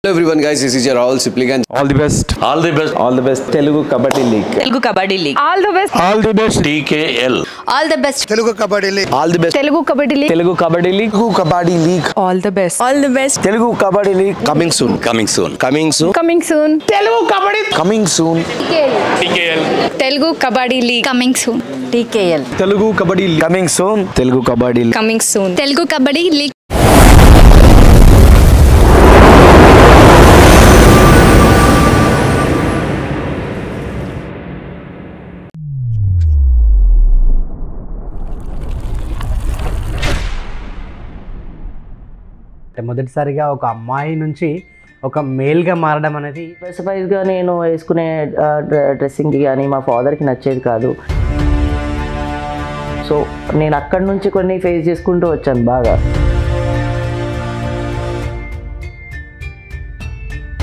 Hello everyone guys, this is your Rahul Sipligan. All the best. All the best. All the best. Telugu Kabaddi League. Telugu Kabaddi League. All the best. All the best. TKL. All the best. Telugu Kabaddi League. All the best. Telugu Kabaddi League. Telugu Kabaddi League. Telugu Kabaddi League. All the best. All the best. Telugu Kabaddi League. Coming soon. Coming soon. Coming soon. Coming soon. Telugu Kabaddi. Coming soon. TKL. Telugu Kabaddi League. Coming soon. TKL. Telugu Kabaddi League. Coming soon. Telugu Kabaddi League. Coming soon. Telugu Kabaddi League. మొదటిసారిగా ఒక అమ్మాయి నుంచి ఒక మేల్గా మారడం అనేది స్పెసిఫైజ్గా నేను వేసుకునే డ్రెస్సింగ్కి కానీ మా ఫాదర్కి నచ్చేది కాదు. సో నేను అక్కడి నుంచి కొన్ని ఫేస్ చేసుకుంటూ వచ్చాను బాగా.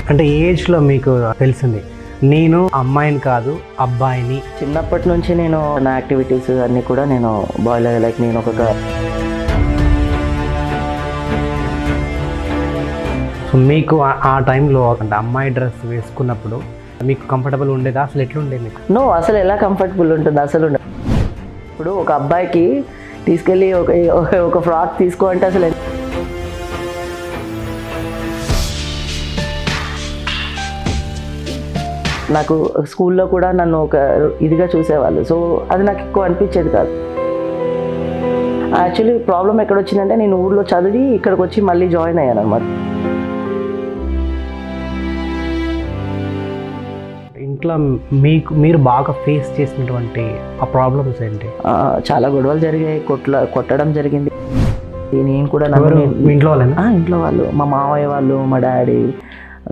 అంటే ఏజ్లో మీకు తెలిసింది నేను అమ్మాయిని కాదు అబ్బాయిని. చిన్నప్పటి నుంచి నేను నా యాక్టివిటీస్ అన్నీ కూడా నేను బాగా లైక్ నేను ఒక మీకు ఆ టైంలో అంటే అమ్మాయి డ్రెస్ వేసుకున్నప్పుడు మీకు కంఫర్టబుల్ ఉండేదా? అసలు ఎట్లుండే మీకు? నో, అసలు ఎలా కంఫర్టబుల్ ఉంటుంది అసలు. ఇప్పుడు ఒక అబ్బాయికి తీసుకెళ్ళి ఒక ఫ్రాక్ తీసుకో అంటే అసలు నాకు స్కూల్లో కూడా నన్ను ఒక ఇదిగా చూసేవాళ్ళు. సో అది నాకు ఎక్కువ అనిపించేది కాదు. యాక్చువల్లీ ప్రాబ్లం ఎక్కడ వచ్చిందంటే నేను ఊళ్ళో చదివి ఇక్కడికి వచ్చి మళ్ళీ జాయిన్ అయ్యాను అనమాట. ఇంట్లో మీరు బాగా ఫేస్ చేసినటువంటి ఆ ప్రాబ్లమ్స్ ఏంటి? చాలా గొడవలు జరిగాయి, కొట్టడం జరిగింది. నేను కూడా ఇంట్లో వాళ్ళేనా? ఇంట్లో వాళ్ళు, మా మావయ్య వాళ్ళు, మా డాడీ.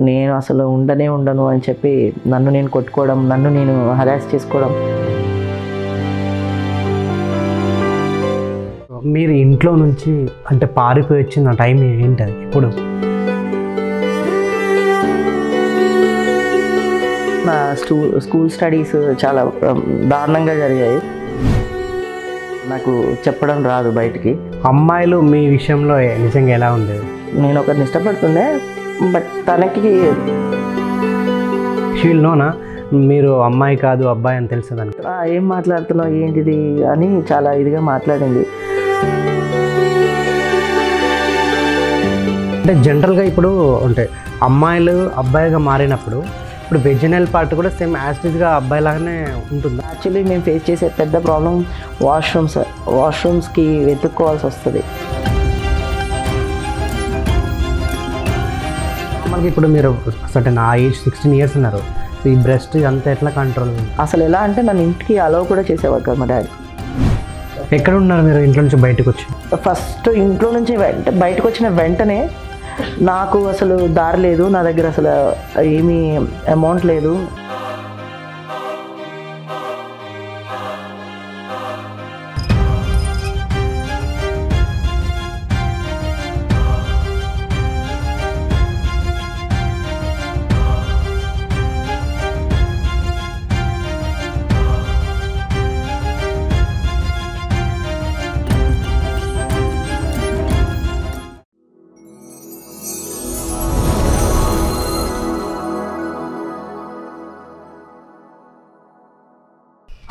నేను అసలు ఉండను అని చెప్పి నన్ను నేను కొట్టుకోవడం, నన్ను నేను హరాస్ చేసుకోవడం. మీరు ఇంట్లో నుంచి అంటే పారిపోయి వచ్చిన టైం ఏంటది? ఇప్పుడు నా స్కూల్ స్టడీస్ చాలా దారుణంగా జరిగాయి. నాకు చెప్పడం రాదు బయటికి. అమ్మాయిలు మీ విషయంలో నిజంగా ఎలా ఉండేది? నేను ఒకరిని ఇష్టపడుతుండే, బట్ తనకి షీల్ నోనా మీరు అమ్మాయి కాదు అబ్బాయి అని తెలుసుదని. ఏం మాట్లాడుతున్నావు ఏంటిది అని చాలా ఇదిగా మాట్లాడింది. అంటే జనరల్గా ఇప్పుడు అంటే అమ్మాయిలు అబ్బాయిగా మారినప్పుడు ఇప్పుడు వెజినల్ పార్ట్ కూడా సేమ్ యాస్టిజ్గా అబ్బాయి లాగానే ఉంటుంది. యాక్చువల్లీ మేము ఫేస్ చేసే పెద్ద ప్రాబ్లం వాష్రూమ్స్కి వెతుక్కోవాల్సి వస్తుంది. మనకి ఇప్పుడు మీరు సర్టెన్ ఆ ఏజ్ 16 years ఉన్నారు. ఈ బ్రెస్ట్ అంతా ఎట్లా కంట్రోల్? అసలు ఎలా అంటే నన్ను ఇంటికి అలౌ కూడా చేసేవాడు కదా మా డాడీ. ఎక్కడ ఉన్నారు మీరు ఇంట్లో నుంచి బయటకు వచ్చి? ఫస్ట్ ఇంట్లో నుంచి బయటకు వచ్చిన వెంటనే నాకు అసలు దారి లేదు, నా దగ్గర అసలు ఏమీ అమౌంట్ లేదు.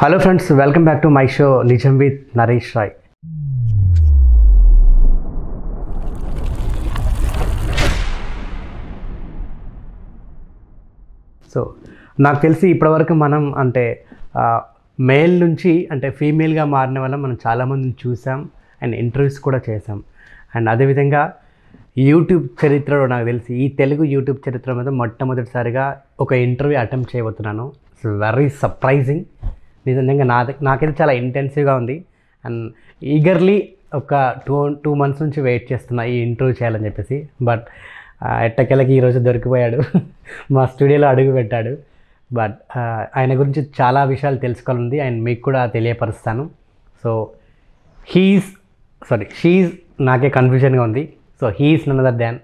Hello friends, welcome back to my show నిజం విత్ నరేష్ రాయ్. సో నాకు తెలిసి ఇప్పటివరకు మనం అంటే మేల్ నుంచి అంటే ఫీమేల్గా మారిన వల్ల మనం చాలామందిని చూసాం అండ్ ఇంటర్వ్యూస్ కూడా చేసాం. అండ్ అదేవిధంగా యూట్యూబ్ చరిత్రలో నాకు తెలిసి ఈ తెలుగు యూట్యూబ్ చరిత్ర మీద మొట్టమొదటిసారిగా ఒక ఇంటర్వ్యూ అటెంప్ట్ చేయబోతున్నాను. It's very surprising. నిజంగా నాకైతే చాలా ఇంటెన్సివ్గా ఉంది అండ్ ఈగర్లీ ఒక టూ months నుంచి వెయిట్ చేస్తున్నా ఈ ఇంటర్వ్యూ చేయాలని చెప్పేసి. బట్ ఎట్టకెళ్ళకి ఈరోజు దొరికిపోయాడు, మా స్టూడియోలో అడుగు పెట్టాడు. బట్ ఆయన గురించి చాలా విషయాలు తెలుసుకోవాలంది అండ్ మీకు కూడా తెలియపరుస్తాను. సో షీఈ్ నాకే కన్ఫ్యూజన్గా ఉంది. So he's none other than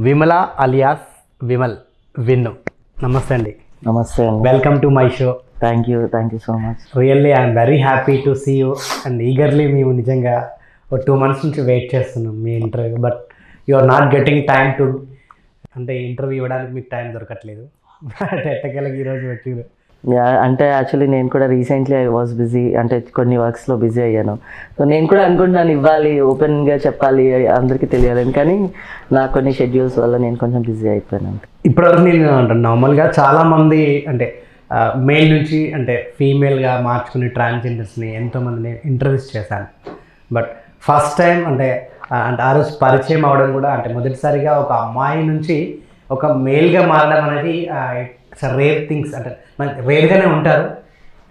Vimala alias Vinnu. నమస్తే అండి. నమస్తే అండి. Welcome to my show. Thank you so much. Really I'm very happy to see you and eagerly మేము నిజంగా ఒక 2 months నుంచి వెయిట్ చేస్తున్నాం మీ interview. But you are not getting time to అంటే ఇంటర్వ్యూ ఇవ్వడానికి మీకు టైం దొరకట్లేదు, ఎట్టకెళ్ళకి ఈరోజు వచ్చింది. అంటే యాక్చువల్లీ నేను కూడా రీసెంట్లీ ఐ వాజ్ బిజీ, అంటే కొన్ని వర్క్స్లో బిజీ అయ్యాను. సో నేను కూడా అనుకుంటున్నాను ఇవ్వాలి, ఓపెన్గా చెప్పాలి, అందరికీ తెలియాలని, కానీ నాకు కొన్ని షెడ్యూల్స్ వల్ల నేను కొంచెం బిజీ అయిపోయాను. ఇప్పటివరకు నేను అంటే నార్మల్గా చాలామంది అంటే మేల్ నుంచి అంటే ఫీమేల్గా మార్చుకునే ట్రాన్స్జెండర్స్ని ఎంతోమందిని ఇంటర్వ్యూస్ చేశాను. బట్ ఫస్ట్ టైం అంటే ఆ రోజు పరిచయం అవడం కూడా అంటే మొదటిసారిగా ఒక అమ్మాయి నుంచి ఒక మేల్గా మారడం అనేది రేర్ థింగ్స్, అంటే రేర్గానే ఉంటారు.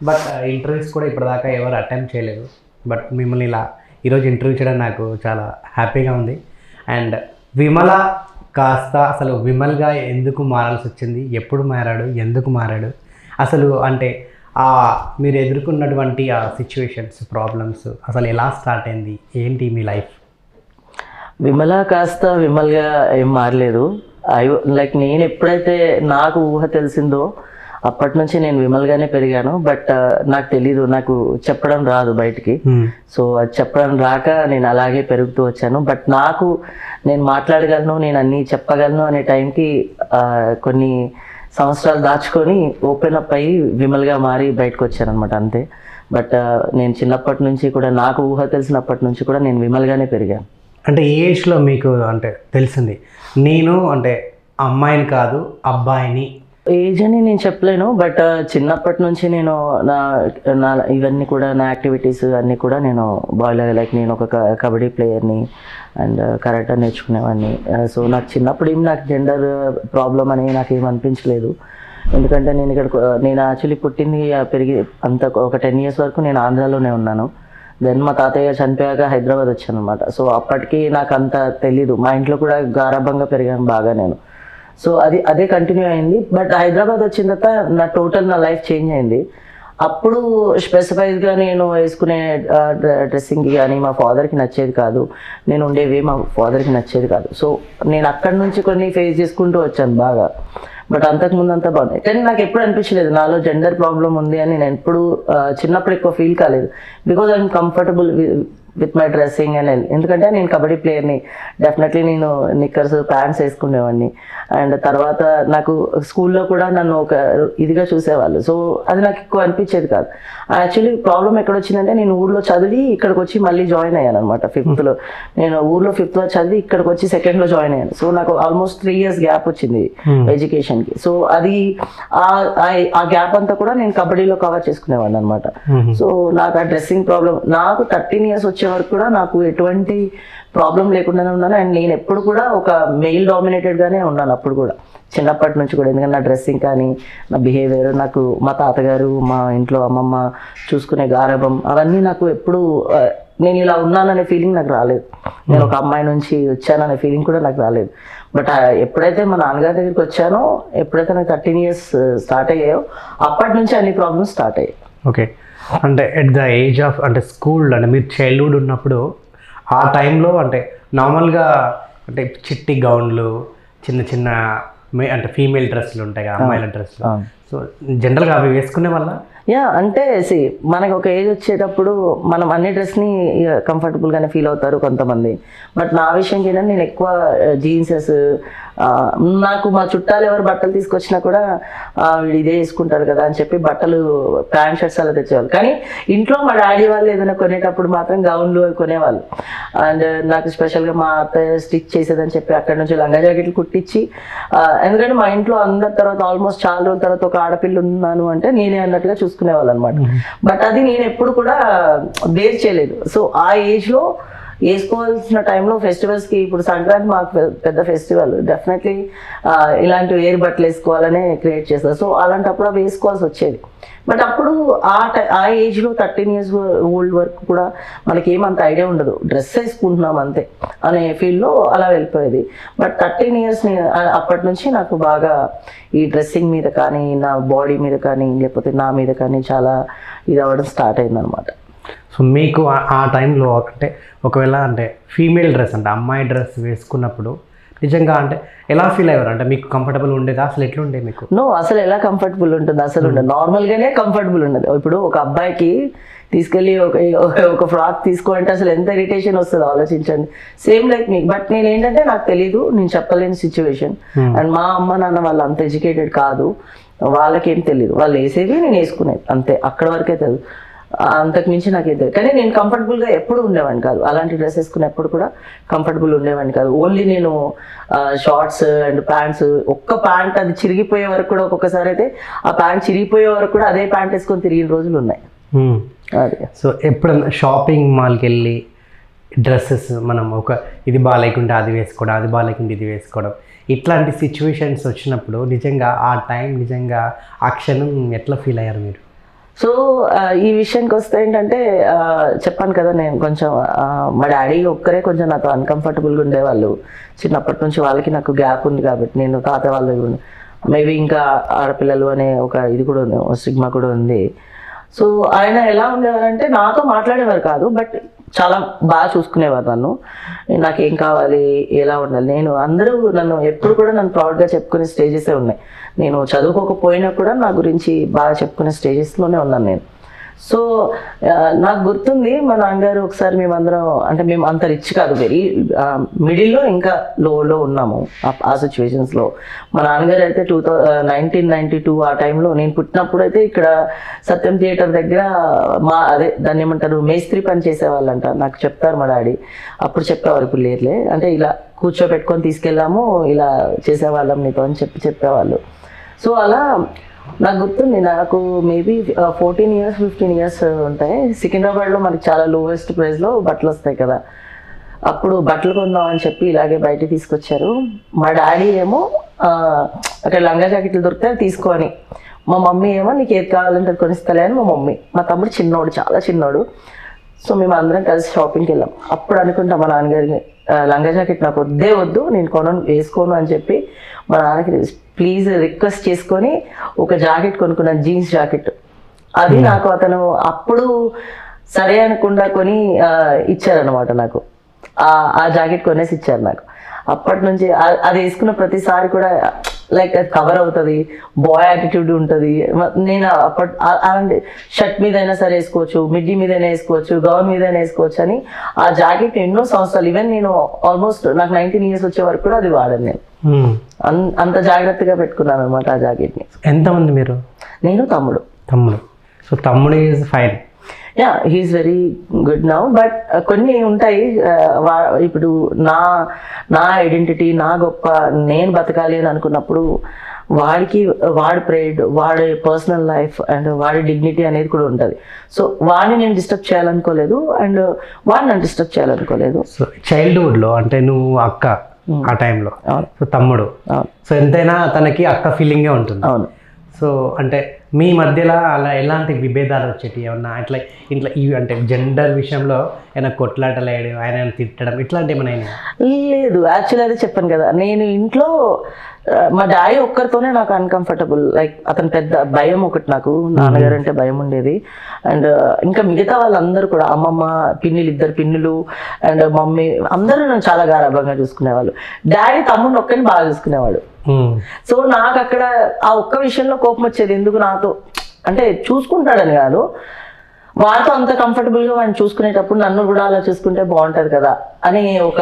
బట్ ఇంటర్వ్యూస్ కూడా ఇప్పటిదాకా ఎవరు అటెంప్ట్ చేయలేదు. బట్ మిమ్మల్ని ఇలా ఈరోజు ఇంటర్వ్యూ చేయడం నాకు చాలా హ్యాపీగా ఉంది. అండ్ విమల కాస్త అసలు విమల్గా ఎందుకు మారాల్సి వచ్చింది, ఎప్పుడు మారాడు, ఎందుకు మారాడు, అసలు అంటే మీరు ఎదుర్కొన్నటువంటి ఆ సిచ్యువేషన్స్, ప్రాబ్లమ్స్ అసలు ఎలా స్టార్ట్ అయింది, ఏంటి మీ లైఫ్? విమల కాస్త విమల్గా ఏం మారలేదు. లైక్ నేను ఎప్పుడైతే నాకు ఊహ తెలిసిందో అప్పటి నుంచి నేను విమల్గానే పెరిగాను. బట్ నాకు తెలీదు, నాకు చెప్పడం రాదు బయటికి. సో అది చెప్పడం రాక నేను అలాగే పెరుగుతూ వచ్చాను. బట్ నాకు నేను మాట్లాడగలను, నేను అన్నీ చెప్పగలను అనే టైంకి కొన్ని సంవత్సరాలు దాచుకొని ఓపెన్ అప్ అయ్యి విమల్గా మారి బయటకు వచ్చాను అనమాట, అంతే. బట్ నేను చిన్నప్పటి నుంచి కూడా, నాకు ఊహ తెలిసినప్పటి నుంచి కూడా నేను విమల్గానే పెరిగాను. అంటే ఈ ఏజ్లో మీకు అంటే తెలిసింది నేను అంటే అమ్మాయిని కాదు అబ్బాయిని? ఏజ్ అని నేను చెప్పలేను, బట్ చిన్నప్పటి నుంచి నేను నా ఇవన్నీ కూడా, నా యాక్టివిటీస్ అన్నీ కూడా నేను బాగా, లైక్ నేను ఒక కబడ్డీ ప్లేయర్ని అండ్ కరాటే నేర్చుకునేవాడిని. సో నాకు చిన్నప్పుడు నాకు జెండర్ ప్రాబ్లం అని నాకు ఏం అనిపించలేదు. ఎందుకంటే నేను యాక్చువల్లీ పుట్టింది పెరిగి అంత ఒక 10 years వరకు నేను ఆంధ్రాలోనే ఉన్నాను. దెన్ మా తాతయ్య చనిపోయాక హైదరాబాద్ వచ్చాను అనమాట. సో అప్పటికి నాకు అంత తెలీదు, మా ఇంట్లో కూడా గారాబంగా పెరిగాను బాగా నేను. సో అదే కంటిన్యూ అయింది. బట్ హైదరాబాద్ వచ్చిన తర్వాత నా లైఫ్ చేంజ్ అయింది. అప్పుడు స్పెసిఫైజ్గా నేను వేసుకునే డ్రెస్సింగ్కి కానీ మా ఫాదర్కి నచ్చేది కాదు, నేను ఉండేవి మా ఫాదర్కి నచ్చేది కాదు. సో నేను అక్కడి నుంచి కొన్ని ఫేస్ చేసుకుంటూ వచ్చాను బాగా. బట్ అంతకుముందు అంతా బాగుంది, కానీ నాకు ఎప్పుడు అనిపించలేదు నాలో జెండర్ ప్రాబ్లం ఉంది అని. నేను ఎప్పుడు చిన్నప్పుడు ఎక్కువ ఫీల్ కాలేదు, because I'm comfortable with my dressing and ఎందుకంటే నేను కబడ్డీ ప్లేయర్ని, డెఫినెట్లీ నేను నిక్కర్స్ ప్యాంట్స్ వేసుకునేవాడిని. అండ్ తర్వాత నాకు స్కూల్లో కూడా నన్ను ఒక ఇదిగా చూసేవాళ్ళు. సో అది నాకు ఎక్కువ అనిపించేది కాదు. యాక్చువల్లీ ప్రాబ్లం ఎక్కడ వచ్చిందంటే, నేను ఊర్లో చదివి ఇక్కడికి వచ్చి మళ్ళీ జాయిన్ అయ్యాను అనమాట. 5th నేను ఊర్లో 5th చదివి ఇక్కడికి వచ్చి 2nd జాయిన్ అయ్యాను. సో నాకు ఆల్మోస్ట్ 3 years గ్యాప్ వచ్చింది ఎడ్యుకేషన్కి. సో అది ఆ గ్యాప్ అంతా కూడా నేను కబడ్డీలో కవర్ చేసుకునేవాడిని అనమాట. సో నాకు ఆ డ్రెస్సింగ్ ప్రాబ్లం, నాకు 13 years వచ్చే వరకు కూడా నాకు ఎటువంటి ప్రాబ్లం లేకుండానే ఉన్నాను. అండ్ నేను ఎప్పుడు కూడా ఒక మెయిల్ డామినేటెడ్గానే ఉన్నాను అప్పుడు కూడా, చిన్నప్పటి నుంచి కూడా. ఎందుకంటే నా డ్రెస్సింగ్ కానీ నా బిహేవియర్, నాకు మా తాతగారు, మా ఇంట్లో అమ్మమ్మ చూసుకునే గారాబం, అవన్నీ నాకు ఎప్పుడు నేను ఇలా ఉన్నాననే ఫీలింగ్ నాకు రాలేదు. నేను ఒక అమ్మాయి నుంచి వచ్చాననే ఫీలింగ్ కూడా నాకు రాలేదు. బట్ ఎప్పుడైతే మా నాన్నగారి దగ్గరికి వచ్చానో, ఎప్పుడైతే నాకు 13 years స్టార్ట్ అయ్యాయో, అప్పటి నుంచి అన్ని ప్రాబ్లమ్స్ స్టార్ట్ అయ్యాయి. ఓకే, అంటే ఎట్ ద ఏజ్ ఆఫ్ అంటే స్కూల్ అంటే మీరు చైల్డ్హుడ్ ఉన్నప్పుడు ఆ టైంలో అంటే నార్మల్గా అంటే చిట్టి గౌన్లు, చిన్న చిన్న అంటే ఫీమేల్ డ్రెస్సులు ఉంటాయి కదా, అమ్మాయిల డ్రెస్సులు, సో జనరల్గా అవి వేసుకునే వల్ల అంటే మనకు ఒక ఏజ్ వచ్చేటప్పుడు మనం అన్ని డ్రెస్ని కంఫర్టబుల్గానే ఫీల్ అవుతారు కొంతమంది. బట్ నా విషయం ఏంటంటే నేను ఎక్కువ జీన్సెస్, నాకు మా చుట్టాలు ఎవరు బట్టలు తీసుకొచ్చినా కూడా వీడు ఇదే వేసుకుంటారు కదా అని చెప్పి బట్టలు, ప్యాంట్ షర్ట్స్ అలా తెచ్చేవాళ్ళు. కానీ ఇంట్లో మా డాడీ వాళ్ళు ఏదైనా కొనేటప్పుడు మాత్రం గౌన్లు కొనేవాళ్ళు. అండ్ నాకు స్పెషల్గా మా అత్తయ్య స్టిచ్ చేసేదని చెప్పి అక్కడి నుంచి లంగా జాకెట్లు కుట్టించి, ఎందుకంటే మా ఇంట్లో అందరి తర్వాత ఆల్మోస్ట్ చాలా రోజుల తర్వాత ఒక ఆడపిల్ల ఉన్నాను అంటే నేనే అన్నట్టుగా చూసుకునేవాళ్ళు అనమాట. బట్ అది నేను ఎప్పుడు కూడా బేర్ చేయలేదు. సో ఆ ఏజ్లో వేసుకోవాల్సిన టైంలో ఫెస్టివల్స్కి, ఇప్పుడు సంక్రాంతి మాకు పెద్ద ఫెస్టివల్, డెఫినెట్లీ ఇలాంటి వేరు బట్టలు వేసుకోవాలనే క్రియేట్ చేస్తారు. సో అలాంటప్పుడు అవి వేసుకోవాల్సి వచ్చేది. బట్ అప్పుడు ఆ ఏజ్లో 13 years ఓల్డ్ వరకు కూడా మనకి ఏమంత ఐడియా ఉండదు, డ్రెస్ వేసుకుంటున్నాం అంతే అనే ఫీల్డ్లో అలా వెళ్ళిపోయేది. బట్ 13 years అప్పటి నుంచి నాకు బాగా ఈ డ్రెస్సింగ్ మీద కానీ, నా బాడీ మీద కానీ, లేకపోతే నా మీద కానీ చాలా ఇది అవ్వడం స్టార్ట్ అయిందనమాట. సో మీకు ఆ టైంలో అంటే ఒకవేళ అంటే ఫీమేల్ డ్రెస్ అంటే అమ్మాయి డ్రెస్ వేసుకున్నప్పుడు నిజంగా అంటే ఎలా ఫీల్ అయ్యారు? అంటే మీకు కంఫర్టబుల్ ఉండేదా? అసలు ఎట్లుండే మీకు? నో, అసలు ఎలా కంఫర్టబుల్ ఉంటుంది? అసలు ఉండదు. నార్మల్గానే కంఫర్టబుల్ ఉండదు. ఇప్పుడు ఒక అబ్బాయికి తీసుకెళ్ళి ఒక ఫ్రాక్ తీసుకోవాలంటే అసలు ఎంత ఇరిటేషన్ వస్తుందో ఆలోచించండి. Same like me. బట్ నేను ఏంటంటే నాకు తెలీదు, నేను చెప్పలేని సిచ్యువేషన్. అండ్ మా అమ్మ నాన్న వాళ్ళు అంత ఎడ్యుకేటెడ్ కాదు, వాళ్ళకేం తెలియదు. వాళ్ళు వేసేవి నేను వేసుకునేది అంతే, అక్కడ వరకే తెలియదు. అంతకు మించి నాకేం తెలియదు. కానీ నేను కంఫర్టబుల్గా ఎప్పుడు ఉండేవాడిని కాదు. అలాంటి డ్రెస్ వేసుకున్నప్పుడు కూడా కంఫర్టబుల్ ఉండేవాడిని కాదు. ఓన్లీ నేను షార్ట్స్ అండ్ ప్యాంట్స్, ఒక్క ప్యాంట్ అది చిరిగిపోయే వరకు కూడా, ఒక్కొక్కసారి అయితే ఆ ప్యాంట్ చిరిగిపోయే వరకు కూడా అదే ప్యాంట్ వేసుకొని తిరిగిన రోజులు ఉన్నాయి. అది. సో ఎప్పుడన్నా షాపింగ్ మాల్కి వెళ్ళి డ్రెస్సెస్ మనం ఇది బాగాలేకుంటే అది వేసుకోవడం, అది బాగాలేకుంటే ఇది వేసుకోవడం, ఇట్లాంటి సిచ్యువేషన్స్ వచ్చినప్పుడు నిజంగా ఆ టైం, నిజంగా ఆ క్షణం ఎట్లా ఫీల్ అయ్యారు మీరు? సో ఈ విషయానికి వస్తే ఏంటంటే చెప్పాను కదా, నేను కొంచెం మా డాడీ ఒక్కరే కొంచెం నాతో అన్కంఫర్టబుల్గా ఉండేవాళ్ళు చిన్నప్పటి నుంచి. వాళ్ళకి నాకు గ్యాప్ ఉంది కాబట్టి నేను తాతయ్య వాళ్ళ దగ్గర మేబీ ఇంకా ఆడపిల్లలు అనే ఒక ఇది కూడా ఉంది, స్టిగ్మా కూడా ఉంది. సో ఆయన ఎలా ఉండేవారంటే నాతో మాట్లాడేవారు కాదు, బట్ చాలా బాగా చూసుకునేవారు నన్ను. నాకేం కావాలి, ఎలా ఉండాలి, నేను అందరూ నన్ను ఎప్పుడు కూడా నన్ను ప్రౌడ్గా చెప్పుకునే స్టేజెసే ఉన్నాయి. నేను చదువుకోకపోయినా కూడా నా గురించి బాగా చెప్పుకునే స్టేజెస్లోనే ఉన్నాను నేను. సో నాకు గుర్తుంది, మా నాన్నగారు ఒకసారి మేమందరం, అంటే మేము అంత రిచ్ కాదు, వెరీ మిడిల్లో ఇంకా లోలో ఉన్నాము ఆ సిచ్యువేషన్స్లో. మా నాన్నగారు అయితే 1992 ఆ టైంలో, నేను పుట్టినప్పుడు అయితే ఇక్కడ సత్యం థియేటర్ దగ్గర దాన్ని ఏమంటారు, మేస్త్రి పని చేసేవాళ్ళంట. నాకు చెప్తారు మా డాడీ, అప్పుడు చెప్పేవారు, ఇప్పుడు లేదులే, అంటే ఇలా కూర్చోబెట్టుకొని తీసుకెళ్ళాము, ఇలా చేసేవాళ్ళం నీతో అని చెప్పేవాళ్ళు. సో అలా నాకు గుర్తుంది, నాకు మేబీ 14 years 15 years ఉంటాయి. సికింద్రాబాద్లో మనకి చాలా లోయెస్ట్ ప్రైస్లో బట్టలు వస్తాయి కదా, అప్పుడు బట్టలు కొందాం అని చెప్పి ఇలాగే బయట తీసుకొచ్చారు. మా డాడీ ఏమో అక్కడ లంగా జాకెట్లు దొరికితే తీసుకొని, మా మమ్మీ ఏమో నీకు ఏది కావాలంటే కొనిస్తలే అని మా మమ్మీ. మా తమ్ముడు చిన్నోడు, చాలా చిన్నోడు. సో మేము అందరం కలిసి షాపింగ్కి వెళ్ళాం. అప్పుడు అనుకుంటాం మా నాన్నగారికి, లంగా జాకెట్ నాకు వద్దు, నేను వేసుకోను అని చెప్పి మా నాన్నకి ప్లీజ్ రిక్వెస్ట్ చేసుకొని ఒక జాకెట్ కొనుక్కున్నాను, జీన్స్ జాకెట్. అది నాకు అతను అప్పుడు సరే అనకుండా కొని ఇచ్చారనమాట నాకు. ఆ జాకెట్ కొనేసి ఇచ్చారు నాకు. అప్పటి నుంచి అది వేసుకున్న ప్రతిసారి కూడా లైక్ అది కవర్ అవుతుంది, బాయ్ యాటిట్యూడ్ ఉంటుంది. నేను అలాంటి షర్ట్ మీద అయినా సరే వేసుకోవచ్చు, మిడ్డీ మీద అయినా వేసుకోవచ్చు, గౌన్ మీద అయినా వేసుకోవచ్చు అని ఆ జాకెట్ ఎన్నో సంవత్సరాలు, ఈవెన్ నేను ఆల్మోస్ట్ నాకు 19 years వచ్చే వరకు కూడా అది వాడాను నేను. అంత జాగ్రత్తగా పెట్టుకున్నాను అనమాట ఆ జాకెట్ని. ఎంతమంది మీరు? నేను తమ్ముడు. సో తమ్ముడు is fine. Yeah, he's very good now. But కొన్ని ఉంటాయి, ఇప్పుడు నా ఐడెంటిటీ, నా గొప్ప, నేను బతకాలి అని అనుకున్నప్పుడు వాడి ప్రైడ్, వాడి పర్సనల్ లైఫ్ అండ్ వాడి డిగ్నిటీ అనేది కూడా ఉంటుంది. సో వాడిని నేను డిస్టర్బ్ చేయాలనుకోలేదు అండ్ వాడిని నన్ను డిస్టర్బ్ చేయాలనుకోలేదు. సో చైల్డ్హుడ్లో అంటే నువ్వు అక్క ఆ టైంలో, సో తమ్ముడు, సో ఎంతైనా తనకి అక్క ఫీలింగే ఉంటుంది. అవును. సో అంటే మీ మధ్యలో అలా ఎలాంటి విభేదాలు వచ్చేటి ఏమన్నా ఇట్లా ఇవి అంటే జెండర్ విషయంలో ఏమైనా కొట్లాటలు వేయడం, ఆయన తిట్టడం, ఇట్లాంటి ఏమైనా? లేదు, యాక్చువల్లీ అదే చెప్పాను కదా, నేను ఇంట్లో మా డాడీ ఒక్కరితోనే నాకు అన్కంఫర్టబుల్. లైక్ అతను పెద్ద భయం ఒకటి, నాకు నాన్నగారు అంటే భయం ఉండేది. అండ్ ఇంకా మిగతా వాళ్ళందరూ కూడా, అమ్మమ్మ, ఇద్దరు పిన్నులు అండ్ మమ్మీ, అందరూ నన్ను చాలా గారాభంగా చూసుకునేవాళ్ళు. డాడీ తమ్ముడిని ఒక్కరిని బాగా చూసుకునేవాడు. సో నాకు అక్కడ ఆ ఒక్క విషయంలో కోపం వచ్చేది, ఎందుకు నాతో, అంటే చూసుకుంటాడని కాదు, వాడితో అంత కంఫర్టబుల్గా వాడిని చూసుకునేటప్పుడు నన్ను కూడా అలా చూసుకుంటే బాగుంటుంది కదా అని ఒక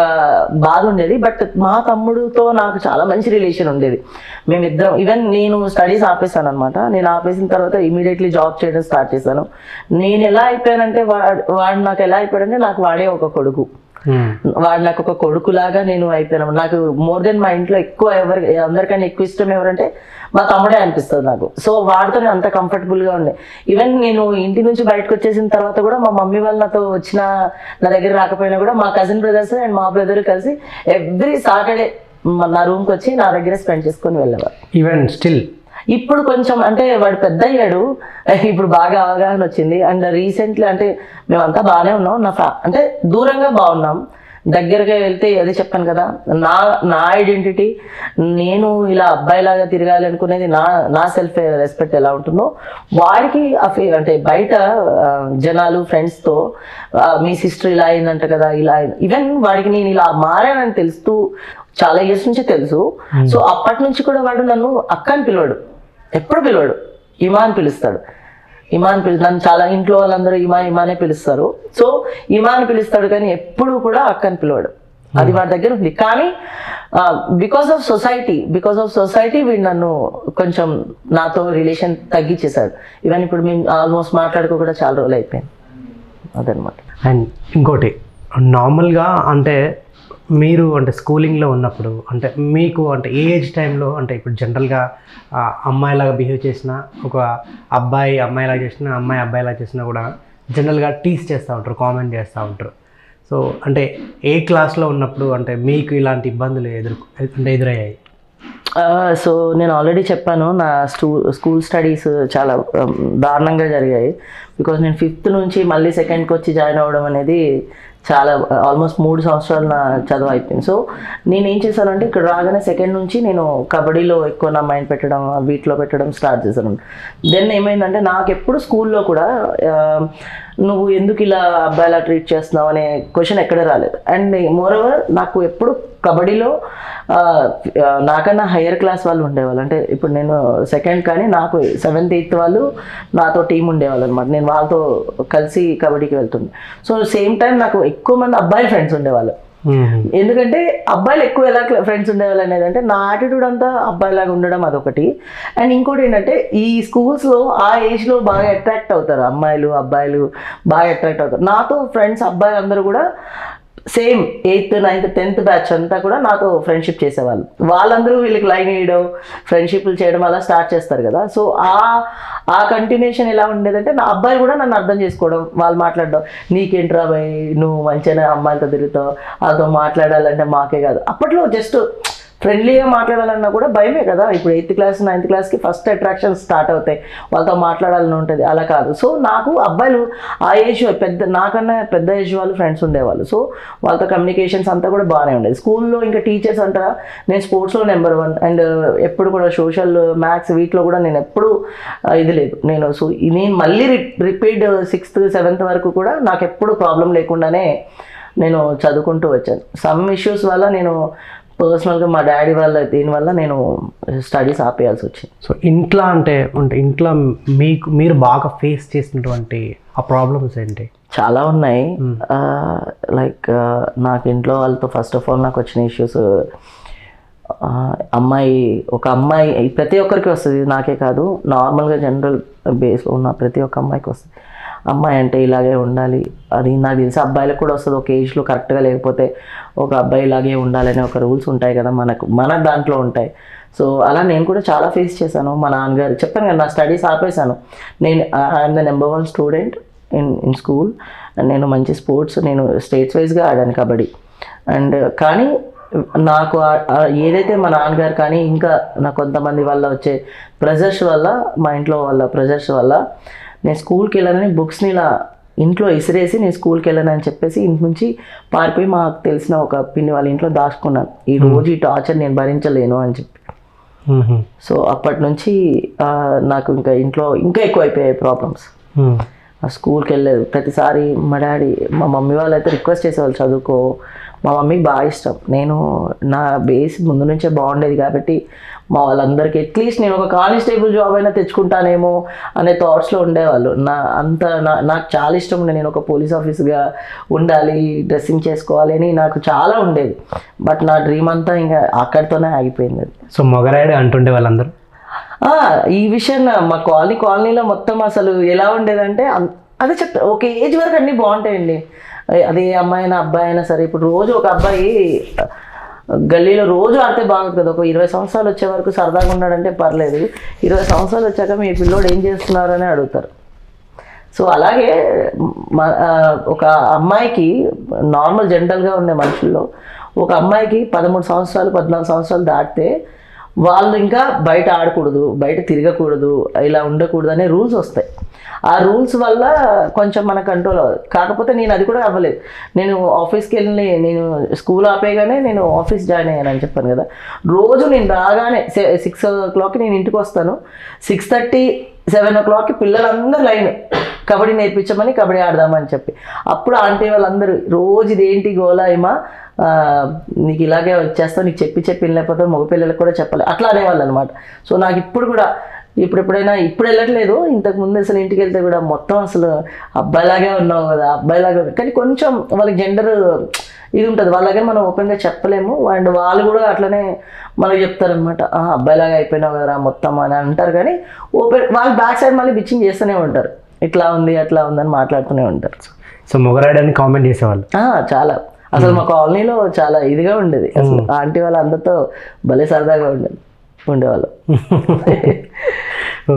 బాధ ఉండేది. బట్ మా తమ్ముడితో నాకు చాలా మంచి రిలేషన్ ఉండేది. మేమిద్దరం, ఈవెన్ నేను స్టడీస్ ఆపేసాను అనమాట. నేను ఆపేసిన తర్వాత ఇమీడియట్లీ జాబ్ చేయడం స్టార్ట్ చేశాను. నేను ఎలా అయిపోయానంటే వాడు నాకు ఎలా అయిపోయాడంటే, నాకు వాడే ఒక కొడుకు. వాడు నాకు ఒక కొడుకులాగా నేను అయిపోయాను. నాకు మోర్ దెన్ మా ఇంట్లో ఎక్కువ అందరికన్నా ఎక్కువ ఇష్టం ఎవరంటే మా తమ్ముడే అనిపిస్తుంది నాకు. సో వాడితో నేను అంత కంఫర్టబుల్గా ఉండే. ఈవెన్ నేను ఇంటి నుంచి బయటకు వచ్చేసిన తర్వాత కూడా మా మమ్మీ వాళ్ళు నాతో వచ్చిన, నా దగ్గర రాకపోయినా కూడా మా కజిన్ బ్రదర్స్ అండ్ మా బ్రదర్ కలిసి ఎవ్రీ సాటర్డే నా రూమ్కి వచ్చి నా దగ్గర స్పెండ్ చేసుకొని వెళ్ళేవారు. ఈవెన్ స్టిల్ ఇప్పుడు కొంచెం అంటే వాడు పెద్ద అయ్యాడు, ఇప్పుడు బాగా అవగాహన వచ్చింది. అండ్ రీసెంట్లీ అంటే మేమంతా బాగానే ఉన్నాం, అంటే దూరంగా బాగున్నాం. దగ్గరగా వెళ్తే అదే చెప్పాను కదా, నా ఐడెంటిటీ, నేను ఇలా అబ్బాయిలాగా తిరగాలి అనుకునేది, నా సెల్ఫ్ రెస్పెక్ట్ ఎలా ఉంటుందో వాడికి అంటే బయట జనాలు ఫ్రెండ్స్తో మీ సిస్టర్ ఇలా అయిందంట కదా, ఇలా ఈవెన్ వాడికి నేను ఇలా మారానని తెలుస్తూ చాలా ఇయర్స్ నుంచి తెలుసు. సో అప్పటి నుంచి కూడా వాడు నన్ను అక్క అని పిలవాడు, ఎప్పుడు పిలవాడు, ఇమా అని పిలుస్తాడు. నన్ను చాలా ఇంట్లో వాళ్ళందరూ ఇమానే పిలుస్తారు. సో ఇమాని పిలుస్తాడు కానీ ఎప్పుడు కూడా అక్క అని పిలవాడు. అది వాడి దగ్గర ఉంది. కానీ బికాస్ ఆఫ్ సొసైటీ వీడు నన్ను కొంచెం నాతో రిలేషన్ తగ్గించేశాడు. ఈవెన్ ఇప్పుడు మేము ఆల్మోస్ట్ మాట్లాడుకో కూడా చాలా రోజులు అయిపోయింది అదనమాట. అండ్ ఇంకోటి నార్మల్గా అంటే మీరు అంటే స్కూలింగ్లో ఉన్నప్పుడు అంటే మీకు అంటే ఏ ఏజ్ టైంలో అంటే ఇప్పుడు జనరల్గా అమ్మాయిలాగా బిహేవ్ చేసినా ఒక అమ్మాయిలాగా చేసినా అబ్బాయిలాగా చేసినా కూడా జనరల్గా టీస్ చేస్తూ ఉంటారు, కామెంట్ చేస్తూ ఉంటారు. సో అంటే ఏ క్లాస్లో ఉన్నప్పుడు అంటే మీకు ఇలాంటి ఇబ్బందులు ఎదురయ్యాయి? సో నేను ఆల్రెడీ చెప్పాను, నా స్కూల్ స్టడీస్ చాలా దారుణంగా జరిగాయి. బికాజ్ నేను 5th నుంచి మళ్ళీ 2ndకి వచ్చి జాయిన్ అవ్వడం అనేది చాలా ఆల్మోస్ట్ 3 సంవత్సరాలు నా చదువు అయిపోయింది. సో నేను ఏం చేశానంటే ఇక్కడ రాగానే 2nd నుంచి నేను కబడ్డీలో ఎక్కువ నా మైండ్ పెట్టడం, వీటిలో పెట్టడం స్టార్ట్ చేశాను. దెన్ ఏమైందంటే నాకు ఎప్పుడు స్కూల్లో కూడా నువ్వు ఎందుకు ఇలా అబ్బాయిలా ట్రీట్ చేస్తున్నావు అనే క్వశ్చన్ ఎక్కడ రాలేదు. అండ్ మోరోవర్ నాకు ఎప్పుడు కబడ్డీలో నాకన్నా హయ్యర్ క్లాస్ వాళ్ళు ఉండేవాళ్ళు. అంటే ఇప్పుడు నేను 2nd కానీ నాకు 7th 8th వాళ్ళు నాతో టీం ఉండేవాళ్ళు అనమాట. నేను వాళ్ళతో కలిసి కబడ్డీకి వెళ్తుండే. సో సేమ్ టైం నాకు ఎక్కువ మంది అబ్బాయిల ఫ్రెండ్స్ ఉండేవాళ్ళు. ఎందుకంటే అబ్బాయిలు ఎక్కువ ఎలా ఫ్రెండ్స్ ఉండేవాళ్ళు అనేది అంటే నా యాటిట్యూడ్ అంతా అబ్బాయిలాగా ఉండడం అదొకటి. అండ్ ఇంకోటి ఏంటంటే ఈ స్కూల్స్లో ఆ ఏజ్లో బాగా అట్రాక్ట్ అవుతారు అబ్బాయిలు బాగా అట్రాక్ట్ అవుతారు. నాతో ఫ్రెండ్స్ అబ్బాయిలు అందరూ కూడా same 8th 9th 10th batch అంతా కూడా నాతో ఫ్రెండ్షిప్ చేసేవాళ్ళు. వాళ్ళందరూ వీళ్ళకి లైన్ వేయడం, ఫ్రెండ్షిప్లు చేయడం అలా స్టార్ట్ చేస్తారు కదా. సో ఆ కంటిన్యూషన్ ఎలా ఉండేదంటే నా అబ్బాయిలు కూడా నన్ను అర్థం చేసుకోవడం, వాళ్ళు మాట్లాడడం, నీకేంట్రా బాయ్ నువ్వు మంచిగా అమ్మాయిలతో తిరుగుతావు, వాళ్ళతో మాట్లాడాలంటే మాకే కాదు. అప్పట్లో జస్ట్ ఫ్రెండ్లీగా మాట్లాడాలన్నా కూడా భయమే కదా. ఇప్పుడు 8th క్లాస్ 9th క్లాస్కి ఫస్ట్ అట్రాక్షన్ స్టార్ట్ అవుతాయి, వాళ్ళతో మాట్లాడాలని ఉంటుంది. అలా కాదు. సో నాకు అబ్బాయిలు ఆ ఏజ్ నాకన్నా పెద్ద ఏజ్ వాళ్ళు ఫ్రెండ్స్ ఉండేవాళ్ళు. సో వాళ్ళతో కమ్యూనికేషన్స్ అంతా కూడా బాగానే ఉండేది. స్కూల్లో ఇంకా టీచర్స్ అంటారా, నేను స్పోర్ట్స్లో నెంబర్ 1 అండ్ ఎప్పుడు కూడా సోషల్ మ్యాథ్స్ వీటిలో కూడా నేను ఎప్పుడు ఇది లేదు. నేను మళ్ళీ రిపీట్ 6th 7th వరకు కూడా నాకు ఎప్పుడు ప్రాబ్లం లేకుండానే నేను చదువుకుంటూ వచ్చాను. సమ్ ఇష్యూస్ వల్ల నేను పర్సనల్గా మా డాడీ దీనివల్ల నేను స్టడీస్ ఆపేయాల్సి వచ్చింది. సో ఇంట్లో ఇంట్లో మీరు బాగా ఫేస్ చేసినటువంటి ఆ ప్రాబ్లమ్స్ ఏంటి? చాలా ఉన్నాయి. లైక్ నాకు ఇంట్లో వాళ్ళతో ఫస్ట్ ఆఫ్ ఆల్ నాకు వచ్చిన ఇష్యూస్, ఒక అమ్మాయి ప్రతి ఒక్కరికి వస్తుంది, నాకే కాదు, నార్మల్గా జనరల్ బేస్లో ఉన్న ప్రతి ఒక్క అమ్మాయికి వస్తుంది. అమ్మాయి అంటే ఇలాగే ఉండాలి, అది నాకు తెలిసి అబ్బాయిలకు కూడా వస్తుంది. ఒక ఏజ్లో కరెక్ట్గా లేకపోతే ఒక అబ్బాయి ఇలాగే ఉండాలనే ఒక రూల్స్ ఉంటాయి కదా, మన దాంట్లో ఉంటాయి. సో అలా నేను కూడా చాలా ఫేస్ చేశాను. మా నాన్నగారు చెప్పాను కదా, నా స్టడీస్ ఆపేశాను. I'm the number 1 student in school. నేను మంచి స్పోర్ట్స్, నేను స్టేట్స్ వైజ్గా ఆడాను కబడ్డీ. అండ్ కానీ నాకు ఏదైతే మా నాన్నగారు కానీ ఇంకా నాకు కొంతమంది వల్ల వచ్చే ప్రెజర్స్ వల్ల, మా ఇంట్లో వాళ్ళ ప్రెజర్స్ వల్ల నేను స్కూల్కి వెళ్ళానని బుక్స్ని ఇలా ఇంట్లో ఇసిరేసి నేను స్కూల్కి వెళ్ళానని చెప్పేసి ఇంటి నుంచి పారిపోయి మాకు తెలిసిన ఒక పిన్ని వాళ్ళ ఇంట్లో దాచుకున్నాను. ఈ రోజు ఈ టార్చర్ నేను భరించలేను అని చెప్పి. సో అప్పటి నుంచి నాకు ఇంకా ఇంట్లో ఇంకా ఎక్కువ అయిపోయాయి ప్రాబ్లమ్స్. స్కూల్కి వెళ్ళలేదు ప్రతిసారి మా మమ్మీ వాళ్ళు అయితే రిక్వెస్ట్ చేసేవాళ్ళు చదువుకో. మా మమ్మీకి బాగా ఇష్టం, నా బేస్ ముందు నుంచే బాగుండేది కాబట్టి మా వాళ్ళందరికీ అట్లీస్ట్ నేను ఒక కానిస్టేబుల్ జాబ్ అయినా తెచ్చుకుంటానేమో అనే థాట్స్లో ఉండేవాళ్ళు. నాకు చాలా ఇష్టం ఉండే, నేను ఒక పోలీస్ ఆఫీసర్గా ఉండాలి, డ్రెస్సింగ్ చేసుకోవాలి అని నాకు చాలా ఉండేది. బట్ నా డ్రీమ్ అంతా ఇంకా అక్కడితోనే ఆగిపోయింది. సో మొగరాయుడు అంటుండే వాళ్ళందరూ ఈ విషయం మా కాలనీలో మొత్తం అసలు ఎలా ఉండేదంటే అదే చెప్తా, ఒక ఏజ్ వరకు అన్నీ బాగుంటాయండి. అదే అమ్మాయి అయినా అబ్బాయి అయినా సరే. ఇప్పుడు రోజు ఒక అబ్బాయి గల్లీలో రోజు ఆడితే బాగుంది కదా. ఒక 20 సంవత్సరాలు వచ్చే వరకు సరదాగా ఉన్నాడంటే పర్లేదు, 20 సంవత్సరాలు వచ్చాక మీ పిల్లోడు ఏం చేస్తున్నారని అడుగుతారు. సో అలాగే ఒక అమ్మాయికి నార్మల్ జనరల్గా ఉండే మనుషుల్లో ఒక అమ్మాయికి 13 సంవత్సరాలు 14 సంవత్సరాలు దాటితే వాళ్ళు ఇంకా బయట ఆడకూడదు, బయట తిరగకూడదు, ఇలా ఉండకూడదు అనే రూల్స్ వస్తాయి. ఆ రూల్స్ వల్ల కొంచెం మన కంట్రోల్ అవ్వదు. కాకపోతే నేను అది కూడా అవ్వలేదు. నేను ఆఫీస్కి వెళ్ళి నేను స్కూల్ ఆపేయగానే నేను ఆఫీస్ జాయిన్ అయ్యానని చెప్పాను కదా. రోజు నేను రాగానే 6 o'clock నేను ఇంటికి వస్తాను. 6:30 7 o'clockకి పిల్లలందరూ లైన్ కబడ్డీ నేర్పించమని కబడ్డీ ఆడదామని చెప్పి. అప్పుడు ఆంటీ వాళ్ళందరూ రోజు ఇదేంటి గోలా ఏమా నీకు ఇలాగే వచ్చేస్తావు, నీకు చెప్పి లేకపోతే మగపిల్లలకు కూడా చెప్పాలి అట్లా అనేవాళ్ళు అనమాట. సో నాకు ఇప్పుడు కూడా ఎప్పుడైనా ఇప్పుడు వెళ్ళట్లేదు, ఇంతకుముందు అసలు ఇంటికి వెళ్తే కూడా మొత్తం అసలు అబ్బాయిలాగే ఉన్నావు కదా అబ్బాయిలాగే. కానీ కొంచెం వాళ్ళకి జెండర్ ఇది ఉంటుంది, వాళ్ళగే మనం ఓపెన్గా చెప్పలేము. అండ్ వాళ్ళు కూడా అట్లనే మనకు చెప్తారనమాట, అబ్బాయిలాగా అయిపోయినావు కదా మొత్తం అని అంటారు. కానీ ఓపెన్ వాళ్ళు బ్యాక్ సైడ్ మళ్ళీ బిచ్చింగ్ చేస్తూనే ఉంటారు, ఇట్లా ఉంది అట్లా ఉంది అని మాట్లాడుతూనే ఉంటారు. సో మొగరాడని కామెంట్ చేసేవాళ్ళు చాలా. అసలు మా కాలనీలో చాలా ఇదిగా ఉండేది అసలు, ఆంటీ వాళ్ళ అందరితో భలే సరదాగా ఉండేవాళ్ళు.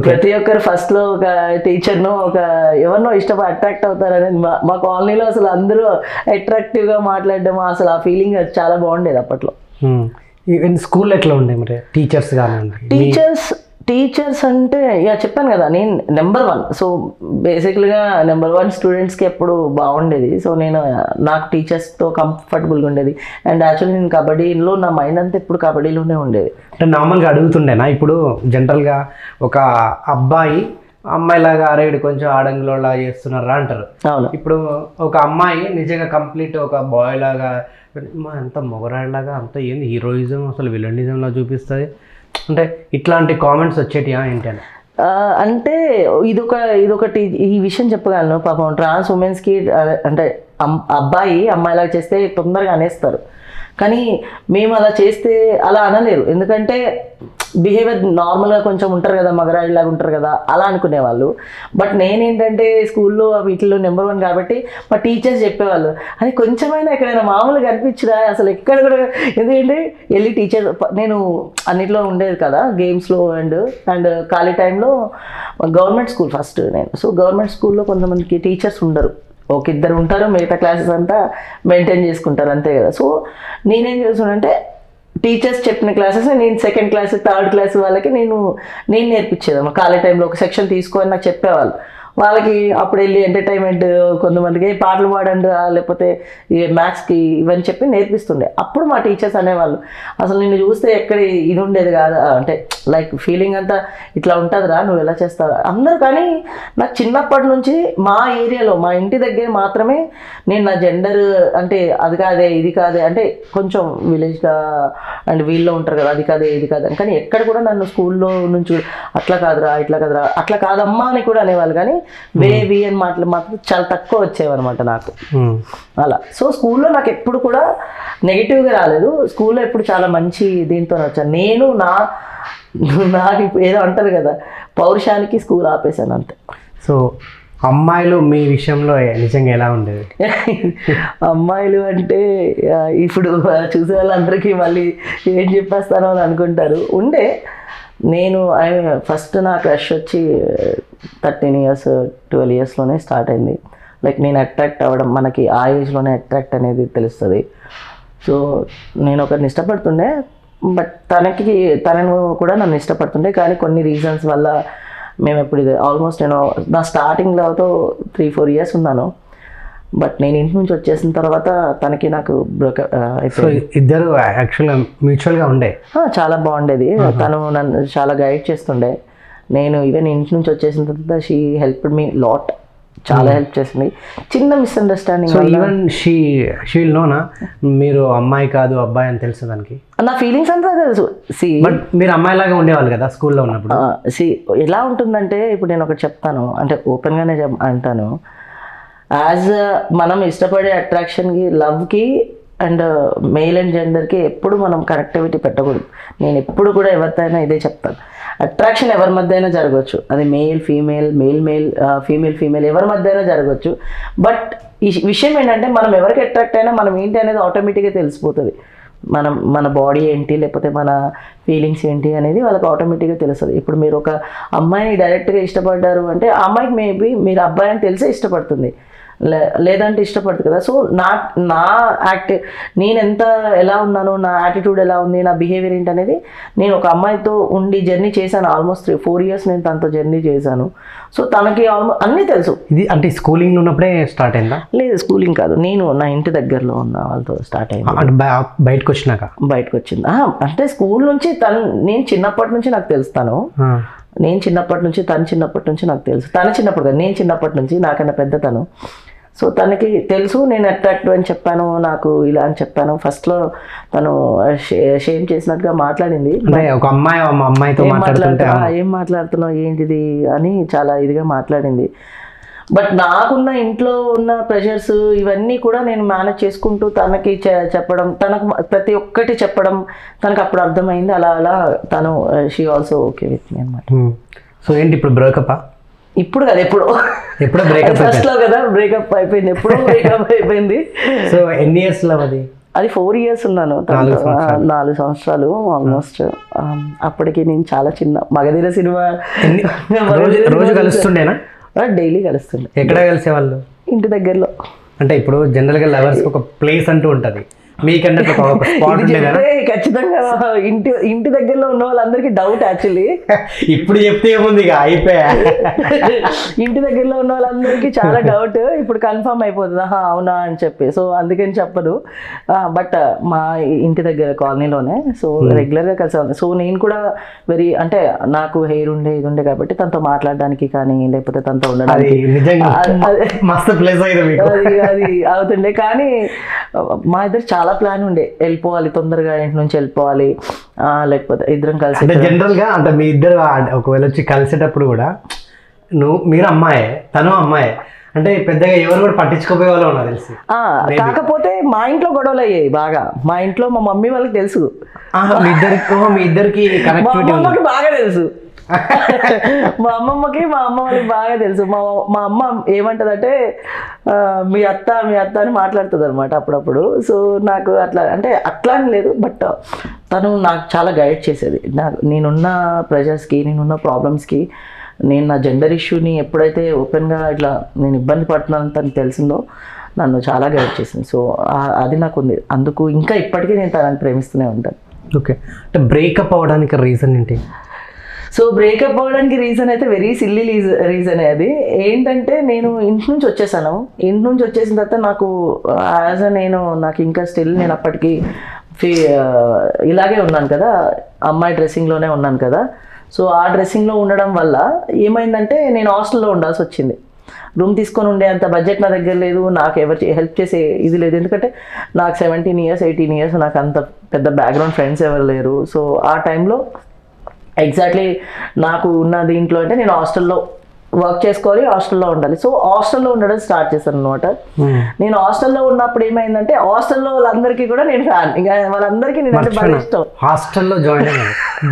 ప్రతి ఒక్కరు ఫస్ట్ లో ఒక టీచర్ను ఒక ఎవరినో అట్రాక్ట్ అవుతారని మా కాలనీలో అసలు అందరూ అట్రాక్టివ్ గా మాట్లాడడం, అసలు ఆ ఫీలింగ్ చాలా బాగుండేది అప్పట్లో. స్కూల్ ఎట్లా ఉండే మరి టీచర్స్ కానీ? టీచర్స్ అంటే చెప్పాను కదా నేను నెంబర్ 1. సో బేసిక్లీగా నెంబర్ 1 స్టూడెంట్స్కి ఎప్పుడు బాగుండేది. సో నాకు టీచర్స్తో కంఫర్టబుల్గా ఉండేది. అండ్ యాక్చువల్లీ నేను కబడ్డీలో నా మైండ్ అంతా ఎప్పుడు కబడ్డీలోనే ఉండేది. అంటే నార్మల్గా అడుగుతుండేనా ఇప్పుడు జనరల్గా ఒక అమ్మాయిలాగా అరేడు కొంచెం ఆడంగులోలా చేస్తున్నారా అంటారు. అవును. ఇప్పుడు ఒక అమ్మాయి నిజంగా కంప్లీట్ ఒక బాయ్ లాగా అంత మొగరాడిలాగా అంత ఏంది హీరోయిజం అసలు విలనిజంలా చూపిస్తుంది అంటే ఇట్లాంటి కామెంట్స్ వచ్చేటియా ఏంటి అని? అంటే ఇదొకటి ఈ విషయం చెప్పగలను. పాపం ట్రాన్స్ ఉమెన్స్కి అంటే అమ్మాయిలాగా చేస్తే తొందరగా అనేస్తారు. కానీ మేము అలా చేస్తే అలా అనలేరు, ఎందుకంటే బిహేవియర్ నార్మల్గా కొంచెం ఉంటారు కదా, మగరాయిలాగా ఉంటారు కదా అలా అనుకునేవాళ్ళు. బట్ నేనేంటంటే స్కూల్లో వీటిల్లో నెంబర్ 1 కాబట్టి మా టీచర్స్ చెప్పేవాళ్ళు, అది కొంచెమైనా ఎక్కడైనా మామూలుగా అనిపించరా అసలు ఎక్కడ కూడా. ఎందుకంటే వెళ్ళి టీచర్ నేను అన్నిట్లో ఉండేది కదా గేమ్స్లో అండ్ ఖాళీ టైంలో గవర్నమెంట్ స్కూల్ ఫస్ట్ నేను. సో గవర్నమెంట్ స్కూల్లో కొంతమందికి టీచర్స్ ఉండరు, ఒక 2 ఉంటారు, మిగతా క్లాసెస్ అంతా మెయింటైన్ చేసుకుంటారు అంతే కదా. సో నేనేం చేస్తున్నానంటే టీచర్స్ చెప్పిన క్లాసెస్ నేను 2nd క్లాస్ 3rd క్లాస్ వాళ్ళకి నేను నేర్పించేదాన్ని. ఖాళీ టైంలో ఒక సెక్షన్ తీసుకొని నాకు చెప్పేవాళ్ళు. వాళ్ళకి అప్పుడు వెళ్ళి ఎంటర్టైన్మెంట్ కొంతమందికి పాటలు పాడండి లేకపోతే మ్యాథ్స్కి ఇవన్నీ చెప్పి నేర్పిస్తుండే. అప్పుడు మా టీచర్స్ అనేవాళ్ళు, అసలు నిన్ను చూస్తే ఎక్కడ ఇది ఉండేది కాదు, అంటే లైక్ ఫీలింగ్ అంతా ఇట్లా ఉంటుందిరా నువ్వు ఎలా చేస్తావు అందరూ. కానీ నాకు చిన్నప్పటి నుంచి మా ఏరియాలో మా ఇంటి దగ్గర మాత్రమే నేను నా జెండర్ అంటే అది కాదే ఇది కాదే అంటే కొంచెం విలేజ్గా అండ్ వీళ్ళలో ఉంటారు కదా అది కాదే ఇది కాదు. కానీ ఎక్కడ కూడా నన్ను స్కూల్లో నుంచి అట్లా కాదురా ఇట్లా కాదురా అట్లా కాదమ్మా అని కూడా అనేవాళ్ళు. కానీ బేబీ అని మాటలు మాత్రం చాలా తక్కువ వచ్చేవన్నమాట నాకు అలా. సో స్కూల్లో నాకు ఎప్పుడు కూడా నెగిటివ్గా రాలేదు, స్కూల్లో ఎప్పుడు చాలా మంచి దీంతో వచ్చాను. నేను నాకు ఇప్పుడు ఏదో అంటారు కదా పౌరుషానికి స్కూల్ ఆపేశాను అంతే. సో అమ్మాయిలు మీ విషయంలో నిజంగా ఎలా ఉండేది? అమ్మాయిలు అంటే ఇప్పుడు చూసే వాళ్ళందరికీ మళ్ళీ ఏం చెప్పేస్తానో అని అనుకుంటారు. నేను ఫస్ట్ నా క్రష్ వచ్చి 13 years 12 yearsలోనే స్టార్ట్ అయింది. లైక్ నేను అట్రాక్ట్ అవ్వడం మనకి ఆ ఏజ్లోనే అట్రాక్ట్ అనేది తెలుస్తుంది. సో నేను ఒకరిని ఇష్టపడుతుండే, బట్ తనను కూడా నన్ను ఇష్టపడుతుండే. కానీ కొన్ని రీజన్స్ వల్ల మేము ఎప్పుడు ఆల్మోస్ట్ నేను నా స్టార్టింగ్ లెవెల్తో 3-4 years ఉన్నాను. బట్ నేను ఇంటి నుంచి వచ్చేసిన తర్వాత తనకి నాకు బ్రేకప్ అయిపోయింది. ఇద్దరు యాక్చువల్గా మ్యూచువల్గా ఉండే చాలా బాగుండేది. తను నన్ను చాలా గైడ్ చేస్తుండే. నేను ఈవెన్ ఇంటి నుంచి వచ్చేసిన తర్వాత షీ హెల్ప్ మీ లాట్, చాలా హెల్ప్ చేసింది. చిన్న మిస్అండర్స్టాండింగ్ ఈవెన్ షీ విల్ నోనా మీరు అమ్మాయి కాదు అబ్బాయి అని తెలుసు దానికి? నా ఫీలింగ్స్ అంతా తెలుసు. బట్ మీరు అమ్మాయిలాగా ఉండేవాళ్ళు కదా స్కూల్లో ఉన్నప్పుడు? ఎలా ఉంటుందంటే ఇప్పుడు నేను ఒకటి చెప్తాను, అంటే ఓపెన్గానే అంటాను. యాజ్ మనం ఇష్టపడే అట్రాక్షన్కి లవ్కి అండ్ మెయిల్ అండ్ జెండర్కి ఎప్పుడు మనం కనెక్టివిటీ పెట్టకూడదు. నేను ఎప్పుడు కూడా ఎవరితోనైనా ఇదే చెప్తాను, అట్రాక్షన్ ఎవరి మధ్య అయినా జరగవచ్చు, అది మెయిల్ ఫీమేల్ ఫీమేల్ ఎవరి మధ్య అయినా జరగవచ్చు. బట్ ఈ విషయం ఏంటంటే మనం ఎవరికి అట్రాక్ట్ అయినా మనం ఏంటి అనేది ఆటోమేటిక్గా తెలిసిపోతుంది. మన బాడీ ఏంటి లేకపోతే మన ఫీలింగ్స్ ఏంటి అనేది వాళ్ళకి ఆటోమేటిక్గా తెలుస్తుంది. ఇప్పుడు మీరు ఒక అమ్మాయిని డైరెక్ట్గా ఇష్టపడ్డారు అంటే ఆ అమ్మాయికి మేబీ మీరు అబ్బాయి అని తెలిసే ఇష్టపడుతుంది, లేదంటే ఇష్టపడుతుంది కదా. సో నా నేను ఎలా ఉన్నాను, నా యాటిట్యూడ్ ఎలా ఉంది, నా బిహేవియర్ ఏంటి అనేది నేను ఒక అమ్మాయితో ఉండి జర్నీ చేశాను. ఆల్మోస్ట్ 4 years నేను తనతో జర్నీ చేశాను. సో తనకి అన్నీ తెలుసు. ఇది అంటే స్కూలింగ్ ఉన్నప్పుడే స్టార్ట్ అయిందా? లేదు, స్కూలింగ్ కాదు, నేను నా ఇంటి దగ్గరలో ఉన్న వాళ్ళతో స్టార్ట్ అయింది. బయటకు వచ్చింది. అంటే స్కూల్ నుంచి నేను చిన్నప్పటి నుంచి నాకు తెలుస్తాను. నేను చిన్నప్పటి నుంచి తను చిన్నప్పటి నుంచి నాకు తెలుసు. తను చిన్నప్పుడు కాదు, నేను చిన్నప్పటి నుంచి, నాకన్నా పెద్ద తను. సో తనకి తెలుసు నేను అట్రాక్టివ్ అని చెప్పాను, నాకు ఇలా అని చెప్పాను. ఫస్ట్లో తను షేమ్ చేసినట్టుగా మాట్లాడింది. ఒక అమ్మాయితో ఏం మాట్లాడుతున్నావు ఏంటిది అని చాలా ఇదిగా మాట్లాడింది. బట్ నాకున్న ఇంట్లో ఉన్న ప్రెషర్స్ ఇవన్నీ కూడా నేను మేనేజ్ చేసుకుంటూ తనకి చెప్పడం, తనకు ప్రతి ఒక్కటి చెప్పడం, తనకు అప్పుడు అర్థమైంది. అలా అలా తను she also okay with me అనమాట. సో ఏంటి ఇప్పుడు బ్రేకప్? ఇప్పుడు కదా, ఎప్పుడు బ్రేకప్ ఫస్ట్ లో కదా బ్రేకప్ అయిపోయింది, ఎప్పుడు బ్రేకప్ అయిపోయింది. సో ఎన్ని ఇయర్స్ లో అది 4 years ఉన్నాను, 4 సంవత్సరాలు ఆల్మోస్ట్. అప్పటికి నేను చాలా చిన్న. మగధీర సినిమా రోజు కలుస్తుండేనా? డైలీ కలుస్తుండే. ఎక్కడ కలిసేవాళ్ళు? ఇంటి దగ్గరలో. అంటే ఇప్పుడు జనరల్ గా లవర్స్ ఒక ప్లేస్ అంటూ ఉంటది, మీకంటే ఒక స్పాట్ ఉండేదా? ఖచ్చితంగా ఇంటి దగ్గరలో ఉన్న వాళ్ళందరికీ డౌట్ యాక్చువల్లీ. ఇప్పుడు చెప్తే ఏముంది, ఇక అయిపోయా. ఇంటి దగ్గరలో ఉన్న వాళ్ళందరికీ చాలా డౌట్. ఇప్పుడు కన్ఫర్మ్ అయిపోతుంది అవునా అని చెప్పి. సో అందుకని చెప్పను. బట్ మా ఇంటి దగ్గర కాలనీలోనే. సో రెగ్యులర్గా కలిసేవాళ్ళం. సో నేను కూడా అంటే నాకు హెయిర్ ఉండే ఇది ఉండే కాబట్టి తనతో మాట్లాడడానికి కానీ లేకపోతే తనతో ఉండడానికి అది అవుతుండే. కానీ మా ఇద్దరు చాలా ప్లాన్ ఉండే, వెళ్ళిపోవాలి తొందరగా, ఇంటి నుంచి వెళ్ళిపోవాలి, లేకపోతే ఇద్దరం కలిసి. జనరల్ గా అంటే మీ ఇద్దరు ఒకవేళ వచ్చి కలిసేటప్పుడు కూడా మీరు అమ్మాయే తను అమ్మాయే అంటే పెద్దగా ఎవరు కూడా పట్టించుకోపోయే వాళ్ళు ఉన్నారు తెలిసి. కాకపోతే మా ఇంట్లో గొడవలు అయ్యాయి బాగా. మా ఇంట్లో మా మమ్మీ వాళ్ళకి తెలుసు, మీ ఇద్దరికి కనెక్టివిటీ బాగా తెలుసు. మా అమ్మమ్మకి మా అమ్మ వాళ్ళకి బాగా తెలుసు. మా అమ్మ ఏమంటదంటే మీ అత్త అని మాట్లాడుతుంది అనమాట అప్పుడప్పుడు. సో నాకు అట్లా అంటే అట్లా అని లేదు, బట్ తను నాకు చాలా గైడ్ చేసేది. నేనున్న ప్రెషర్స్కి, నేనున్న ప్రాబ్లమ్స్కి, నేను నా జెండర్ ఇష్యూని ఎప్పుడైతే ఓపెన్గా ఇట్లా నేను ఇబ్బంది పడుతున్నాను తనకు తెలిసిందో నన్ను చాలా గైడ్ చేసింది. సో అది నాకు ఉంది. అందుకు ఇంకా ఇప్పటికీ నేను తనని ప్రేమిస్తూనే ఉంటాను. ఓకే, అంటే బ్రేకప్ అవ్వడానికి రీజన్ ఏంటి? సో బ్రేకప్ అవ్వడానికి రీజన్ అయితే వెరీ సిల్లీ రీజనే. అది ఏంటంటే నేను ఇంటి నుంచి వచ్చేసాను. ఇంటి నుంచి వచ్చేసిన తర్వాత నాకు నాకు ఇంకా స్టిల్ నేను అప్పటికి ఇలాగే ఉన్నాను కదా, అమ్మాయి డ్రెస్సింగ్లోనే ఉన్నాను కదా. సో ఆ డ్రెస్సింగ్లో ఉండడం వల్ల ఏమైందంటే నేను హాస్టల్లో ఉండాల్సి వచ్చింది. రూమ్ తీసుకొని ఉండే అంత బడ్జెట్ నా దగ్గర లేదు, నాకు ఎవరు హెల్ప్ చేసే ఇది లేదు. ఎందుకంటే నాకు 17 years 18 years, నాకు అంత పెద్ద బ్యాక్గ్రౌండ్ ఫ్రెండ్స్ ఎవరు లేరు. సో ఆ టైంలో ఎగ్జాక్ట్లీ నాకు ఉన్న దీంట్లో అంటే నేను హాస్టల్లో వర్క్ చేసుకోవాలి, హాస్టల్లో ఉండాలి. సో హాస్టల్లో ఉండడం స్టార్ట్ చేశాను అనమాట. నేను హాస్టల్లో ఉన్నప్పుడు ఏమైందంటే హాస్టల్లో వాళ్ళందరికీ కూడా నేను ఫ్యాన్. ఇంకా వాళ్ళందరికీ నేను అంటే బాగా ఇష్టం. హాస్టల్లో జాయిన్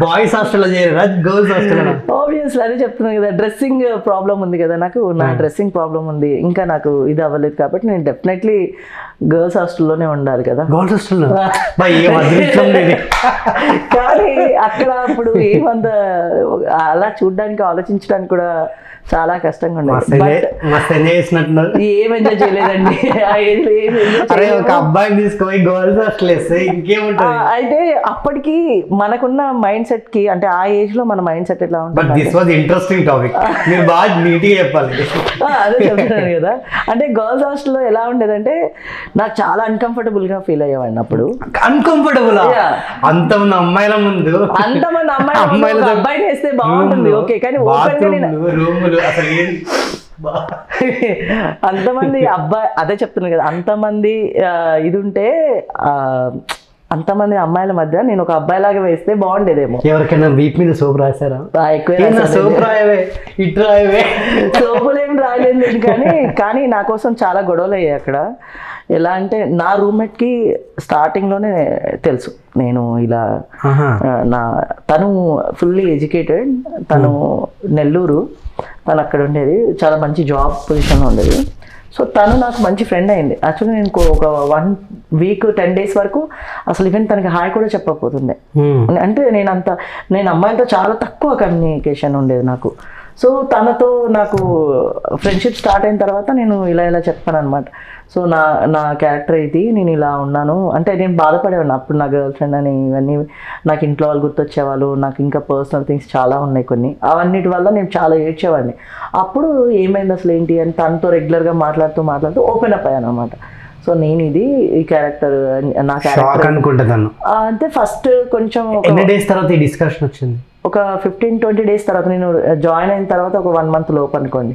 బాయ్స్ హాస్టల్లో చేరారా, గర్ల్స్ హాస్టల్లో? ఆబ్వియస్లీ అదే చెప్తున్నాను కదా, డ్రెస్సింగ్ ప్రాబ్లం ఉంది కదా నాకు, నా డ్రెస్సింగ్ ప్రాబ్లం ఉంది. ఇంకా నాకు ఇది అవ్వలేదు కాబట్టి నేను డెఫినెట్లీ గర్ల్స్ హాస్టల్లోనే ఉండాలి కదా. గర్ల్స్ హాస్టల్లో కానీ అక్కడ అప్పుడు ఏమంత అలా చూడడానికి ఆలోచించడానికి కూడా చాలా కష్టంగా ఉండేది. ఏం ఎంజాయ్ చేయలేదండి ఆ ఏజ్ లో. ఒక అబ్బాయిని తీసుకొని గర్ల్స్ హాస్టల్ వేస్తే ఇంకేముంటుంది. అయితే అప్పటికి మనకున్న మైండ్ సెట్ కి, అంటే ఆ ఏజ్ లో మన మైండ్ సెట్ ఎట్లా ఉంటుంది. దిస్ వాజ్ ఇంట్రెస్టింగ్ టాపిక్, మీరు బాగా నీట్ గా చెప్పాలి. అదే చెప్తున్నాను కదా. అంటే గర్ల్స్ హాస్టల్లో ఎలా ఉండేదంటే నాకు చాలా అన్కంఫర్టబుల్ గా ఫీల్ అయ్యేవాడిని అప్పుడు. అన్కంఫర్టబుల్ అంతమంది అమ్మాయిల ముందు, అంతమంది అమ్మాయిలు అబ్బాయిని వేస్తే బాగుంటుంది ఓకే, కానీ అంతమంది అబ్బాయి, అదే చెప్తున్నాను కదా, అంతమంది ఇది ఉంటే అంతమంది అమ్మాయిల మధ్య నేను ఒక అబ్బాయి లాగా వేస్తే బాగుండేదేమో. ఎవరికైనా వీప్ మీద సోపు రాశారా? సోపులు ఏం రాలేదు కానీ నా కోసం చాలా గొడవలు అయ్యాయి అక్కడ. ఎలా అంటే నా రూమ్మేట్కి స్టార్టింగ్లోనే తెలుసు నేను ఇలా తను ఫుల్లీ ఎడ్యుకేటెడ్, తను నెల్లూరు, తను అక్కడ ఉండేది, చాలా మంచి జాబ్ పొజిషన్లో ఉండేది. సో తను నాకు మంచి ఫ్రెండ్ అయింది. యాక్చువల్లీ నేను ఒక 1 week 10 days వరకు అసలు ఈవెన్ తనకి హాయ్ కూడా చెప్పకపోతుండే. అంటే నేను అమ్మాయిలతో చాలా తక్కువ కమ్యూనికేషన్ ఉండేది నాకు. సో తనతో నాకు ఫ్రెండ్షిప్ స్టార్ట్ అయిన తర్వాత నేను ఇలా చెప్పాను అనమాట. సో నా క్యారెక్టర్ ఇది, నేను ఇలా ఉన్నాను అంటే నేను బాధపడేవాడిని అప్పుడు. నా గర్ల్ ఫ్రెండ్ అని ఇవన్నీ నాకు ఇంట్లో వాళ్ళు గుర్తొచ్చేవాళ్ళు, నాకు ఇంకా పర్సనల్ థింగ్స్ చాలా ఉన్నాయి కొన్ని, అవన్నిటి వల్ల నేను చాలా ఏడ్చేవాడిని. అప్పుడు ఏమైంది అసలు ఏంటి అని తనతో రెగ్యులర్గా మాట్లాడుతూ ఓపెన్ అప్ అయ్యాను అనమాట. సో నేను ఈ క్యారెక్టర్ నా క్యారెక్టర్ అనుకుంటాను. అంటే ఫస్ట్ కొంచెం ఎన్ని డేస్ తర్వాత ఈ డిస్కషన్ వచ్చింది? ఒక 15-20 డేస్ తర్వాత నేను జాయిన్ అయిన తర్వాత ఒక 1 month లోపు అనుకోండి.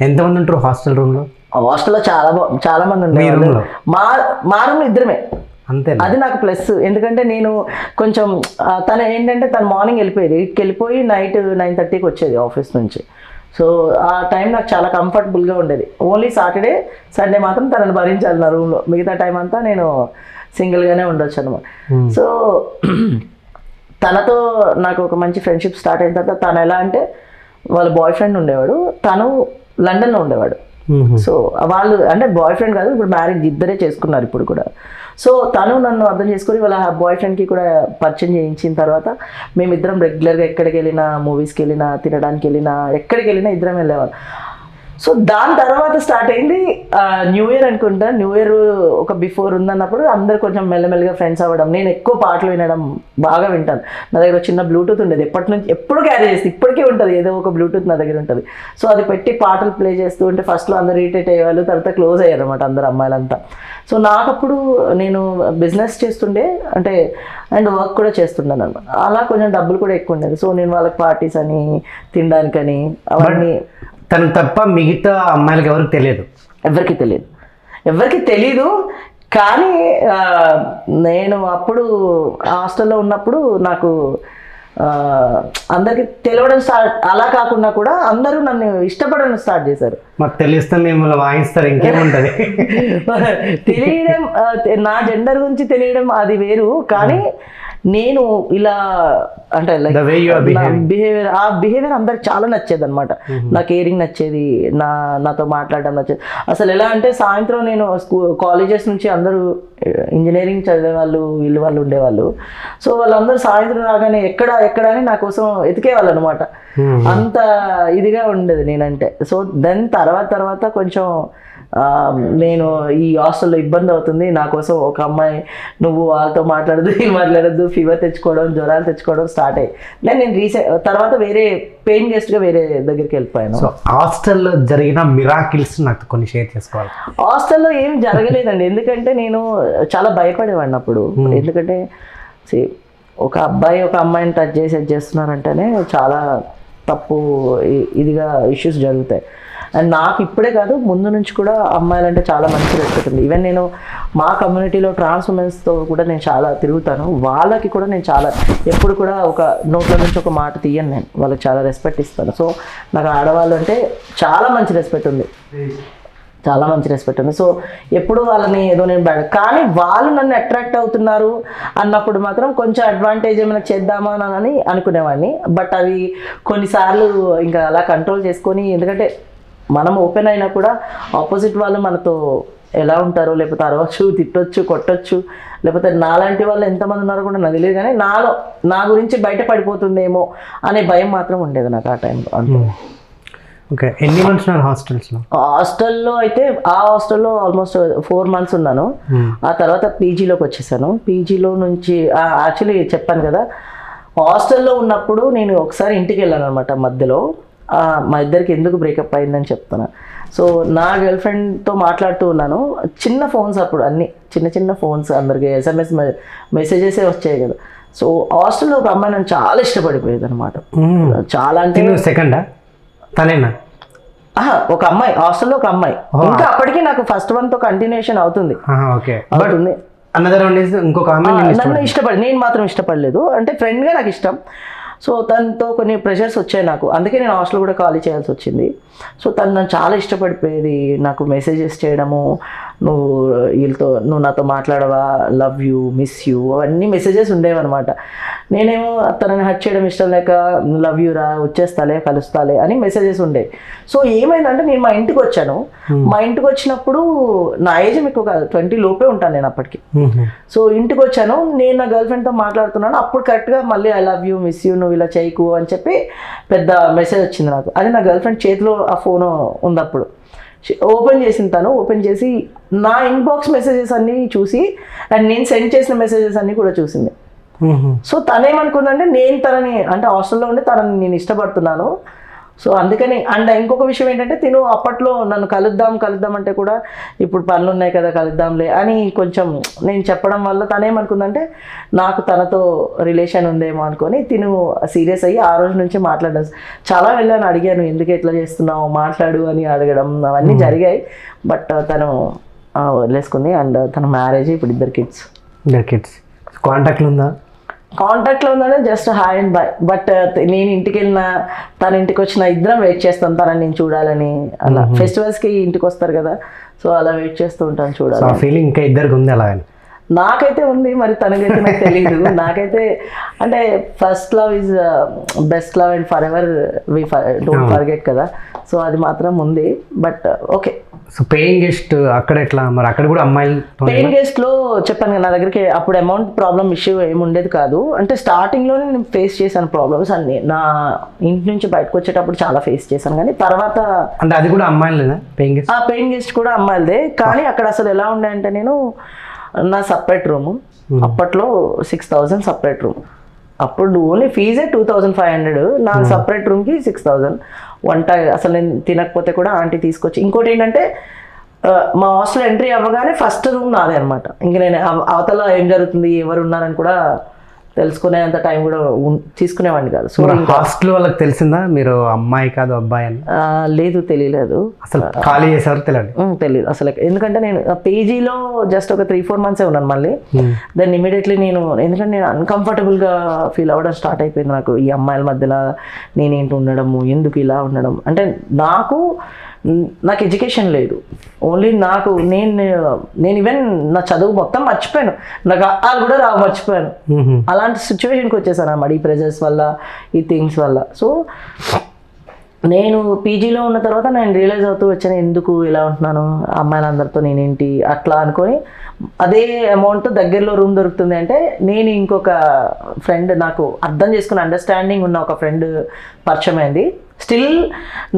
ఎంతమంది ఉంటారు హాస్టల్ రూమ్లో? హాస్టల్లో చాలా మంది ఉండేవాళ్ళు. room లో? మా రూమ్లో ఇద్దరమే. అంతే. అది నాకు ప్లస్. ఎందుకంటే నేను కొంచెం తను ఏంటంటే తను మార్నింగ్ వెళ్ళిపోయేది, 8కి వెళ్ళిపోయి నైట్ 9:30కి వచ్చేది ఆఫీస్ నుంచి. సో ఆ టైం నాకు చాలా కంఫర్టబుల్గా ఉండేది. ఓన్లీ సాటర్డే సండే మాత్రం తనని భరించాలి నా రూమ్లో, మిగతా టైం అంతా నేను సింగిల్గానే ఉండొచ్చు అనమాట. సో తనతో నాకు ఒక మంచి ఫ్రెండ్షిప్ స్టార్ట్ అయిన తర్వాత తను ఎలా అంటే వాళ్ళ బాయ్ ఫ్రెండ్ ఉండేవాడు, తను లండన్లో ఉండేవాడు. సో వాళ్ళు అంటే బాయ్ ఫ్రెండ్ కాదు, ఇప్పుడు మ్యారేజ్ ఇద్దరే చేసుకున్నారు ఇప్పుడు కూడా. సో తను నన్ను అర్థం చేసుకొని వాళ్ళ బాయ్ ఫ్రెండ్కి కూడా పరిచయం చేయించిన తర్వాత మేమిద్దరం రెగ్యులర్గా ఎక్కడికి వెళ్ళినా, మూవీస్కి వెళ్ళినా, తినడానికి వెళ్ళినా, ఎక్కడికి వెళ్ళినా ఇద్దరం వెళ్ళేవాళ్ళం. సో దాని తర్వాత స్టార్ట్ అయింది న్యూ ఇయర్ అనుకుంటా. న్యూ ఇయర్ ఒక బిఫోర్ ఉందన్నప్పుడు అందరు కొంచెం మెల్లమెల్లగా ఫ్రెండ్స్ అవ్వడం. నేను ఎక్కువ పాటలు వినడం బాగా వింటాను. నా దగ్గర చిన్న బ్లూటూత్ ఉండేది, ఎప్పుడు క్యారీ చేస్తే ఇప్పటికీ ఉంటుంది, ఏదో ఒక బ్లూటూత్ నా దగ్గర ఉంటుంది. సో అది పెట్టి పాటలు ప్లే చేస్తూ ఉంటే ఫస్ట్లో అందరు ఇరిటేట్ అయ్యేవాళ్ళు, తర్వాత క్లోజ్ అయ్యారు అనమాట అందరు అమ్మాయిలంతా. సో నాకప్పుడు నేను బిజినెస్ చేస్తుండే అంటే అండ్ వర్క్ కూడా చేస్తున్నాను అనమాట. అలా కొంచెం డబ్బులు కూడా ఎక్కువ ఉండేది. సో నేను వాళ్ళకి పార్టీస్ అని తినడానికని అవన్నీ. తను తప్ప మిగతా అమ్మాయిలకి ఎవరికి తెలియదు? ఎవరికి తెలీదు. కానీ నేను అప్పుడు హాస్టల్లో ఉన్నప్పుడు నాకు అందరికి తెలియడం అలా కాకుండా కూడా అందరూ నన్ను ఇష్టపడడం స్టార్ట్ చేశారు. మాకు తెలిస్తే మిమ్మల్ని వాయిస్తారు, ఇంకేముంటుంది. తెలియడం నా జెండర్ గురించి తెలియడం అది వేరు, కానీ నేను ఇలా అంటే బిహేవియర్ అందరికి చాలా నచ్చేది అనమాట. నా కేరింగ్ నచ్చేది, నాతో మాట్లాడడం నచ్చేది. అసలు ఎలా అంటే సాయంత్రం నేను కాలేజెస్ నుంచి అందరూ ఇంజనీరింగ్ చదివే వాళ్ళు వాళ్ళు ఉండేవాళ్ళు. సో వాళ్ళందరూ సాయంత్రం రాగానే ఎక్కడ అని నా కోసం ఎతికేవాళ్ళు అనమాట. అంత ఇదిగా ఉండేది నేనంటే. సో దెన్ తర్వాత కొంచెం నేను ఈ హాస్టల్లో ఇబ్బంది అవుతుంది, నా కోసం ఒక అమ్మాయి నువ్వు వాళ్ళతో మాట్లాడద్దు ఫీవర్ తెచ్చుకోవడం, జ్వరాలు తెచ్చుకోవడం స్టార్ట్ అయ్యి నేను తర్వాత వేరే పెయిన్ గెస్ట్గా వేరే దగ్గరికి వెళ్ళిపోయాను. సో హాస్టల్లో జరిగిన మిరాకిల్స్ నాకు కొన్ని షేర్ చేసుకోవాలి. హాస్టల్లో ఏం జరగలేదండి, ఎందుకంటే నేను చాలా భయపడేవాడిని అప్పుడు. ఎందుకంటే ఒక అబ్బాయి ఒక అమ్మాయిని టచ్ చేస్తున్నారంటేనే చాలా తప్పు ఇదిగా ఇష్యూస్ జరుగుతాయి. అండ్ నాకు ఇప్పుడే కాదు, ముందు నుంచి కూడా అమ్మాయిలంటే చాలా మంచి రెస్పెక్ట్ ఉంది. ఈవెన్ నేను మా కమ్యూనిటీలో ట్రాన్స్ ఉమెన్స్తో కూడా నేను చాలా తిరుగుతాను. వాళ్ళకి కూడా నేను చాలా ఎప్పుడు కూడా ఒక నోట్ల నుంచి ఒక మాట తీయను, నేను వాళ్ళకి చాలా రెస్పెక్ట్ ఇస్తాను. సో నాకు ఆడవాళ్ళు అంటే చాలా మంచి రెస్పెక్ట్ ఉంది. సో ఎప్పుడు వాళ్ళని ఏదో నేను కానీ వాళ్ళు నన్ను అట్రాక్ట్ అవుతున్నారు అన్నప్పుడు మాత్రం కొంచెం అడ్వాంటేజ్ ఏమైనా చేద్దామా అని అనుకునేవాడిని. బట్ అవి కొన్నిసార్లు ఇంకా అలా కంట్రోల్ చేసుకొని, ఎందుకంటే మనం ఓపెన్ అయినా కూడా ఆపోజిట్ వాళ్ళు మనతో ఎలా ఉంటారో, లేకపోతే అరవచ్చు, తిట్టొచ్చు, కొట్టొచ్చు, లేకపోతే నాలాంటి వాళ్ళు ఎంతమంది ఉన్నారో కూడా నాకు తెలియదు. కానీ నా గురించి బయట పడిపోతుందేమో అనే భయం మాత్రం ఉండేది నాకు ఆ టైంలో. అంతే. ఓకే, ఎన్ని మంత్స్ ఉన్నారు హాస్టల్లో? అయితే ఆ హాస్టల్లో ఆల్మోస్ట్ 4 months ఉన్నాను. ఆ తర్వాత పీజీలోకి వచ్చేసాను. పీజీలో నుంచి యాక్చువల్లీ చెప్పాను కదా, హాస్టల్లో ఉన్నప్పుడు నేను ఒకసారి ఇంటికి వెళ్ళాను అనమాట. మధ్యలో మా ఇద్దరికి ఎందుకు బ్రేకప్ అయిందని చెప్తాను. సో నా గర్ల్ ఫ్రెండ్తో మాట్లాడుతూ ఉన్నాను. చిన్న ఫోన్స్ అప్పుడు, అన్ని చిన్న ఫోన్స్, అందరికి SMS మెసేజెసే వచ్చాయి కదా. సో హాస్టల్లో ఒక అమ్మాయి నన్ను చాలా ఇష్టపడిపోయేది అనమాట. చాలా అంటే సెకండా తనేనా? ఒక అమ్మాయి హాస్టల్లో, ఒక అమ్మాయి. ఇంకా అప్పటికి నాకు ఫస్ట్ వన్తో కంటిన్యూషన్ అవుతుంది. నన్ను ఇష్టపడి, నేను మాత్రం ఇష్టపడలేదు. అంటే ఫ్రెండ్గా నాకు ఇష్టం. సో తనతో కొన్ని ప్రెషర్స్ వచ్చాయి నాకు, అందుకే నేను హాస్టల్ కూడా ఖాళీ చేయాల్సి వచ్చింది. సో తను నన్ను చాలా ఇష్టపడిపోయేది, నాకు మెసేజెస్ చేయడము, నువ్వు నాతో మాట్లాడవా, లవ్ యూ, మిస్ యూ, అవన్నీ మెసేజెస్ ఉండేవన్నమాట. నేనేమో తనని హర్ట్ చేయడం ఇష్టం లేక లవ్ యూ రా, వచ్చేస్తాలే, కలుస్తాలే అని మెసేజెస్ ఉండేవి. సో ఏమైందంటే నేను మా ఇంటికి వచ్చాను. మా ఇంటికి వచ్చినప్పుడు నా ఏజ్ మీకు ఒక 20 లోపే ఉంటాను నేను అప్పటికి. సో ఇంటికి వచ్చాను, నేను నా గర్ల్ ఫ్రెండ్తో మాట్లాడుతున్నాను. అప్పుడు కరెక్ట్గా మళ్ళీ I love you, miss you, నువ్వు ఇలా చేయకు అని చెప్పి పెద్ద మెసేజ్ వచ్చింది నాకు. అది నా గర్ల్ ఫ్రెండ్ చేతిలో ఆ ఫోన్ ఉంది. అప్పుడు ఓపెన్ చేసిన తను, ఓపెన్ చేసి నా ఇన్బాక్స్ మెసేజెస్ అన్నీ చూసి అండ్ నేను సెండ్ చేసిన మెసేజెస్ అన్నీ కూడా చూసింది. సో తనేమనుకుందంటే నేను తనని, అంటే హాస్టల్లో ఉండి తనని నేను ఇష్టపడుతున్నాను, సో అందుకని అండ్ ఇంకొక విషయం ఏంటంటే తిను అప్పట్లో నన్ను కలుద్దాం అంటే కూడా ఇప్పుడు పనులు ఉన్నాయి కదా కలుద్దాంలే అని కొంచెం నేను చెప్పడం వల్ల తనేమనుకుందంటే నాకు తనతో రిలేషన్ ఉందేమో అనుకొని తిను సీరియస్ అయ్యి ఆ రోజు నుంచి మాట్లాడడం చాలా వెళ్ళాను, అడిగాను ఎందుకు ఎట్లా చేస్తున్నావు మాట్లాడు అని అడగడం అవన్నీ జరిగాయి. బట్ తను వదిలేసుకుంది అండ్ తన మ్యారేజ్ ఇప్పుడు ఇద్దరు కిడ్స్. కాంటాక్ట్లో ఉందా? కాంటాక్ట్లో ఉందంటే just hi and bye. But నేను ఇంటికి వెళ్ళిన తన ఇంటికి వచ్చిన ఇద్దరం వెయిట్ చేస్తాను తనని నేను చూడాలని. అలా ఫెస్టివల్స్కి ఇంటికి వస్తారు కదా, సో అలా వెయిట్ చేస్తూ ఉంటాను చూడాలి. ఫీలింగ్ ఇంకా ఇద్దరికి ఉంది అలాగని? నాకైతే ఉంది, మరి తనకైతే నాకు తెలియదు. నాకైతే అంటే first love is best love and forever we don't forget కదా, సో అది మాత్రం ఉంది. But okay. So paying guest అక్కడ ఎట్లా మరి? అక్కడ కూడా అమ్మాయిలు పేయింగ్ గెస్ట్ లో చెప్పాను కదా, నా దగ్గరికి అప్పుడు అమౌంట్ ప్రాబ్లం ఇష్యూ ఏమి ఉండేది కాదు. అంటే స్టార్టింగ్ లోనే నేను ఫేస్ చేశాను ప్రాబ్లమ్స్ అన్ని. నా ఇంటి నుంచి బయటకు వచ్చేటప్పుడు చాలా ఫేస్ చేశాను, కానీ తర్వాత అంటే అది కూడా అమ్మాయిలేనా పేయింగ్ గెస్ట్? పేయింగ్ గెస్ట్ కూడా అమ్మాయిలదే. కానీ అక్కడ అసలు ఎలా ఉండే అంటే నేను నా సపరేట్ రూమ్, అప్పట్లో 6,000 సపరేట్ రూమ్. అప్పుడు ఓన్లీ ఫీజే 2,500, నా సపరేట్ రూమ్కి 6,000. వంట అసలు నేను తినకపోతే కూడా ఆంటీ తీసుకొచ్చి. ఇంకోటి ఏంటంటే మా హాస్టల్ ఎంట్రీ అవ్వగానే ఫస్ట్ రూమ్ నాదే అనమాట. ఇంక నేను అవతల ఏం జరుగుతుంది ఎవరు ఉన్నారని కూడా తెలుసుకునేంత టైం కూడా తీసుకునేవాడిని కాదు. సో హాస్టల్ వాళ్ళకి తెలిసిందా మీరు అమ్మాయి కాదు అబ్బాయి అని? లేదు, తెలియలేదు. అసలు ఖాళీ చేశారు తెలియదు అసలు. ఎందుకంటే నేను పీజీలో జస్ట్ ఒక 3-4 months ఉన్నాను. మళ్ళీ దాన్ని ఇమీడియట్లీ ఎందుకంటే నేను అన్కంఫర్టబుల్గా ఫీల్ అవ్వడం స్టార్ట్ అయిపోయింది నాకు. ఈ అమ్మాయిల మధ్యలో నేనేంటి ఉండడము, ఎందుకు ఇలా ఉండడం. అంటే నాకు ఎడ్యుకేషన్ లేదు. ఓన్లీ నేను ఈవెన్ నా చదువు మొత్తం మర్చిపోయాను, నాకు వాళ్ళు కూడా మర్చిపోయాను. అలాంటి సిచ్యువేషన్కి వచ్చేసాను అన్నమాట ఈ ప్రెజర్స్ వల్ల, ఈ థింగ్స్ వల్ల. సో నేను పీజీలో ఉన్న తర్వాత నేను రియలైజ్ అవుతూ వచ్చాను ఎందుకు ఇలా ఉంటున్నాను, అమ్మాయిలందరితో నేనేంటి అట్లా అనుకొని. అదే అమౌంట్ దగ్గరలో రూమ్ దొరుకుతుంది అంటే నేను ఇంకొక ఫ్రెండ్, నాకు అర్థం చేసుకుని అండర్స్టాండింగ్ ఉన్న ఒక ఫ్రెండ్ పరిచయం అయింది. స్టిల్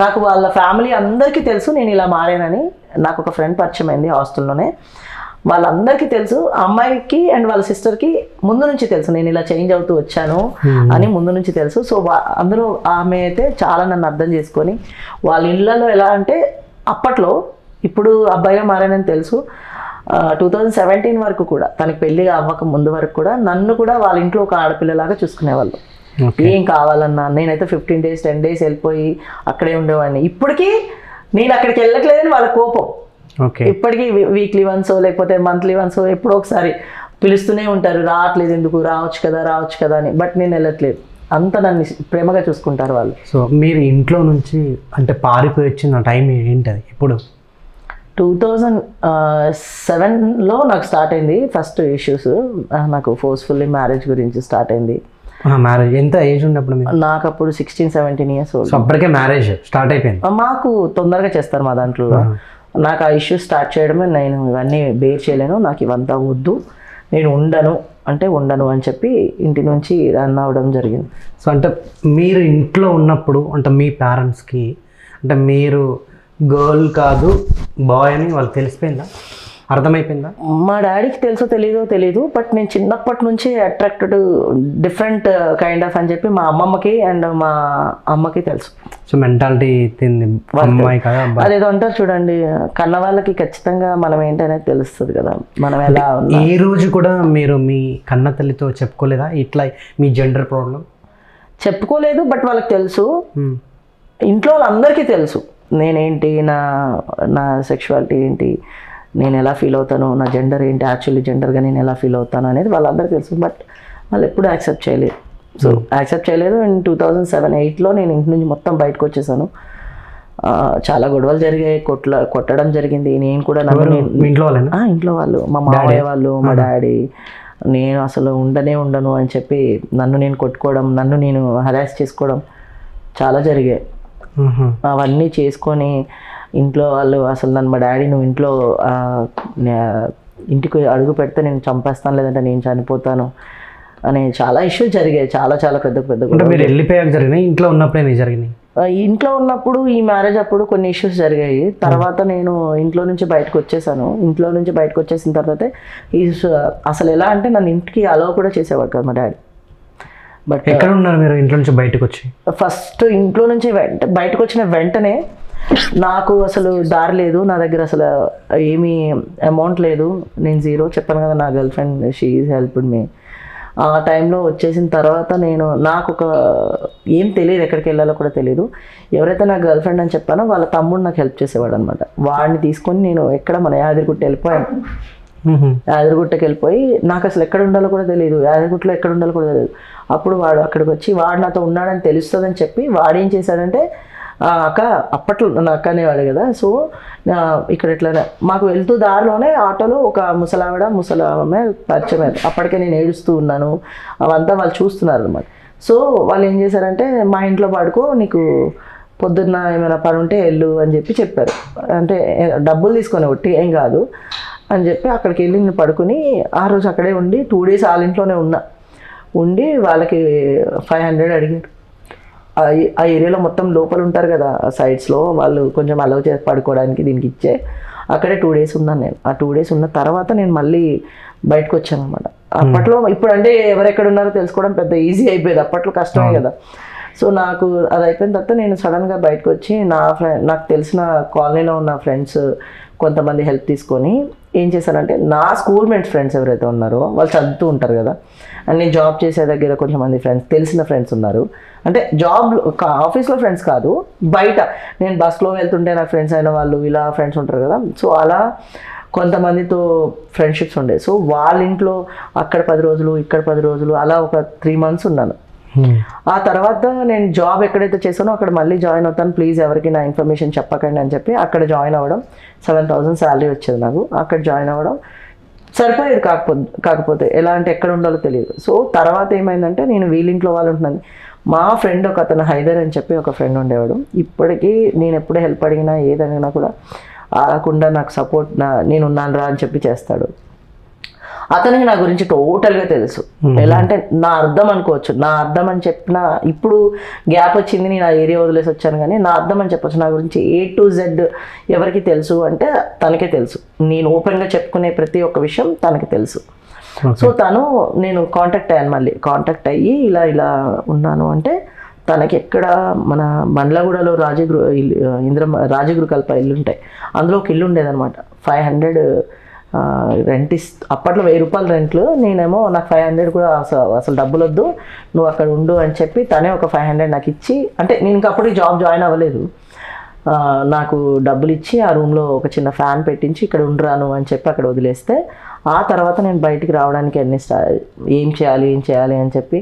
నాకు వాళ్ళ ఫ్యామిలీ అందరికీ తెలుసు నేను ఇలా మారానని. నాకు ఒక ఫ్రెండ్ పరిచయం అయింది హాస్టల్లోనే. వాళ్ళందరికీ తెలుసు, అమ్మాయికి అండ్ వాళ్ళ సిస్టర్కి ముందు నుంచి తెలుసు నేను ఇలా చేంజ్ అవుతూ వచ్చాను అని ముందు నుంచి తెలుసు. సో అందులో ఆమె అయితే చాలా నన్ను అర్థం చేసుకొని వాళ్ళ ఇళ్ళలో ఎలా అంటే అప్పట్లో ఇప్పుడు అబ్బాయిగా మారానని తెలుసు. 2017 వరకు కూడా తనకి పెళ్లి అవ్వక ముందు వరకు కూడా నన్ను కూడా వాళ్ళ ఇంట్లో ఒక ఆడపిల్లలాగా చూసుకునేవాళ్ళు. ఏం కావాలన్నా నేనైతే 15 days 10 days వెళ్ళిపోయి అక్కడే ఉండేవాడిని. ఇప్పటికీ నేను అక్కడికి వెళ్ళట్లేదని వాళ్ళ కోపం. ఇప్పటికీ వీక్లీ వన్స్ లేకపోతే మంత్లీ వన్స్ ఎప్పుడో ఒకసారి పిలుస్తూనే ఉంటారు, రావట్లేదు ఎందుకు, రావచ్చు కదా అని. బట్ నేను వెళ్ళట్లేదు, అంత నన్ను ప్రేమగా చూసుకుంటారు వాళ్ళు. సో మీరు ఇంట్లో నుంచి అంటే పారిపోయి వచ్చిన టైం ఏంటది? ఇప్పుడు 2007లో నాకు స్టార్ట్ అయింది ఫస్ట్ ఇష్యూస్. నాకు ఫోర్స్ఫుల్లీ మ్యారేజ్ గురించి స్టార్ట్ అయింది. మ్యారేజ్ ఎంత ఏజ్ ఉన్నప్పుడు? నాకు అప్పుడు 16-17 years ఓల్డ్. అప్పటికే మ్యారేజ్ స్టార్ట్ అయిపోయింది? మాకు తొందరగా చేస్తారు మా దాంట్లో. నాకు ఆ ఇష్యూస్ స్టార్ట్ చేయడమే, నేను ఇవన్నీ బేర్ చేయలేను, నాకు ఇవంతా వద్దు, నేను ఉండను అని చెప్పి ఇంటి నుంచి రన్ అవ్వడం జరిగింది. సో అంటే మీరు ఇంట్లో ఉన్నప్పుడు అంటే మీ పేరెంట్స్కి అంటే మీరు గర్ల్ కాదు బాయ్ అని వాళ్ళు తెలిసిపోయిందా, అర్థమైపోయిందా? మా డాడీకి తెలుసో తెలీదు, బట్ నేను చిన్నప్పటి నుంచి అట్రాక్టెడ్ డిఫరెంట్ కైండ్ ఆఫ్ అని చెప్పి మా అమ్మమ్మకి అండ్ మా అమ్మకి తెలుసు. సో మెంటాలిటీ అమ్మాయి కదా అదేదో అంటారు చూడండి, కన్న వాళ్ళకి ఖచ్చితంగా మనం ఏంటనేది తెలుస్తుంది కదా, మనం ఎలా. ఏ రోజు కూడా మీరు మీ కన్న తల్లితో చెప్పుకోలేదా ఇట్లా మీ జెండర్ ప్రాబ్లం? చెప్పుకోలేదు, బట్ వాళ్ళకి తెలుసు. ఇంట్లో వాళ్ళందరికీ తెలుసు నేనేంటి, నా సెక్షువాలిటీ ఏంటి, నేను ఎలా ఫీల్ అవుతాను, నా జెండర్ ఏంటి, యాక్చువల్లీ జెండర్గా నేను ఎలా ఫీల్ అవుతాను అనేది వాళ్ళందరికీ తెలుసు. బట్ వాళ్ళు ఎప్పుడు యాక్సెప్ట్ చేయలేదు. సో యాక్సెప్ట్ చేయలేదు. అండ్ 2007-8లో నేను ఇంటి నుంచి మొత్తం బయటకు వచ్చేసాను. చాలా గొడవలు జరిగాయి, కొట్టడం జరిగింది. నేను కూడా ఇంట్లో వాళ్ళు, మా మామయ్య వాళ్ళు, మా డాడీ, నేను అసలు ఉండను అని చెప్పి నన్ను నేను కొట్టుకోవడం, నన్ను నేను హరాస్ చేసుకోవడం చాలా జరిగాయి. అవన్నీ చేసుకొని ఇంట్లో వాళ్ళు అసలు నన్ను, మా డాడీ నువ్వు ఇంట్లో ఇంటికి అడుగు పెడితే నేను చంపేస్తాను, లేదంటే నేను చనిపోతాను అనే చాలా ఇష్యూస్ జరిగాయి. చాలా పెద్ద మీరు వెళ్ళిపోయాక జరిగినాయి, ఇంట్లో ఉన్నప్పుడే జరిగినాయి? ఇంట్లో ఉన్నప్పుడు ఈ మ్యారేజ్ అప్పుడు కొన్ని ఇష్యూస్ జరిగాయి. తర్వాత నేను ఇంట్లో నుంచి బయటకు వచ్చేసాను. ఇంట్లో నుంచి బయటకు వచ్చేసిన తర్వాత అసలు ఎలా అంటే నన్ను ఇంటికి అలౌ కూడా చేసేవాడు కదా మా డాడీ. బట్ ఎక్కడ ఉన్నారు మీరు ఇంట్లో నుంచి బయటకు వచ్చి? ఫస్ట్ ఇంట్లో నుంచి బయటకు వచ్చిన వెంటనే నాకు అసలు దారి లేదు, నా దగ్గర అసలు ఏమీ అమౌంట్ లేదు, నేను జీరో. చెప్పాను కదా, నా girl friend she is helped me. ఆ టైంలో వచ్చేసిన తర్వాత నాకు ఒక ఏం తెలియదు, ఎక్కడికి వెళ్ళాలో కూడా తెలియదు. ఎవరైతే నా గర్ల్ ఫ్రెండ్ అని చెప్పానో వాళ్ళ తమ్ముడు నాకు హెల్ప్ చేసేవాడు అనమాట. వాడిని తీసుకొని నేను మన యాదగిరిగుట్ట వెళ్ళిపోయాను. యాదగిరిగుట్టకి వెళ్ళిపోయి నాకు అసలు ఎక్కడ ఉండాలో కూడా తెలియదు, యాదగిరిగుట్టలో ఎక్కడ ఉండాలో కూడా తెలియదు. అప్పుడు వాడు అక్కడికి వచ్చి వాడు నాతో ఉన్నాడని తెలుస్తుందని చెప్పి వాడు ఏం చేశాడంటే, అక్క, అప్పట్లో నా అక్క అనేవాడు కదా, సో ఇక్కడ ఇట్లా మాకు వెళ్తూ దారిలోనే ఆటోలో ఒక ముసలామె పరిచయం అయ్యారు. అప్పటికే నేను ఏడుస్తూ ఉన్నాను, అవంతా వాళ్ళు చూస్తున్నారు అనమాట. సో వాళ్ళు ఏం చేశారంటే, మా ఇంట్లో పడుకో, నీకు పొద్దున్న ఏమైనా పని ఉంటే వెళ్ళు అని చెప్పారు. అంటే డబ్బులు తీసుకొని ఒట్టి ఏం కాదు అని చెప్పి అక్కడికి వెళ్ళి నేను పడుకుని ఆ రోజు అక్కడే ఉండి 2 days వాళ్ళ ఇంట్లోనే ఉండి వాళ్ళకి 500 అడిగారు. ఆ ఏరియాలో మొత్తం లోపల ఉంటారు కదా సైడ్స్లో, వాళ్ళు కొంచెం అలౌ చేసి పడుకోవడానికి దీనికి ఇచ్చే. అక్కడే 2 days ఉన్నాను నేను. ఆ 2 days ఉన్న తర్వాత నేను మళ్ళీ బయటకు వచ్చాను అనమాట. అప్పట్లో ఇప్పుడు అంటే ఎవరెక్కడ ఉన్నారో తెలుసుకోవడం పెద్ద ఈజీ అయిపోయేది, అప్పట్లో కష్టమే కదా. సో నాకు అది అయిపోయిన తర్వాత నేను సడన్గా బయటకు వచ్చి నాకు తెలిసిన కాలనీలో ఉన్న ఫ్రెండ్స్ కొంతమంది హెల్ప్ తీసుకొని ఏం చేశానంటే, నా స్కూల్మేట్స్ ఫ్రెండ్స్ ఎవరైతే ఉన్నారో వాళ్ళు చదువుతూ ఉంటారు కదా, అండ్ నేను జాబ్ చేసే దగ్గర కొంతమంది తెలిసిన ఫ్రెండ్స్ ఉన్నారు. అంటే జాబ్ ఆఫీస్లో ఫ్రెండ్స్ కాదు, బయట నేను బస్లో వెళ్తుంటే నాకు ఫ్రెండ్స్ అయిన వాళ్ళు ఇలా ఫ్రెండ్స్ ఉంటారు కదా. సో అలా కొంతమందితో ఫ్రెండ్షిప్స్ ఉండే. సో వాళ్ళ ఇంట్లో అక్కడ 10 రోజులు ఇక్కడ 10 రోజులు అలా ఒక 3 months ఉన్నాను. ఆ తర్వాత నేను జాబ్ ఎక్కడైతే చేశానో అక్కడ మళ్ళీ జాయిన్ అవుతాను, ప్లీజ్ ఎవరికి నా ఇన్ఫర్మేషన్ చెప్పకండి అని చెప్పి అక్కడ జాయిన్ అవ్వడం. 7,000 శాలరీ వచ్చేది నాకు. అక్కడ జాయిన్ అవ్వడం సరిపోయేది కాకపోతే ఎలా అంటే ఎక్కడ ఉండాలో తెలియదు. సో తర్వాత ఏమైందంటే, నేను వీళ్ళింట్లో వాళ్ళు ఉంటున్నాను. మా ఫ్రెండ్ ఒక అతను హైదర్ అని చెప్పి ఒక ఫ్రెండ్ ఉండేవాడు. ఇప్పటికీ నేను ఎప్పుడే హెల్ప్ అడిగినా ఏదడిగినా కూడా ఆగకుండా నాకు సపోర్ట్ నేను ఉన్నాను రా అని చెప్పి చేస్తాడు. అతనికి నా గురించి టోటల్గా తెలుసు. ఎలా అంటే నా అర్థం అనుకోవచ్చు, నా అర్థం అని చెప్పిన ఇప్పుడు గ్యాప్ వచ్చింది, నేను ఆ ఏరియా వదిలేసి వచ్చాను, కానీ నా అర్థం అని చెప్పొచ్చు. నా గురించి A to Z ఎవరికి తెలుసు అంటే తనకే తెలుసు. నేను ఓపెన్గా చెప్పుకునే ప్రతి ఒక్క విషయం తనకి తెలుసు. సో నేను కాంటాక్ట్ అయ్యాను, మళ్ళీ కాంటాక్ట్ అయ్యి ఇలా ఉన్నాను అంటే, తనకి ఎక్కడ మన బండ్లగూడలో రాజగురు కల్ప ఇల్లు ఉంటాయి, అందులో ఒక ఇల్లు ఉండేదన్నమాట. 500 రెంట్ అప్పట్లో 1000 రూపాయలు రెంట్లు. నేనేమో నాకు 500 కూడా అసలు డబ్బులు వద్దు, నువ్వు అక్కడ ఉండు అని చెప్పి తనే ఒక 500 నాకు ఇచ్చి, అంటే నేను ఇంకా అప్పటికి జాబ్ జాయిన్ అవ్వలేదు, నాకు డబ్బులు ఇచ్చి ఆ రూమ్లో ఒక చిన్న ఫ్యాన్ పెట్టించి ఇక్కడ ఉండరాను అని చెప్పి అక్కడ వదిలేస్తే, ఆ తర్వాత నేను బయటికి రావడానికి ఏం చేయాలి అని చెప్పి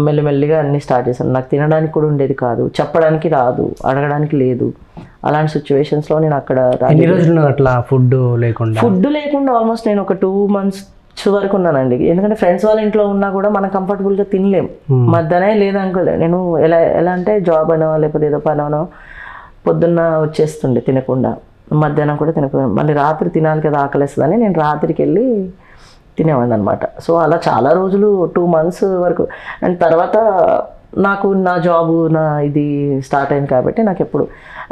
మెల్లిమెల్లిగా అన్నీ స్టార్ట్ చేశాను. నాకు తినడానికి కూడా ఉండేది కాదు, చెప్పడానికి రాదు, అడగడానికి లేదు. అలాంటి సిచ్యువేషన్స్లో నేను అక్కడ ఎన్ని రోజులు అట్లా ఫుడ్ లేకుండా ఆల్మోస్ట్ నేను ఒక 2 months వరకు ఉన్నానండి. ఎందుకంటే ఫ్రెండ్స్ వాళ్ళ ఇంట్లో ఉన్నా కూడా మనం కంఫర్టబుల్గా తినలేం. మధ్యాహ్నం లేదనుకోలే, నేను ఎలా అంటే జాబ్ అనో లేకపోతే ఏదో పని అనో పొద్దున్న వచ్చేస్తుండే తినకుండా, మధ్యాహ్నం కూడా తినకుండా, మళ్ళీ రాత్రి తినాలి కదా ఆకలిస్తుందని నేను రాత్రికి వెళ్ళి తినేవాడిని అనమాట. సో అలా చాలా రోజులు 2 months వరకు. అండ్ తర్వాత నాకు నా జాబు ఇది స్టార్ట్ అయింది కాబట్టి నాకు ఎప్పుడు,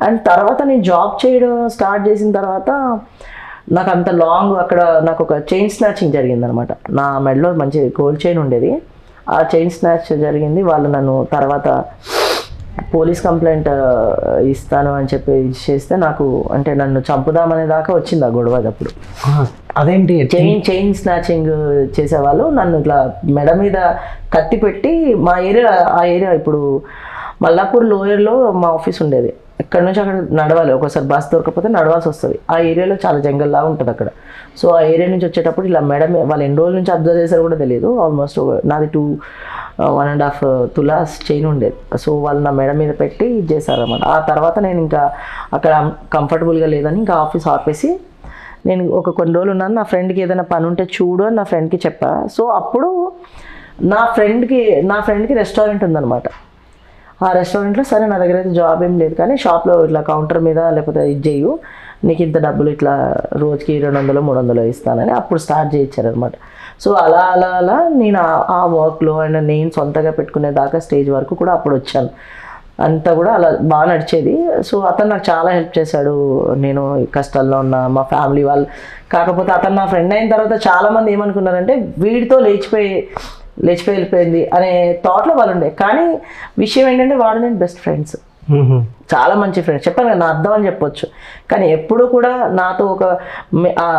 అండ్ తర్వాత నేను జాబ్ చేయడం స్టార్ట్ చేసిన తర్వాత నాకు అంత లాంగ్ అక్కడ నాకు ఒక చైన్ స్నాచింగ్ జరిగింది అనమాట. నా మెడలో మంచి గోల్డ్ చైన్ ఉండేది, ఆ చైన్ స్నాచ్ జరిగింది. వాళ్ళు నన్ను తర్వాత పోలీస్ కంప్లైంట్ ఇస్తాను అని చెప్పి చేస్తే, నాకు అంటే నన్ను చంపుదామనే దాకా వచ్చింది ఆ గొడవ. అప్పుడు అదేంటి చైన్ స్నాచింగ్ చేసేవాళ్ళు నన్ను ఇట్లా మెడ మీద కత్తి పెట్టి, ఆ ఏరియా ఇప్పుడు మల్లాపూర్ లోయర్లో మా ఆఫీస్ ఉండేది. ఇక్కడ నుంచి అక్కడ నడవాలి, ఒకసారి బస్ దొరకకపోతే నడవాల్సి వస్తుంది. ఆ ఏరియాలో చాలా జంగల్లా ఉంటుంది అక్కడ. సో ఆ ఏరియా నుంచి వచ్చేటప్పుడు ఇలా మెడ వాళ్ళు ఎన్ని రోజుల నుంచి అబ్జర్వ్ చేశారో కూడా తెలియదు. ఆల్మోస్ట్ నాది 1.5 తులాస్ చైన్ ఉండేది. సో వాళ్ళు నా మెడ మీద పెట్టి చేశారన్నమాట. ఆ తర్వాత నేను ఇంకా అక్కడ కంఫర్టబుల్గా లేదని ఇంకా ఆఫీస్ ఆపేసి నేను కొన్ని రోజులు ఉన్నాను. నా ఫ్రెండ్కి ఏదైనా పని ఉంటే చూడు అని నా ఫ్రెండ్కి చెప్పా. సో అప్పుడు నా ఫ్రెండ్కి రెస్టారెంట్ ఉందన్నమాట. ఆ రెస్టారెంట్లో సరే నా దగ్గర అయితే జాబ్ ఏం లేదు, కానీ షాప్లో ఇట్లా కౌంటర్ మీద లేకపోతే ఇది చేయు, నీకు ఇంత డబ్బులు ఇట్లా రోజుకి 200-300 ఇస్తానని అప్పుడు స్టార్ట్ చేయించారనమాట. సో అలా నేను ఆ వర్క్లో అండ్ నేను సొంతగా పెట్టుకునే దాకా స్టేజ్ వరకు కూడా అప్పుడు వచ్చాను. అంతా కూడా అలా బాగా నడిచేది. సో అతను నాకు చాలా హెల్ప్ చేశాడు, నేను కష్టాల్లో ఉన్న మా ఫ్యామిలీ వాళ్ళు. కాకపోతే అతను నా ఫ్రెండ్ అయిన తర్వాత చాలామంది ఏమనుకున్నారంటే, వీడితో లేచిపోయి లేచిపోయి వెళ్ళిపోయింది అనే థాట్లో వాళ్ళు ఉండే. కానీ విషయం ఏంటంటే వాడు నేను బెస్ట్ ఫ్రెండ్స్, చాలా మంచి ఫ్రెండ్స్, చెప్పాను కదా నా అర్థం అని చెప్పొచ్చు. కానీ ఎప్పుడు కూడా నాతో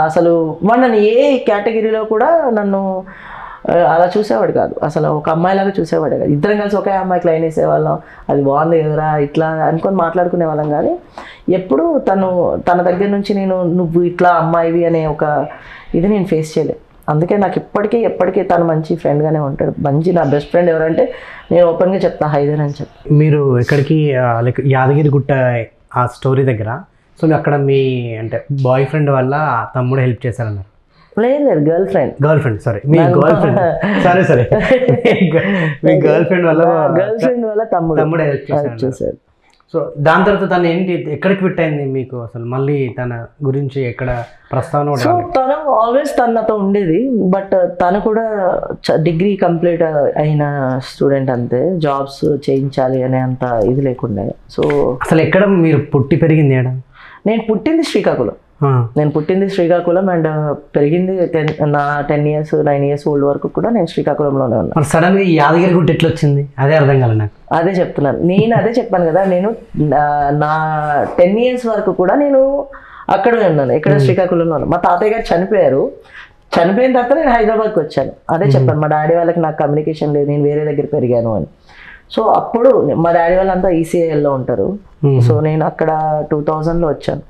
అసలు వాడు నన్ను ఏ కేటగిరీలో కూడా నన్ను అలా చూసేవాడు కాదు, అసలు ఒక అమ్మాయిలాగా చూసేవాడు కాదు. ఇద్దరం కలిసి ఒకే అమ్మాయికి లైన్ వేసేవాళ్ళం, అది బాగుంది కదరా ఇట్లా అనుకొని మాట్లాడుకునే వాళ్ళం. కానీ ఎప్పుడు తన దగ్గర నుంచి నేను నువ్వు ఇట్లా అమ్మాయివి అనే ఒక ఇది నేను ఫేస్ చేయలేదు. అందుకే నాకు ఎప్పటికీ తను మంచి ఫ్రెండ్గానే ఉంటాడు. మంచి నా బెస్ట్ ఫ్రెండ్ ఎవరంటే నేను ఓపెన్గా చెప్తా, హైదర్ అని చెప్తా. మీరు ఎక్కడికి లైక్ యాదగిరిగుట్ట ఆ స్టోరీ దగ్గర, సో అక్కడ మీ అంటే బాయ్ ఫ్రెండ్ వల్ల తమ్ముడు హెల్ప్ చేశారన్నారు. లేదు గర్ల్ ఫ్రెండ్ సారీ మీ గర్ల్ ఫ్రెండ్ సరే మీ గర్ల్ ఫ్రెండ్ వల్ల తమ్ముడు హెల్ప్ చేశారు. సో దాని తర్వాత తను ఏంటి ఎక్కడికి ఫిట్ అయింది మీకు అసలు? మళ్ళీ తన గురించి ఎక్కడ ప్రస్తావన? సో తను ఆల్వేస్ తనతో ఉండేది, బట్ తను కూడా డిగ్రీ కంప్లీట్ అయిన స్టూడెంట్, అంతే జాబ్స్ చేయించాలి అనే అంత ఇది లేకుండే. సో అసలు ఎక్కడ మీరు పుట్టి పెరిగింది? నేను పుట్టింది శ్రీకాకుళం అండ్ పెరిగింది నా 10 years 9 years ఓల్డ్ వరకు కూడా నేను శ్రీకాకుళంలోనే ఉన్నాను. సడన్ గా యాదగిరిగుట్ట ఎట్లా వచ్చింది? అదే అర్థం కాలేదు నాకు. అదే చెప్తున్నాను, నేను అదే చెప్పాను కదా, నేను నా 10 years వరకు కూడా నేను అక్కడే ఉన్నాను, ఇక్కడ శ్రీకాకుళంలో ఉన్నాను. మా తాతయ్య గారు చనిపోయిన తర్వాత నేను హైదరాబాద్కి వచ్చాను. అదే చెప్పాను, మా డాడీ వాళ్ళకి నాకు కమ్యూనికేషన్ లేదు, నేను వేరే దగ్గర పెరిగాను అని. సో అప్పుడు మా డాడీ వాళ్ళంతా ECILలో ఉంటారు. సో నేను అక్కడ 2000లో వచ్చాను.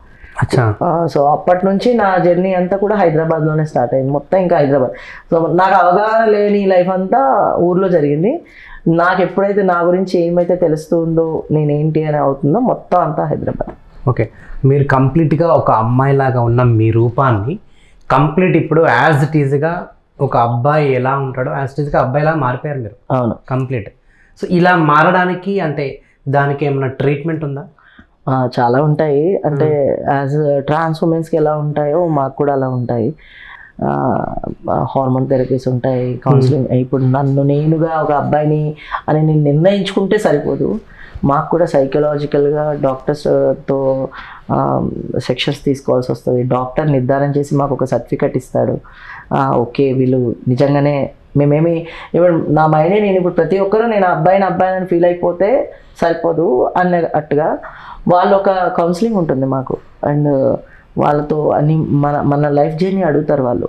సో అప్పటి నుంచి నా జర్నీ అంతా కూడా హైదరాబాద్లోనే స్టార్ట్ అయింది, మొత్తం ఇంకా హైదరాబాద్. సో నాకు అవగాహన లేని లైఫ్ అంతా ఊర్లో జరిగింది. నాకు ఎప్పుడైతే నా గురించి ఏమైతే తెలుస్తుందో నేనేంటి అని అవుతుందో మొత్తం అంతా హైదరాబాద్. ఓకే, మీరు కంప్లీట్గా ఒక అమ్మాయిలాగా ఉన్న మీ రూపాన్ని కంప్లీట్ ఇప్పుడు యాజ్ ఇట్ ఈజ్గా ఒక అబ్బాయి ఎలా ఉంటాడో యాజ్ ఇట్ ఈజ్గా అబ్బాయిలా మారిపోయారు మీరు. అవును, కంప్లీట్. సో ఇలా మారడానికి అంటే దానికి ఏమైనా ట్రీట్మెంట్ ఉందా? చాలా ఉంటాయి. అంటే యాజ్ ట్రాన్స్ ఉమెన్స్కి ఎలా ఉంటాయో మాకు కూడా అలా ఉంటాయి. హార్మోన్ థెరపీస్ ఉంటాయి, కౌన్సిలింగ్. ఇప్పుడు నేనుగా ఒక అబ్బాయిని అని నేను నిర్ణయించుకుంటే సరిపోదు, మాకు కూడా సైకలాజికల్గా డాక్టర్స్తో సెక్షన్స్ తీసుకోవాల్సి వస్తుంది. డాక్టర్ నిర్ధారణ చేసి మాకు ఒక సర్టిఫికెట్ ఇస్తాడు, ఓకే వీళ్ళు నిజంగానే మేమేమి ఇప్పుడు నా మైండే నేను ఇప్పుడు ప్రతి ఒక్కరూ నేను అబ్బాయిని ఫీల్ అయిపోతే సరిపోదు అన్నట్టుగా వాళ్ళు ఒక కౌన్సిలింగ్ ఉంటుంది మాకు. అండ్ వాళ్ళతో అన్ని మన లైఫ్ జర్నీ అడుగుతారు వాళ్ళు,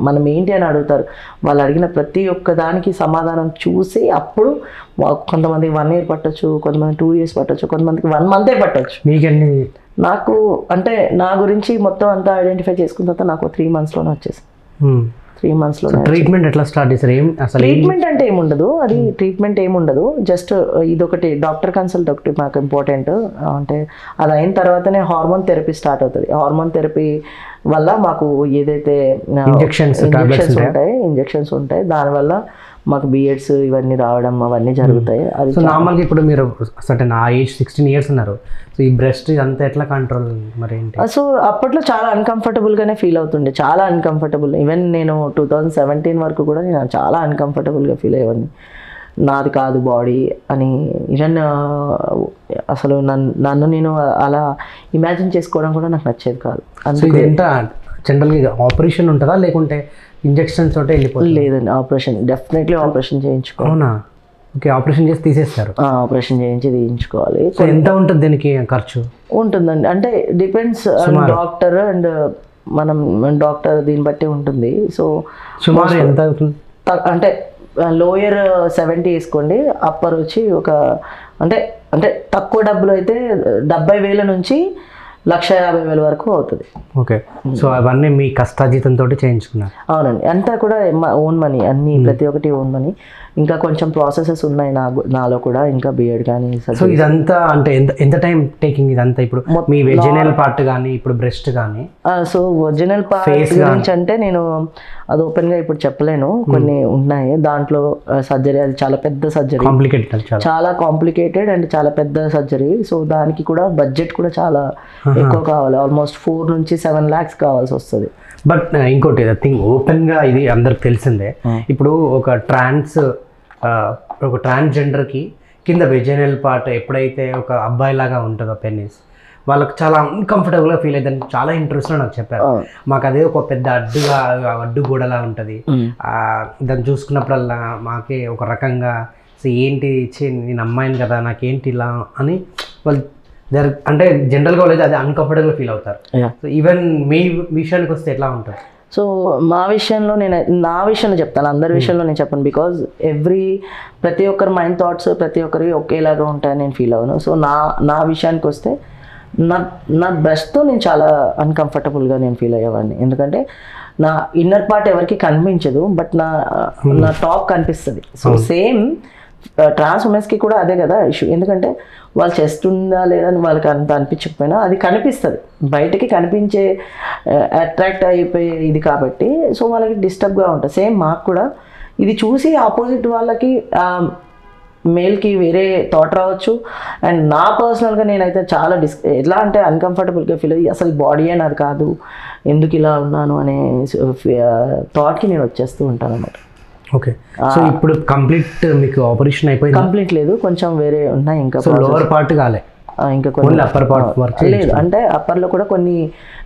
మనం ఏంటి అని అడుగుతారు. వాళ్ళు అడిగిన ప్రతి ఒక్క దానికి సమాధానం చూసి అప్పుడు కొంతమందికి 1 year పట్టచ్చు, కొంతమంది 2 years పట్టచ్చు, కొంతమందికి 1 month పట్టచ్చు. మీకండి నాకు అంటే నా గురించి మొత్తం అంతా ఐడెంటిఫై చేసుకున్న తర్వాత నాకు 3 monthsలోనే వచ్చేసి 3 monthsలోనే. ట్రీట్మెంట్ ఎట్లా స్టార్ట్ చేశారు? ట్రీట్మెంట్ అంటే ఏముండదు, అది ట్రీట్మెంట్ ఏముండదు, జస్ట్ ఇదొకటి డాక్టర్ కన్సల్ట్ ఒకటి మాకు ఇంపార్టెంట్. అంటే అది అయిన తర్వాతనే హార్మోన్ థెరపీ స్టార్ట్ అవుతుంది. హార్మోన్ థెరపీ వల్ల మాకు ఏదైతే ఇంజెక్షన్స్ ఉంటాయి దానివల్ల మాకు BEDs ఇవన్నీ రావడం అవన్నీ జరుగుతాయి. అది నార్మల్గా ఇప్పుడు మీరు సర్టెన్ ఆ ఏజ్ 16 years ఉన్నారు, సో ఈ బ్రెస్ట్ అంతా ఎట్లా కంట్రోల్ మరి ఏంటి? సో అప్పట్లో చాలా అన్కంఫర్టబుల్గానే ఫీల్ అవుతుండే, చాలా అన్కంఫర్టబుల్. ఈవెన్ నేను 2017 వరకు కూడా నేను చాలా అన్కంఫర్టబుల్గా ఫీల్ అయ్యేవాడిని, నాది కాదు బాడీ అని. ఈవెన్ అసలు నన్ను నేను అలా ఇమాజిన్ చేసుకోవడం కూడా నాకు నచ్చేది కాదు. అందుకే ఎంత జనరల్గా ఆపరేషన్ ఉంటుందా లేకుంటే ఇంజెక్షన్స్ తోటే వెళ్ళిపోతుంది? లేదండి, ఆపరేషన్, డెఫినెట్లీ ఆపరేషన్ చేయించుకోవాలి. అవునా? ఓకే, ఆపరేషన్ చేసి తీసేస్తారు? ఆపరేషన్ చేయించి తీయించుకోవాలి. సో ఎంత ఉంటుంది దీనికి ఖర్చు? ఉంటుందండి, అంటే డిపెండ్స్ డాక్టర్ అండ్ మనం డాక్టర్ దీన్ని బట్టి ఉంటుంది. సో సుమారు ఎంత అవుతుంది? అంటే లోయర్ 70 వేసుకోండి, అప్పర్ వచ్చి ఒక అంటే తక్కువ డబ్బులు అయితే 70,000 నుంచి 1,50,000 వరకు అవుతుంది. ఓకే, సో అవన్నీ మీ కష్టాజీతంతో చేయించుకున్నారు? అవునండి, అంతా కూడా ఓన్ మనీ, అన్ని ప్రతి ఒక్కటి ఓన్ మనీ. ఇంకా కొంచెం ప్రాసెసెస్ ఉన్నాయి నాలో కూడా, ఇంకా BED కానీ. సో ఇదంతా అంటే ఎంత టైం టేకింగ్ ఇదంతా? ఇప్పుడు మీ వెజినల్ పార్ట్ కానీ ఇప్పుడు బ్రెస్ట్ కానీ? సో ఒరిజినల్ పార్ట్ గురించి అంటే నేను అది ఓపెన్గా ఇప్పుడు చెప్పలేను, కొన్ని ఉన్నాయి దాంట్లో సర్జరీ, అది చాలా పెద్ద సర్జరీ, చాలా కాంప్లికేటెడ్ అండ్ చాలా పెద్ద సర్జరీ. సో దానికి కూడా బడ్జెట్ కూడా చాలా ఎక్కువ కావాలి, ఆల్మోస్ట్ 4 నుంచి 7 lakhs కావాల్సి వస్తుంది. బట్ ఇంకోటి థింగ్ ఓపెన్గా ఇది అందరికి తెలిసిందే, ఇప్పుడు ఒక ట్రాన్స్జెండర్కి కింద వెజినల్ పార్ట్ ఎప్పుడైతే ఒక అబ్బాయి లాగా ఉంటుందో పెనిస్, వాళ్ళకి చాలా అన్కంఫర్టబుల్గా ఫీల్ అవుతుంది. చాలా ఇంట్రెస్ట్లో నాకు చెప్పారు. మాకు అదే ఒక పెద్ద అడ్డు గోడలా ఉంటుంది, దాన్ని చూసుకున్నప్పుడల్లా మాకే ఒక రకంగా ఏంటి ఇచ్చి నేను అమ్మాయిని కదా నాకేంటి ఇలా అని వాళ్ళు అంటే జనరల్గా వాళ్ళు అది అన్కంఫర్టబుల్గా ఫీల్ అవుతారు. సో ఈవెన్ మీ విషయానికి వస్తే ఎట్లా ఉంటుంది? సో నా విషయంలో చెప్తాను, అందరి విషయంలో నేను చెప్పను. బికాజ్ ప్రతి ఒక్కరి మైండ్ థాట్స్ ప్రతి ఒక్కరి ఒకేలాగా ఉంటాయని నేను ఫీల్ అవ్వను. సో నా విషయానికి వస్తే నా బెస్ట్తో నేను చాలా అన్కంఫర్టబుల్గా నేను ఫీల్ అయ్యేవాడిని. ఎందుకంటే నా ఇన్నర్ పార్ట్ ఎవరికి కనిపించదు, బట్ నా టాప్ కనిపిస్తుంది. సో సేమ్ ట్రాన్స్ ఉమెన్స్కి కూడా అదే కదా ఇష్యూ. ఎందుకంటే వాళ్ళు చెస్ట్ ఉందా లేదా అని వాళ్ళకి అంత అనిపించకపోయినా అది కనిపిస్తుంది, బయటకి కనిపించే అట్రాక్ట్ అయిపోయే ఇది కాబట్టి. సో వాళ్ళకి డిస్టర్బ్గా ఉంటుంది. సేమ్ మాకు కూడా ఇది చూసి ఆపోజిట్ వాళ్ళకి మేల్కి వేరే థాట్ రావచ్చు. అండ్ నా పర్సనల్గా నేనైతే చాలా ఎట్లా అంటే అన్కంఫర్టబుల్గా ఫీల్ అయ్యి అసలు బాడీ అది కాదు, ఎందుకు ఇలా ఉన్నాను అనే థాట్కి నేను వచ్చేస్తూ ఉంటాను అన్నమాట. ఓకే, సో ఇప్పుడు కంప్లీట్ మీకు ఆపరేషన్ అయిపోయింది? కంప్లీట్ లేదు, కొంచెం వేరే ఉన్నాయి ఇంకా. లోవర్ పార్ట్ కాలే, ఇంకా కొన్ని అప్పర్ పార్ట్ వర్క్ లేదు. అంటే అప్పర్లో కూడా కొన్ని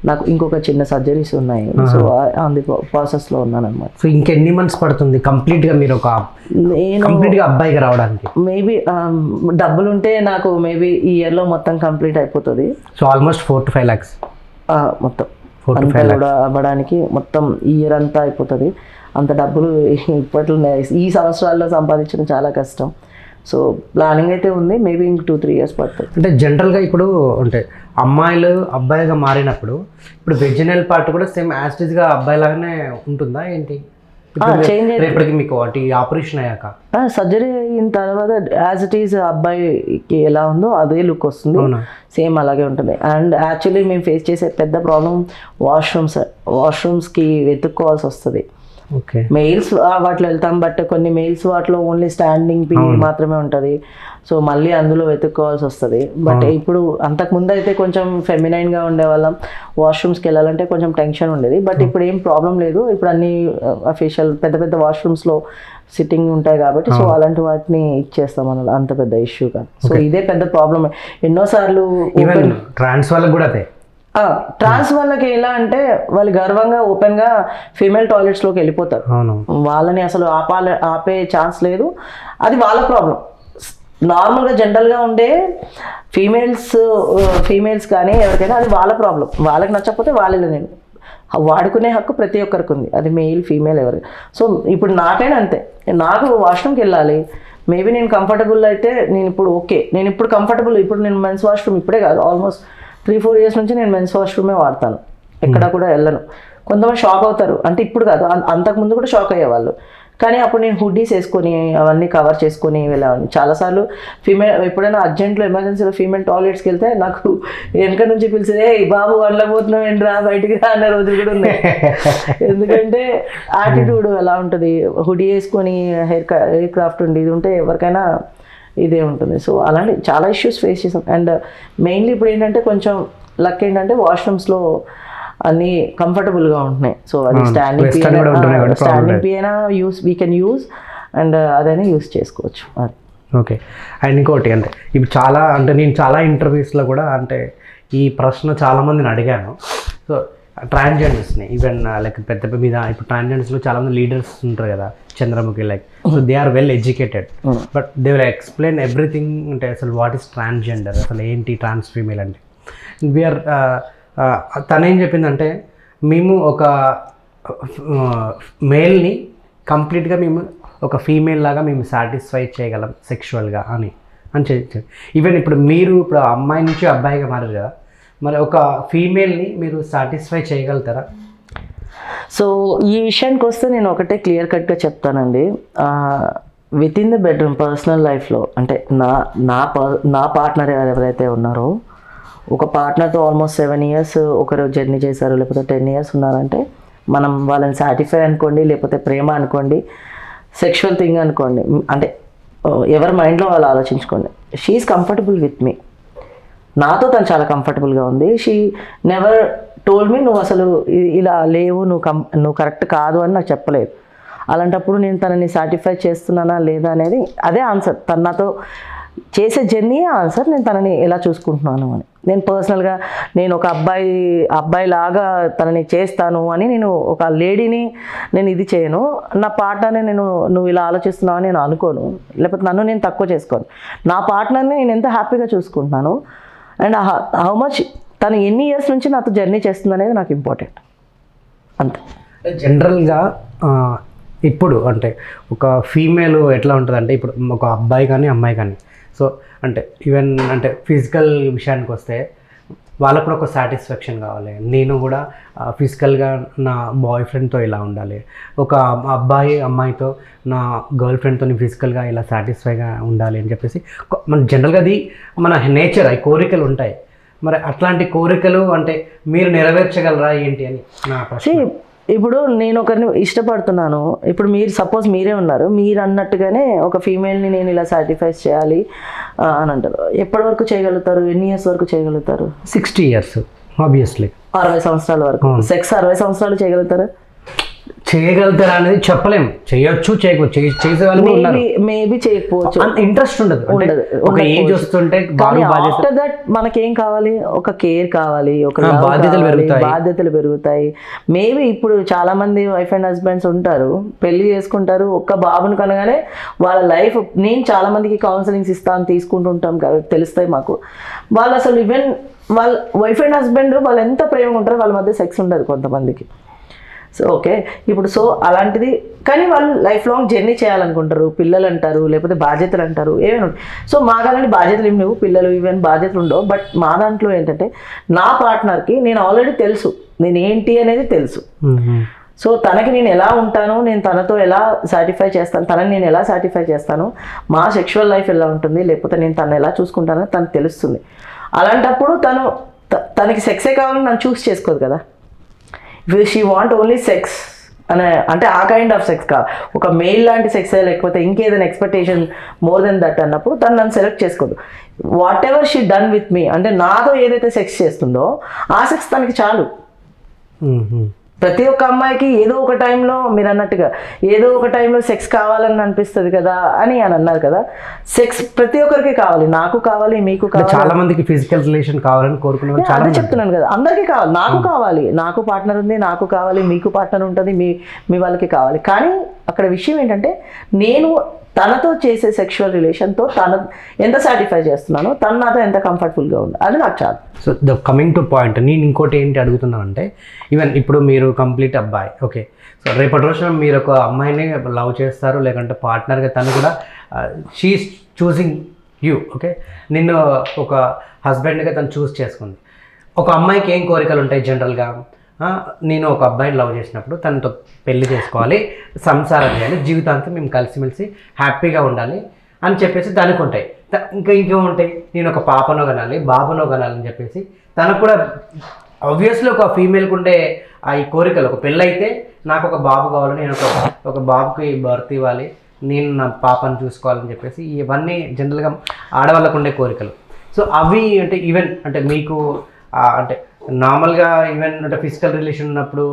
నాకు ఇంకొక చిన్న సర్జరీస్ ఉన్నాయి. సో ఆన్ ది ప్రాసెస్లో ఉన్నాను అనమాట. సో ఇంకెన్ని మంత్స్ పడుతుంది కంప్లీట్గా మీరు ఒక కంప్లీట్గా అబ్బాయిగా రావడానికి? మేబీ డబ్బులు ఉంటే నాకు మేబీ ఈ ఇయర్లో మొత్తం కంప్లీట్ అయిపోతుంది. సో ఆల్మోస్ట్ 4 to 5 lakhs మొత్తం అంతా కూడా అవ్వడానికి మొత్తం ఈ ఇయర్ అంతా అయిపోతుంది. అంత డబ్బులు ఇప్పట్లో ఈ సంవత్సరాల్లో సంపాదించడం చాలా కష్టం. సో ప్లానింగ్ అయితే ఉంది, మేబీ ఇంక 2-3 years పడుతుంది. అంటే జనరల్గా ఇప్పుడు అంటే అమ్మాయిలు అబ్బాయిగా మారినప్పుడు ఇప్పుడు వెజినల్ పార్ట్ కూడా సేమ్ యాజ్ ఇట్ గా అబ్బాయి లాగానే ఉంటుందా ఏంటి? రేపటికి మీకు వాటి ఆపరేషన్ అయ్యాక సర్జరీ అయిన తర్వాత యాజ్ ఇట్ ఈజ్ అబ్బాయికి ఎలా ఉందో అదే లుక్ వస్తుంది, సేమ్ అలాగే ఉంటుంది. అండ్ యాక్చువల్లీ మేము ఫేస్ చేసే పెద్ద ప్రాబ్లం వాష్రూమ్స్కి వెతుక్కోవాల్సి వస్తుంది. మెయిల్స్ వాటిలో వెళ్తాం, బట్ కొన్ని మెయిల్స్ వాటిలో ఓన్లీ స్టాండింగ్ పీ మాత్రమే ఉంటుంది. సో మళ్ళీ అందులో వెతుక్కోవాల్సి వస్తుంది. బట్ ఇప్పుడు అంతకుముందు అయితే కొంచెం ఫెమినైన్గా ఉండేవాళ్ళం, వాష్రూమ్స్కి వెళ్ళాలంటే కొంచెం టెన్షన్ ఉండేది. బట్ ఇప్పుడు ఏం ప్రాబ్లం లేదు, ఇప్పుడు అన్ని అఫీషియల్ పెద్ద పెద్ద వాష్రూమ్స్లో సిట్టింగ్ ఉంటాయి కాబట్టి సో అలాంటి వాటిని ఇచ్చేస్తాం అన్నది, అంత పెద్ద ఇష్యూ కాదు. సో ఇదే పెద్ద ప్రాబ్లం. ఎన్నోసార్లు ట్రాన్స్ వాళ్ళకి కూడా అదే. ట్రాన్స్ వాళ్ళకి ఎలా అంటే వాళ్ళు గర్వంగా ఓపెన్గా ఫీమేల్ టాయిలెట్స్లోకి వెళ్ళిపోతారు, వాళ్ళని అసలు ఆపే ఛాన్స్ లేదు. అది వాళ్ళ ప్రాబ్లం. నార్మల్గా జనరల్గా ఉండే ఫీమేల్స్ కానీ ఎవరికైనా అది వాళ్ళ ప్రాబ్లం. వాళ్ళకి నచ్చకపోతే వాళ్ళే, నేను వాడుకునే హక్కు ప్రతి ఒక్కరికి ఉంది, అది మెయిల్ ఫీమేల్ ఎవరు. సో ఇప్పుడు నాకైనా అంతే, నాకు వాష్రూమ్కి వెళ్ళాలి, మేబీ నేను కంఫర్టబుల్ అయితే నేను ఇప్పుడు ఓకే, నేను ఇప్పుడు కంఫర్టబుల్. ఇప్పుడు నేను మెన్స్ వాష్రూమ్ ఇప్పుడే కాదు, ఆల్మోస్ట్ 3-4 years నుంచి నేను మెన్స్ వాష్రూమే వాడతాను, ఎక్కడ కూడా వెళ్ళను. కొంతమంది షాక్ అవుతారు, అంటే ఇప్పుడు కాదు అంతకుముందు కూడా షాక్ అయ్యేవాళ్ళు. కానీ అప్పుడు నేను హుడ్డీస్ వేసుకొని అవన్నీ కవర్ చేసుకొని వెళ్ళేవాడిని. చాలాసార్లు ఎప్పుడైనా అర్జెంట్లో ఎమర్జెన్సీలో ఫీమేల్ టాయిలెట్స్కి వెళ్తే నాకు వెనక నుంచి పిలిచిదే బాబు వండబోతున్నావు ఏంట్రా బయటికి రా అనే రోజులు కూడా ఉన్నాయి. ఎందుకంటే యాటిట్యూడ్ ఎలా ఉంటుంది, హుడ్డీ వేసుకొని హెయిర్ క్రాఫ్ట్ ఉండి ఇది ఉంటే ఎవరికైనా ఇదే ఉంటుంది. సో అలాంటి చాలా ఇష్యూస్ ఫేస్ చేసాం. అండ్ మెయిన్లీ ఇప్పుడు ఏంటంటే కొంచెం లక్ ఏంటంటే వాష్రూమ్స్లో అన్నీ కంఫర్టబుల్గా ఉంటున్నాయి. సో అది స్టాండింగ్ పీ అయినా వీ కెన్ యూజ్ అండ్ అదైనా యూజ్ చేసుకోవచ్చు. అది ఓకే. అండ్ ఇంకోటి అంటే ఇప్పుడు చాలా అంటే నేను చాలా ఇంటర్వ్యూస్లో కూడా అంటే ఈ ప్రశ్న చాలామందిని అడిగాను. సో ట్రాన్స్జెండర్స్ని ఈవెన్ లైక్ పెద్ద మీద ఇప్పుడు ట్రాన్స్జెండర్స్లో చాలామంది లీడర్స్ ఉంటారు కదా, Chandramukhi like, so they are well educated but they will explain everything. అంటే అసలు వాట్ ఈస్ ట్రాన్స్జెండర్, అసలు ఏంటి ట్రాన్స్ ఫీమేల్ అంటే. వీఆర్ తనేం చెప్పిందంటే మేము ఒక మేల్ని కంప్లీట్గా మేము ఒక ఫీమేల్ లాగా మేము సాటిస్ఫై చేయగలం సెక్షువల్గా అని చెప్పి. ఈవెన్ ఇప్పుడు మీరు ఇప్పుడు అమ్మాయి నుంచి అబ్బాయిగా మారారు కదా, మరి ఒక ఫీమేల్ని మీరు సాటిస్ఫై చేయగలుగుతారా? సో ఈ విషయానికి వస్తే నేను ఒకటే క్లియర్ కట్గా చెప్తానండి. With in the bedroom personal లైఫ్లో అంటే నా పార్ట్నర్ ఎవరైతే ఉన్నారో, ఒక పార్ట్నర్తో ఆల్మోస్ట్ 7 years ఒకరు జర్నీ చేశారు, లేకపోతే 10 years ఉన్నారంటే మనం వాళ్ళని సాటిస్ఫై అనుకోండి, లేకపోతే ప్రేమ అనుకోండి, సెక్షువల్ థింగ్ అనుకోండి, అంటే ఎవరి మైండ్లో వాళ్ళు ఆలోచించుకోండి. షీఈస్ కంఫర్టబుల్ విత్ మీ, నాతో తను చాలా కంఫర్టబుల్గా ఉంది. షీ నెవర్ టోల్డ్ మీ నువ్వు అసలు ఇలా లేవు, నువ్వు కరెక్ట్ కాదు అని నాకు చెప్పలేదు. అలాంటప్పుడు నేను తనని సాటిస్ఫై చేస్తున్నానా లేదా అనేది అదే ఆన్సర్. తను నాతో చేసే జర్నీ ఆన్సర్, నేను తనని ఎలా చూసుకుంటున్నాను అని. నేను పర్సనల్గా నేను ఒక అబ్బాయి లాగా తనని చేస్తాను అని నేను ఒక లేడీని నేను ఇది చేయను. నా పార్ట్నర్ని నువ్వు ఇలా ఆలోచిస్తున్నావు అని నేను అనుకోను, లేకపోతే నన్ను నేను తక్కువ చేసుకోను. నా పార్ట్నర్ని నేను ఎంత హ్యాపీగా చూసుకుంటున్నాను అండ్ హౌ మచ్ తను ఎన్ని ఇయర్స్ నుంచి నాతో జర్నీ చేస్తుంది అనేది నాకు ఇంపార్టెంట్ అంతే. జనరల్గా ఇప్పుడు అంటే ఒక ఫీమేల్ ఎట్లా ఉంటుంది అంటే ఇప్పుడు ఒక అబ్బాయి కానీ అమ్మాయి కానీ సో అంటే ఈవెన్ అంటే ఫిజికల్ విషయానికి వస్తే వాళ్ళకు కూడా ఒక సాటిస్ఫాక్షన్ కావాలి. నేను కూడా ఫిజికల్గా నా బాయ్ ఫ్రెండ్తో ఇలా ఉండాలి, ఒక అబ్బాయి అమ్మాయితో నా గర్ల్ ఫ్రెండ్తో ఫిజికల్గా ఇలా సాటిస్ఫైగా ఉండాలి అని చెప్పేసి మన జనరల్గా అది మన నేచర్, అవి కోరికలు ఉంటాయి. మరి అట్లాంటి కోరికలు అంటే మీరు నెరవేర్చగలరా ఏంటి అని నా ప్రశ్న. ఇప్పుడు నేను ఒకరిని ఇష్టపడుతున్నాను, ఇప్పుడు మీరు సపోజ్ మీరే ఉన్నారు, మీరు అన్నట్టుగానే ఒక ఫీమేల్ని నేను ఇలా సాటిస్ఫై చేయాలి అని అంటారు. ఎప్పటి వరకు చేయగలుగుతారు? ఎన్ని ఇయర్స్ వరకు చేయగలుగుతారు? 60 years ఆబ్వియస్లీ. 60 సంవత్సరాల వరకు సెక్స్ 60 సంవత్సరాలు చేయగలుగుతారా అనేది చెప్పలేము. చేయొచ్చు, చేయకపోవచ్చు, చేసే వాళ్ళు మేబీ చేయకపోవచ్చు, ఇంట్రెస్ట్ ఉండదు. ఒక ఏజ్ వస్తుంటే ఆఫ్టర్ దట్ మనకేం కావాలి? ఒక కేర్ కావాలి, ఒక బాధ్యతలు పెరుగుతాయి. మేబీ ఇప్పుడు చాలా మంది వైఫ్ అండ్ హస్బెండ్స్ ఉంటారు, పెళ్లి చేసుకుంటారు, ఒక్క బాబుని కనగానే వాళ్ళ లైఫ్, నేను చాలా మందికి కౌన్సిలింగ్స్ ఇస్తాను, తీసుకుంటూ ఉంటాం కదా, తెలుస్తాయి మాకు. వాళ్ళు అసలు ఈవెన్ వాళ్ళ వైఫ్ అండ్ హస్బెండ్ వాళ్ళు ఎంత ప్రేమగా ఉంటారో వాళ్ళ మధ్య సెక్స్ ఉండదు కొంతమందికి. సో ఓకే, ఇప్పుడు సో అలాంటిది, కానీ వాళ్ళు లైఫ్ లాంగ్ జర్నీ చేయాలనుకుంటారు. పిల్లలు అంటారు, లేకపోతే బాధ్యతలు అంటారు, ఏమైనా ఉంటాయి. సో మా కానీ బాధ్యతలు ఏమి లేవు, పిల్లలు ఈవెన్ బాధ్యతలు ఉండవు. బట్ మా దాంట్లో ఏంటంటే నా పార్ట్నర్కి నేను ఆల్రెడీ తెలుసు, నేను ఏంటి అనేది తెలుసు. సో తనకి నేను ఎలా ఉంటాను, నేను తనతో ఎలా సాటిస్ఫై చేస్తాను, తనని నేను ఎలా సాటిస్ఫై చేస్తాను, మా సెక్షువల్ లైఫ్ ఎలా ఉంటుంది, లేకపోతే నేను తను ఎలా చూసుకుంటానో తనకు తెలుస్తుంది. అలాంటప్పుడు తనకి సెక్సే కావాలని నన్ను చూస్ చేసుకోదు కదా. షీ వాంట్ ఓన్లీ సెక్స్ అంటే ఆ కైండ్ ఆఫ్ సెక్స్ కాదు, ఒక మెయిల్ లాంటి సెక్స్ లేకపోతే ఇంకేదైనా ఎక్స్పెక్టేషన్ మోర్ దెన్ దట్ అన్నప్పుడు తను నన్ను సెలెక్ట్ చేసుకోదు. Whatever she done with me, అంటే నాతో ఏదైతే సెక్స్ చేస్తుందో ఆ సెక్స్ తనకి చాలు. ప్రతి ఒక్క అమ్మాయికి ఏదో ఒక టైంలో, మీరు అన్నట్టుగా ఏదో ఒక టైంలో సెక్స్ కావాలని అనిపిస్తుంది కదా అని అన్నారు కదా. సెక్స్ ప్రతి ఒక్కరికి కావాలి, నాకు కావాలి, మీకు కావాలి. చాలా మందికి ఫిజికల్ రిలేషన్ కావాలని కోరుకునే అదే చెప్తున్నాను కదా, అందరికీ కావాలి. నాకు కావాలి, నాకు పార్ట్నర్ ఉంది, నాకు కావాలి, మీకు పార్ట్నర్ ఉంటుంది, మీ వాళ్ళకి కావాలి. కానీ అక్కడ విషయం ఏంటంటే నేను తనతో చేసే సెక్షువల్ రిలేషన్తో తన ఎంత సాటిస్ఫై చేస్తున్నానో, తను నాతో ఎంత కంఫర్టబుల్గా ఉంది, అది నాకు చాలు. So the coming to point, నేను ఇంకోటి ఏంటి అడుగుతున్నాను అంటే, ఈవెన్ ఇప్పుడు మీరు కంప్లీట్ అబ్బాయి, ఓకే, సో రేపటి రోజున మీరు ఒక అమ్మాయిని లవ్ చేస్తారు, లేకుంటే పార్ట్నర్గా తను కూడా షీఈస్ చూసింగ్ యూ, ఓకే, నిన్ను ఒక హస్బెండ్గా తను చూస్ చేసుకుంది. ఒక అమ్మాయికి ఏం కోరికలు ఉంటాయి జనరల్గా? నేను ఒక అబ్బాయిని లవ్ చేసినప్పుడు తనతో పెళ్లి చేసుకోవాలి, సంసారం చేయాలి, జీవితాంతం మేము కలిసిమెలిసి హ్యాపీగా ఉండాలి అని చెప్పేసి దానికి ఉంటాయి. ఇంకేముంటాయి? నేను ఒక పాపనో కనాలి, బాబునో కనాలని చెప్పేసి తనకు కూడా ఆబ్వియస్లీ ఒక ఫీమేల్కి ఉండే ఈ కోరికలు. ఒక పెళ్ళి అయితే నాకు ఒక బాబు కావాలి, నేను ఒక బాబుకి బర్త్ ఇవ్వాలి, నేను నా పాపను చూసుకోవాలని చెప్పేసి ఇవన్నీ జనరల్గా ఆడవాళ్ళకు ఉండే కోరికలు. సో అవి అంటే ఈవెన్ అంటే మీకు అంటే నార్మల్గా ఈవెన్ అంటే ఫిజికల్ రిలేషన్ ఉన్నప్పుడు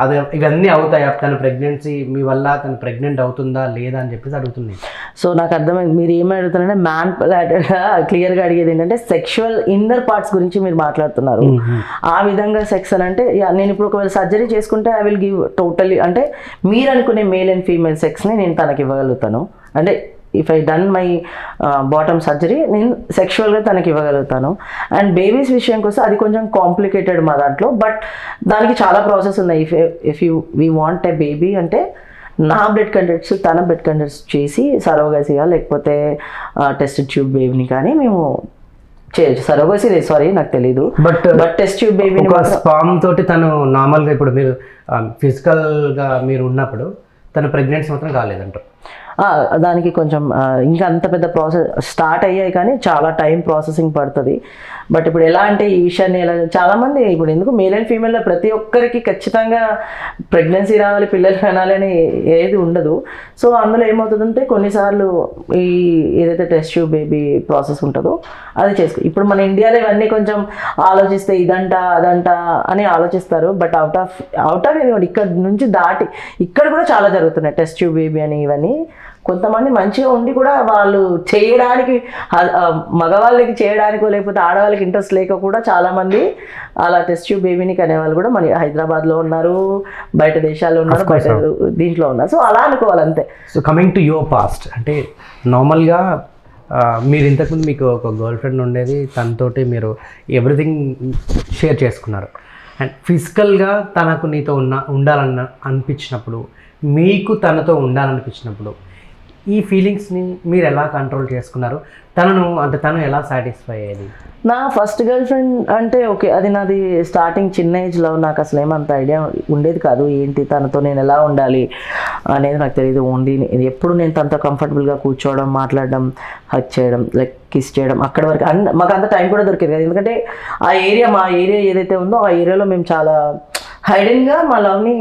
అది ఇవన్నీ అవుతాయి. తన ప్రెగ్నెన్సీ మీ వల్ల తను ప్రెగ్నెంట్ అవుతుందా లేదా అని చెప్పేసి అడుగుతుంది. సో నాకు అర్థమైంది మీరు ఏమి అడుగుతున్నారంటే, మ్యాన్ క్లియర్గా అడిగేది ఏంటంటే సెక్షువల్ ఇన్నర్ పార్ట్స్ గురించి మీరు మాట్లాడుతున్నారు. ఆ విధంగా సెక్స్ అని అంటే నేను ఇప్పుడు ఒకవేళ సర్జరీ చేసుకుంటే ఐ విల్ గివ్ టోటలీ, అంటే మీరు అనుకునే మేల్ అండ్ ఫీమేల్ సెక్స్ని నేను తనకి ఇవ్వగలుగుతాను. అంటే if I done my bottom surgery నేను సెక్షువల్గా తనకి ఇవ్వగలుగుతాను. అండ్ బేబీస్ విషయానికి వస్తే అది కొంచెం కాంప్లికేటెడ్ మా దాంట్లో, బట్ దానికి చాలా ప్రాసెస్ ఉన్నాయి. If we want a baby అంటే నా బ్లడ్ కంటెంట్స్ తన బ్లడ్ కంటెంట్స్ చేసి సరోగసీగా లేకపోతే టెస్ట్ ట్యూబ్ బేబీని కానీ మేము చేయొచ్చు. సరోగసీ సారీ నాకు తెలీదు, బట్ టెస్ట్ ట్యూబ్ బేబీని స్పామ్ తోటి తను నార్మల్గా ఇప్పుడు మీరు ఫిజికల్గా మీరు ఉన్నప్పుడు తన ప్రెగ్నెన్సీ మాత్రం కాలేదంటారు. దానికి కొంచెం ఇంకా అంత పెద్ద ప్రాసెస్ స్టార్ట్ అయ్యాయి కానీ చాలా టైం ప్రాసెసింగ్ పడుతుంది. బట్ ఇప్పుడు ఎలా అంటే ఈ విషయాన్ని ఎలా చాలామంది ఇప్పుడు ఎందుకు మేల్ అండ్ ఫీమేల్లో ప్రతి ఒక్కరికి ఖచ్చితంగా ప్రెగ్నెన్సీ రావాలి, పిల్లలు కనాలి అని ఏది ఉండదు. సో అందులో ఏమవుతుందంటే కొన్నిసార్లు ఏదైతే టెస్ట్ ట్యూబ్ బేబీ ప్రాసెస్ ఉంటుందో అది ఇప్పుడు మన ఇండియాలో ఇవన్నీ కొంచెం ఆలోచిస్తే ఇదంట అదంట అని ఆలోచిస్తారు. బట్ అవుట్ ఆఫ్ ఇక్కడ నుంచి దాటి ఇక్కడ కూడా చాలా జరుగుతున్నాయి టెస్ట్ ట్యూబ్ బేబీ అని ఇవన్నీ. కొంతమంది మంచిగా ఉండి కూడా వాళ్ళు చేయడానికి మగవాళ్ళకి చేయడానికో లేకపోతే ఆడవాళ్ళకి ఇంట్రెస్ట్ లేక కూడా చాలామంది అలా టెస్ట్ ట్యూబ్ బేబీని కనేవాళ్ళు కూడా మన హైదరాబాద్లో ఉన్నారు, బయట దేశాల్లో ఉన్నారు, బయట దీంట్లో ఉన్నారు. సో అలా అనుకోవాలి అంతే. So coming to your past, అంటే నార్మల్గా మీరు ఇంతకుముందు మీకు ఒక గర్ల్ ఫ్రెండ్ ఉండేది, తనతోటి మీరు ఎవ్రీథింగ్ షేర్ చేసుకున్నారు. అండ్ ఫిజికల్గా తనకు నీతో అనిపించినప్పుడు, మీకు తనతో ఉండాలనిపించినప్పుడు ఈ ఫీలింగ్స్ని మీరు ఎలా కంట్రోల్ చేసుకున్నారు? తను ఎలా సాటిస్ఫై అయ్యేది? నా ఫస్ట్ గర్ల్ ఫ్రెండ్ అంటే ఓకే, అది నాది స్టార్టింగ్ చిన్న ఏజ్లో, నాకు అసలు ఏమంత ఐడియా ఉండేది కాదు ఏంటి తనతో నేను ఎలా ఉండాలి అనేది నాకు తెలియదు. ఓన్లీ ఎప్పుడు నేను తనతో కంఫర్టబుల్గా కూర్చోవడం, మాట్లాడడం, హక్ చేయడం, లైక్ కిస్ చేయడం, అక్కడి వరకు మాకు అంత టైం కూడా దొరికేది కదా. ఎందుకంటే మా ఏరియా ఏదైతే ఉందో ఆ ఏరియాలో మేము చాలా హైడెన్గా మా లవ్ని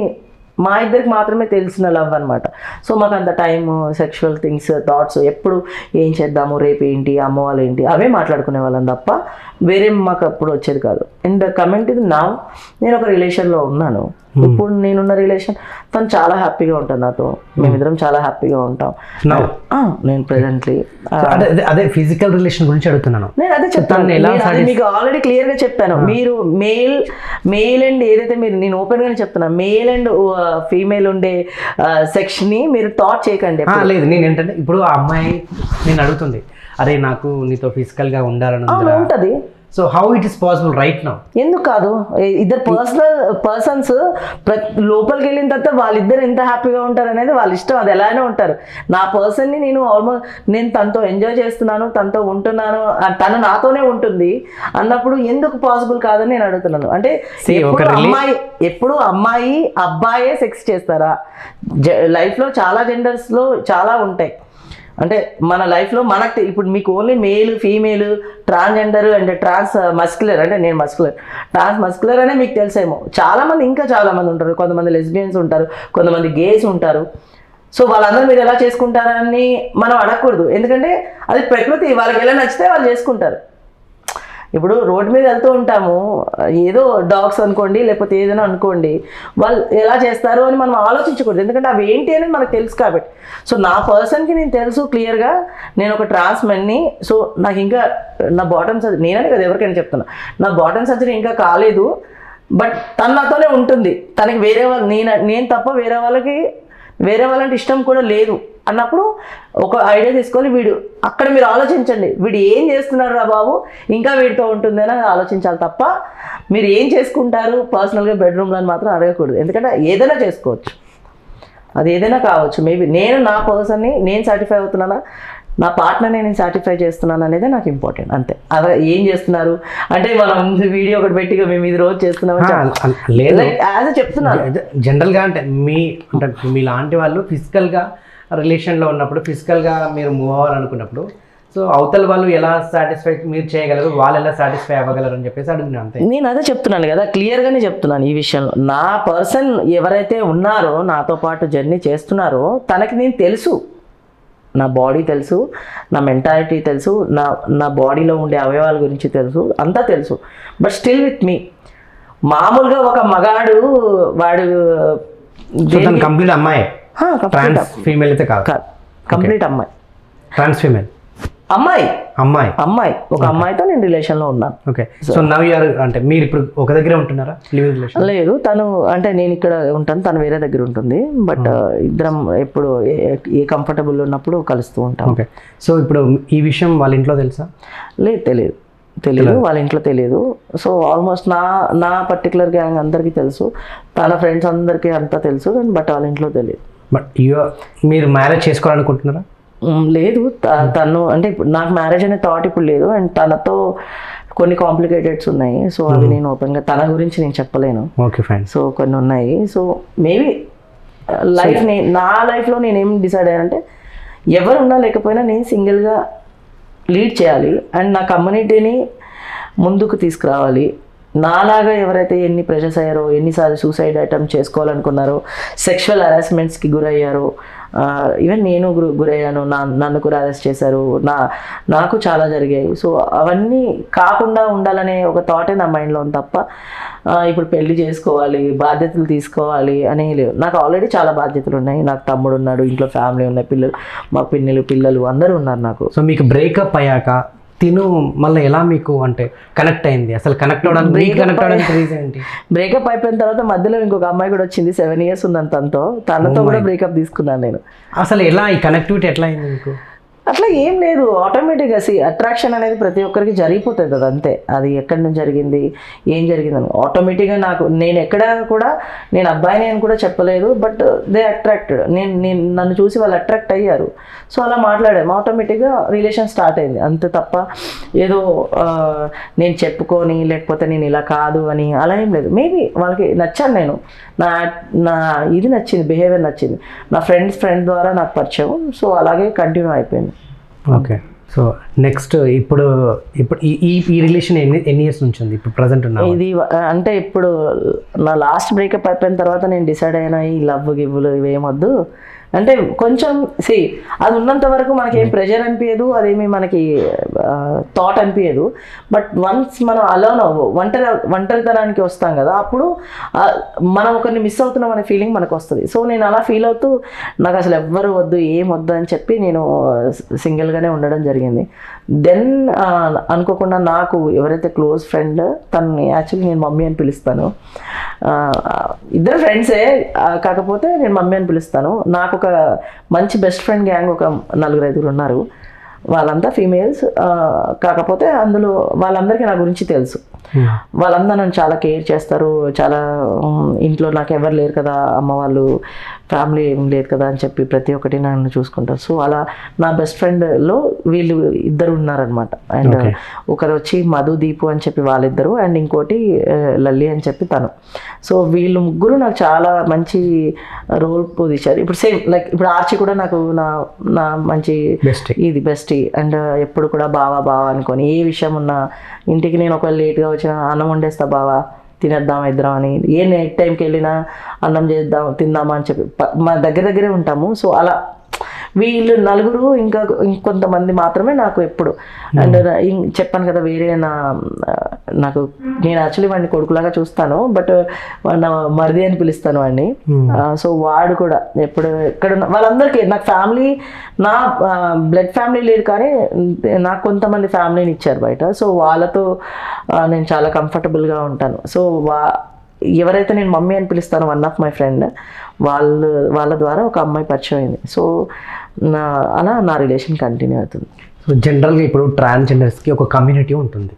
మా ఇద్దరికి మాత్రమే తెలిసిన లవ్ అనమాట. సో మాకు అంత టైం, సెక్షువల్ థింగ్స్, థాట్స్, ఎప్పుడు ఏం చేద్దాము, రేపు ఏంటి, అమ్మ వాళ్ళు ఏంటి, అవే మాట్లాడుకునే వాళ్ళం తప్ప వేరే మాకు అప్పుడు వచ్చేది కాదు. అండ్ కమెంట్ ఇది నేను ఒక రిలేషన్లో ఉన్నాను. ఇప్పుడు నేనున్న రిలేషన్ తను చాలా హ్యాపీగా ఉంటుంది నాతో, మేమిద్దరం చాలా హ్యాపీగా ఉంటాం. నేను ప్రెజెంట్లీ అదే ఫిజికల్ రిలేషన్ గురించి అడుగుతున్నాను. నేను అదే చెప్తాను, మీకు ఆల్రెడీ క్లియర్గా చెప్పాను. మీరు మేల్ అండ్ ఏదైతే నేను ఓపెన్గానే చెప్తున్నాను, మేల్ అండ్ ఫీమేల్ ఉండే సెక్షన్ని మీరు థాట్ చేయకండి. లేదు, నేను ఏంటంటే ఇప్పుడు ఆ అమ్మాయి నేను అడుగుతుంది, అరే నాకు నీతో ఫిజికల్గా ఉండాలని ఉంటుంది. So how it is possible right now? ఎందుకు కాదు? ఇద్దరు పర్సన్స్ లోపలికి వెళ్ళిన తర్వాత వాళ్ళిద్దరు ఎంత హ్యాపీగా ఉంటారు అనేది వాళ్ళ ఇష్టం, అది ఎలానే ఉంటారు. నా పర్సన్ని నేను తనతో ఎంజాయ్ చేస్తున్నాను, తనతో ఉంటున్నాను, తను నాతోనే ఉంటుంది అన్నప్పుడు ఎందుకు పాసిబుల్ కాదని నేను అడుగుతున్నాను. అంటే ఎప్పుడు అమ్మాయి అబ్బాయే సెక్స్ చేస్తారా? లైఫ్లో చాలా జెండర్స్లో చాలా ఉంటాయి. అంటే మన లైఫ్లో మనకు ఇప్పుడు మీకు only male, female, transgender and trans masculine, అంటే నేను ట్రాన్స్ మస్కులర్ అనే మీకు తెలిసేమో. చాలామంది ఇంకా చాలామంది ఉంటారు, కొంతమంది లెస్బియన్స్ ఉంటారు, కొంతమంది గేస్ ఉంటారు. సో వాళ్ళందరూ మీరు ఎలా చేసుకుంటారని మనం అడగకూడదు, ఎందుకంటే అది ప్రకృతి, వాళ్ళకి ఎలా నచ్చితే వాళ్ళు చేసుకుంటారు. ఇప్పుడు రోడ్డు మీద వెళ్తూ ఉంటాము, ఏదో డాగ్స్ అనుకోండి లేకపోతే ఏదైనా అనుకోండి, వాళ్ళు ఎలా చేస్తారు అని మనం ఆలోచించకూడదు, ఎందుకంటే అవి ఏంటి అనేది మనకు తెలుసు కాబట్టి. సో నా పర్సన్కి నేను తెలుసు క్లియర్గా, నేను ఒక ట్రాన్స్ మెన్ని. సో నాకు ఇంకా నా బాటమ్ సర్జరీ, నేనే కదా ఎవరికైనా చెప్తున్నా, నా బాటమ్ సర్జరీ ఇంకా కాలేదు, బట్ తను నాతోనే ఉంటుంది. తనకి వేరే వాళ్ళు నేను తప్ప వేరే వాళ్ళంటే ఇష్టం కూడా లేదు అన్నప్పుడు ఒక ఐడియా తీసుకొని అక్కడ మీరు ఆలోచించండి, వీడు ఏం చేస్తున్నారు రా బాబు, ఇంకా వీడితో ఉంటుంది అని ఆలోచించాలి తప్ప మీరు ఏం చేసుకుంటారు పర్సనల్గా బెడ్రూమ్లో అని మాత్రం అడగకూడదు. ఎందుకంటే ఏదైనా చేసుకోవచ్చు, అది ఏదైనా కావచ్చు. మేబీ నేను నా పర్సన్ని నేను సాటిస్ఫై అవుతున్నానా, నా పార్ట్నర్ని నేను సాటిస్ఫై చేస్తున్నాను అనేది నాకు ఇంపార్టెంట్, అంతే. అదే ఏం చేస్తున్నారు అంటే మనం వీడియో ఒకటి పెట్టిగా మేము ఇది రోజు చేస్తున్నామని చెప్తున్నాను. జనరల్గా అంటే మీ లాంటి వాళ్ళు ఫిజికల్గా రిలేషన్లో ఉన్నప్పుడు, ఫిజికల్గా మీరు మూవ్ అవ్వాలనుకున్నప్పుడు, సో అవతల వాళ్ళు ఎలా సాటిస్ఫై మీరు చేయగలరు, వాళ్ళు ఎలా సాటిస్ఫై అవ్వగలరు అని చెప్పేసి అడుగుతున్నాను అంతే. నేను అదే చెప్తున్నాను కదా, క్లియర్గానే చెప్తున్నాను ఈ విషయంలో. నా పర్సన్ ఎవరైతే ఉన్నారో, నాతో పాటు జర్నీ చేస్తున్నారో, తనకి నేను తెలుసు, నా బాడీ తెలుసు, నా మెంటాలిటీ తెలుసు, నా బాడీలో ఉండే అవయవాల గురించి తెలుసు, అంతా తెలుసు. But still with me. మామూలుగా ఒక మగాడు వాడు కంప్లీట్ అమ్మాయి, ఫీమేల్ అయితే కాదు, కంప్లీట్ అమ్మాయి, ట్రాన్స్ ఫీమేల్ అమ్మాయి ఒక అమ్మాయితో నేను రిలేషన్లో ఉన్నాను. Okay. So now you are, అంటే మీరు ఇప్పుడు ఒక దగ్గర ఉంటున్నారా? లివింగ్ రిలేషన్ లేదు, తను అంటే నేను ఇక్కడ ఉంటాను, తను వేరే దగ్గర ఉంటుంది. బట్ ఇద్దరం ఎప్పుడు ఏ కంఫర్టబుల్ ఉన్నప్పుడు కలుస్తూ ఉంటాం. ఓకే. సో ఇప్పుడు ఈ విషయం వాళ్ళ ఇంట్లో తెలుసా? లేదు, తెలియదు, వాళ్ళ ఇంట్లో తెలియదు. సో ఆల్మోస్ట్ నా పర్టికులర్ గ్యాంగ్ అందరికీ తెలుసు, తన ఫ్రెండ్స్ అందరికీ అంతా తెలుసు, బట్ వాళ్ళ ఇంట్లో తెలియదు. బట్ మీరు మ్యారేజ్ చేసుకోవాలనుకుంటున్నారా? లేదు, తను అంటే నాకు మ్యారేజ్ అనే థాట్ ఇప్పుడు లేదు. అండ్ తనతో కొన్ని కాంప్లికేటెడ్స్ ఉన్నాయి. సో అవి నేను ఓపెన్గా తన గురించి నేను చెప్పలేను. Okay, fine. సో కొన్ని ఉన్నాయి. సో మేబీ నా లైఫ్లో నేనేం డిసైడ్ అయ్యానంటే, ఎవరున్నా లేకపోయినా నేను సింగిల్గా లీడ్ చేయాలి అండ్ నా కమ్యూనిటీని ముందుకు తీసుకురావాలి. నాలాగా ఎవరైతే ఎన్ని ప్రెషర్స్ అయ్యారో, ఎన్నిసార్లు సూసైడ్ అటెంప్ట్ చేసుకోవాలనుకున్నారో, సెక్షువల్ హరాస్మెంట్స్కి గురయ్యారో, ఈవెన్ నేను గురయ్యాను, నన్ను కూడా అరెస్ట్ చేశారు, నాకు చాలా జరిగాయి. సో అవన్నీ కాకుండా ఉండాలనే ఒక థాటే నా మైండ్లో ఉంది తప్ప ఇప్పుడు పెళ్లి చేసుకోవాలి, బాధ్యతలు తీసుకోవాలి అని లేవు. నాకు ఆల్రెడీ చాలా బాధ్యతలు ఉన్నాయి. నాకు తమ్ముడు ఉన్నాడు, ఇంట్లో ఫ్యామిలీ ఉన్నాయి, పిల్లలు, మా పిల్లలు అందరూ ఉన్నారు నాకు. సో మీకు బ్రేకప్ అయ్యాక తిను మళ్ళీ ఎలా మీకు అంటే కనెక్ట్ అయింది? అసలు కనెక్ట్ అవడానికి రీజన్ ఏంటి? బ్రేకప్ అయిపోయిన తర్వాత మధ్యలో ఇంకొక అమ్మాయి కూడా వచ్చింది, 7 years ఉందని తనతో కూడా బ్రేకప్ తీసుకున్నాను నేను. అసలు ఎలా ఈ కనెక్టివిటీ ఎట్లా అయింది మీకు? అట్లా ఏం లేదు, ఆటోమేటిక్గా అట్రాక్షన్ అనేది ప్రతి ఒక్కరికి జరిగిపోతుంది. అది అంతే, అది ఎక్కడి నుంచి జరిగింది, ఏం జరిగిందని ఆటోమేటిక్గా నేను ఎక్కడ కూడా నేను అబ్బాయిని అని కూడా చెప్పలేదు, బట్ దే అట్రాక్టెడ్. నన్ను చూసి వాళ్ళు అట్రాక్ట్ అయ్యారు. సో అలా మాట్లాడాము, ఆటోమేటిక్గా రిలేషన్ స్టార్ట్ అయింది అంతే తప్ప ఏదో నేను చెప్పుకొని లేకపోతే నేను ఇలా కాదు అని అలా ఏం లేదు. మేబీ వాళ్ళకి నచ్చాను, నేను నా ఇది నచ్చింది, బిహేవియర్ నచ్చింది, నా ఫ్రెండ్ ద్వారా నాకు పరిచయం. సో అలాగే కంటిన్యూ అయిపోయింది. ఓకే. సో నెక్స్ట్ ఇప్పుడు ఈ రిలేషన్ ఎన్ని ఇయర్స్ నుంచి ఉంది ఇప్పుడు ప్రజెంట్ ఉన్న? ఇది అంటే ఇప్పుడు నా లాస్ట్ బ్రేకప్ అయిపోయిన తర్వాత నేను డిసైడ్ అయినా ఈ లవ్ గివ్వులు ఇవేమొద్దు అంటే కొంచెం అది ఉన్నంత వరకు మనకి ఏం ప్రెషర్ అనిపించదు, అదేమి మనకి థాట్ అనిపించదు. బట్ వన్స్ మనం అలోన్ ఒంటరితనానికి వస్తాం కదా, అప్పుడు మనం ఒకరిని మిస్ అవుతున్నాం అనే ఫీలింగ్ మనకు వస్తుంది. సో నేను అలా ఫీల్ అవుతూ నాకు అసలు ఎవ్వరు వద్దు, ఏం వద్దు అని చెప్పి నేను సింగిల్గానే ఉండడం జరిగింది. దెన్ అనుకోకుండా నాకు ఎవరైతే క్లోజ్ ఫ్రెండ్, తనని యాక్చువల్లీ నేను మమ్మీ అని పిలుస్తాను. ఇద్దరు ఫ్రెండ్సే, కాకపోతే నేను మమ్మీ అని పిలుస్తాను. నాకు ఒక మంచి బెస్ట్ ఫ్రెండ్ గ్యాంగ్ ఒక 4-5 ఉన్నారు. వాళ్ళంతా ఫీమేల్స్, కాకపోతే అందులో వాళ్ళందరికీ నా గురించి తెలుసు. వాళ్ళందరూ నన్ను చాలా కేర్ చేస్తారు. చాలా ఇంట్లో నాకు ఎవరు లేరు కదా, అమ్మ వాళ్ళు, ఫ్యామిలీ ఏం లేదు కదా అని చెప్పి ప్రతి ఒక్కటి నన్ను చూసుకుంటారు. సో అలా నా బెస్ట్ ఫ్రెండ్లో వీళ్ళు ఇద్దరు ఉన్నారనమాట. అండ్ ఒకరు వచ్చి మధు, దీపు అని చెప్పి వాళ్ళిద్దరు, అండ్ ఇంకోటి లల్లి అని చెప్పి తను. సో వీళ్ళు ముగ్గురు నాకు చాలా మంచి రోల్ పొందించారు. ఇప్పుడు సేమ్ లైక్ ఇప్పుడు ఆర్చి కూడా నాకు నా మంచి ఇది బెస్టీ. అండ్ ఎప్పుడు కూడా బావా అనుకొని ఏ విషయం ఉన్నా, ఇంటికి నేను ఒకవేళ లేట్గా వచ్చిన అన్నం వండేస్తా బావా, తినేద్దాం ఇద్దరం అని, ఏ నైట్ టైంకి వెళ్ళినా అన్నం తిందామా అని చెప్పి మా దగ్గరే ఉంటాము. సో అలా వీళ్ళు నలుగురు, ఇంకా ఇంకొంతమంది మాత్రమే నాకు ఎప్పుడు. అండ్ చెప్పాను కదా, వేరే నాకు నేను యాక్చువల్లీ వాడిని కొడుకులాగా చూస్తాను, బట్ నా మరిది అని పిలుస్తాను వాడిని. సో వాడు కూడా ఎప్పుడు ఎక్కడున్న వాళ్ళందరికీ నాకు ఫ్యామిలీ, నా బ్లడ్ ఫ్యామిలీ లేదు కానీ నాకు కొంతమంది ఫ్యామిలీని ఇచ్చారు బయట. సో వాళ్ళతో నేను చాలా కంఫర్టబుల్గా ఉంటాను. సో ఎవరైతే నేను మమ్మీ అని పిలుస్తానో, వన్ ఆఫ్ మై ఫ్రెండ్, వాళ్ళ ద్వారా ఒక అమ్మాయి పరిచయం అయింది. సో అలా నా రిలేషన్ కంటిన్యూ అవుతుంది. సో జనరల్గా ఇప్పుడు ట్రాన్స్జెండర్స్కి ఒక కమ్యూనిటీ ఉంటుంది.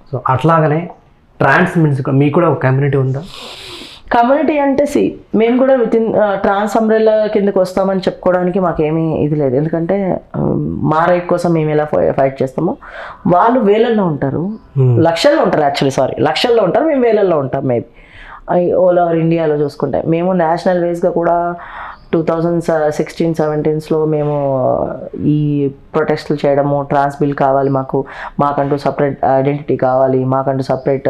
సో అట్లాగనే ట్రాన్స్ మెన్స్ మీకు కూడా ఒక కమ్యూనిటీ ఉందా? కమ్యూనిటీ అంటే మేము కూడా వితిన్ ట్రాన్స్ అంబ్రెల్లా కిందకి వస్తామని చెప్పుకోవడానికి మాకేమీ ఇది లేదు. ఎందుకంటే మా రైట్ కోసం మేము ఎలా ఫైట్ చేస్తామో వాళ్ళు వేలల్లో ఉంటారు, లక్షల్లో ఉంటారు. లక్షల్లో ఉంటారు, మేము వేలల్లో ఉంటాం. మేబీ ఆల్ ఓవర్ ఇండియాలో చూసుకుంటే మేము నేషనల్ వైజ్గా కూడా 2016-17లో మేము ఈ ప్రొటెస్ట్లు చేయడము, ట్రాన్స్ బిల్ కావాలి మాకంటూ సపరేట్ ఐడెంటిటీ కావాలి, మాకంటూ సపరేట్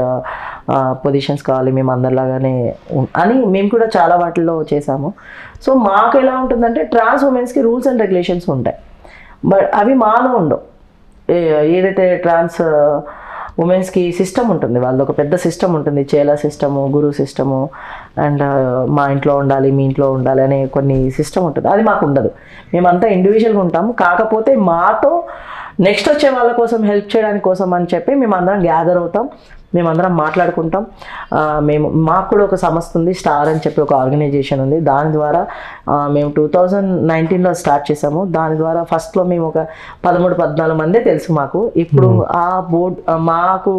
పొజిషన్స్ కావాలి, మేము అందరిలాగానే అని మేము కూడా చాలా వాటిల్లో చేసాము. సో మాకు ఎలా ఉంటుందంటే ట్రాన్స్ ఉమెన్స్కి రూల్స్ అండ్ రెగ్యులేషన్స్ ఉంటాయి, బట్ అవి మాలో ఉండవు. ఏదైతే ట్రాన్స్ ఉమెన్స్కి సిస్టమ్ ఉంటుంది, వాళ్ళది ఒక పెద్ద సిస్టమ్ ఉంటుంది, చేలా సిస్టము, గురు సిస్టము, అండ్ మా ఇంట్లో ఉండాలి, మీ ఇంట్లో ఉండాలి అనే కొన్ని సిస్టమ్ ఉంటుంది. అది మాకు ఉండదు, మేమంతా ఇండివిజువల్గా ఉంటాము. కాకపోతే మాతో నెక్స్ట్ వచ్చే వాళ్ళ కోసం హెల్ప్ చేయడానికి కోసం అని చెప్పి మేమందరం గ్యాదర్ అవుతాం, మేమందరం మాట్లాడుకుంటాం. మాకు కూడా ఒక సంస్థ ఉంది, స్టార్ అని చెప్పి ఒక ఆర్గనైజేషన్ ఉంది. దాని ద్వారా మేము 2019లో స్టార్ట్ చేసాము. దాని ద్వారా ఫస్ట్లో మేము ఒక 13-14 మందే తెలుసు మాకు. ఇప్పుడు ఆ బోర్డ్ మాకు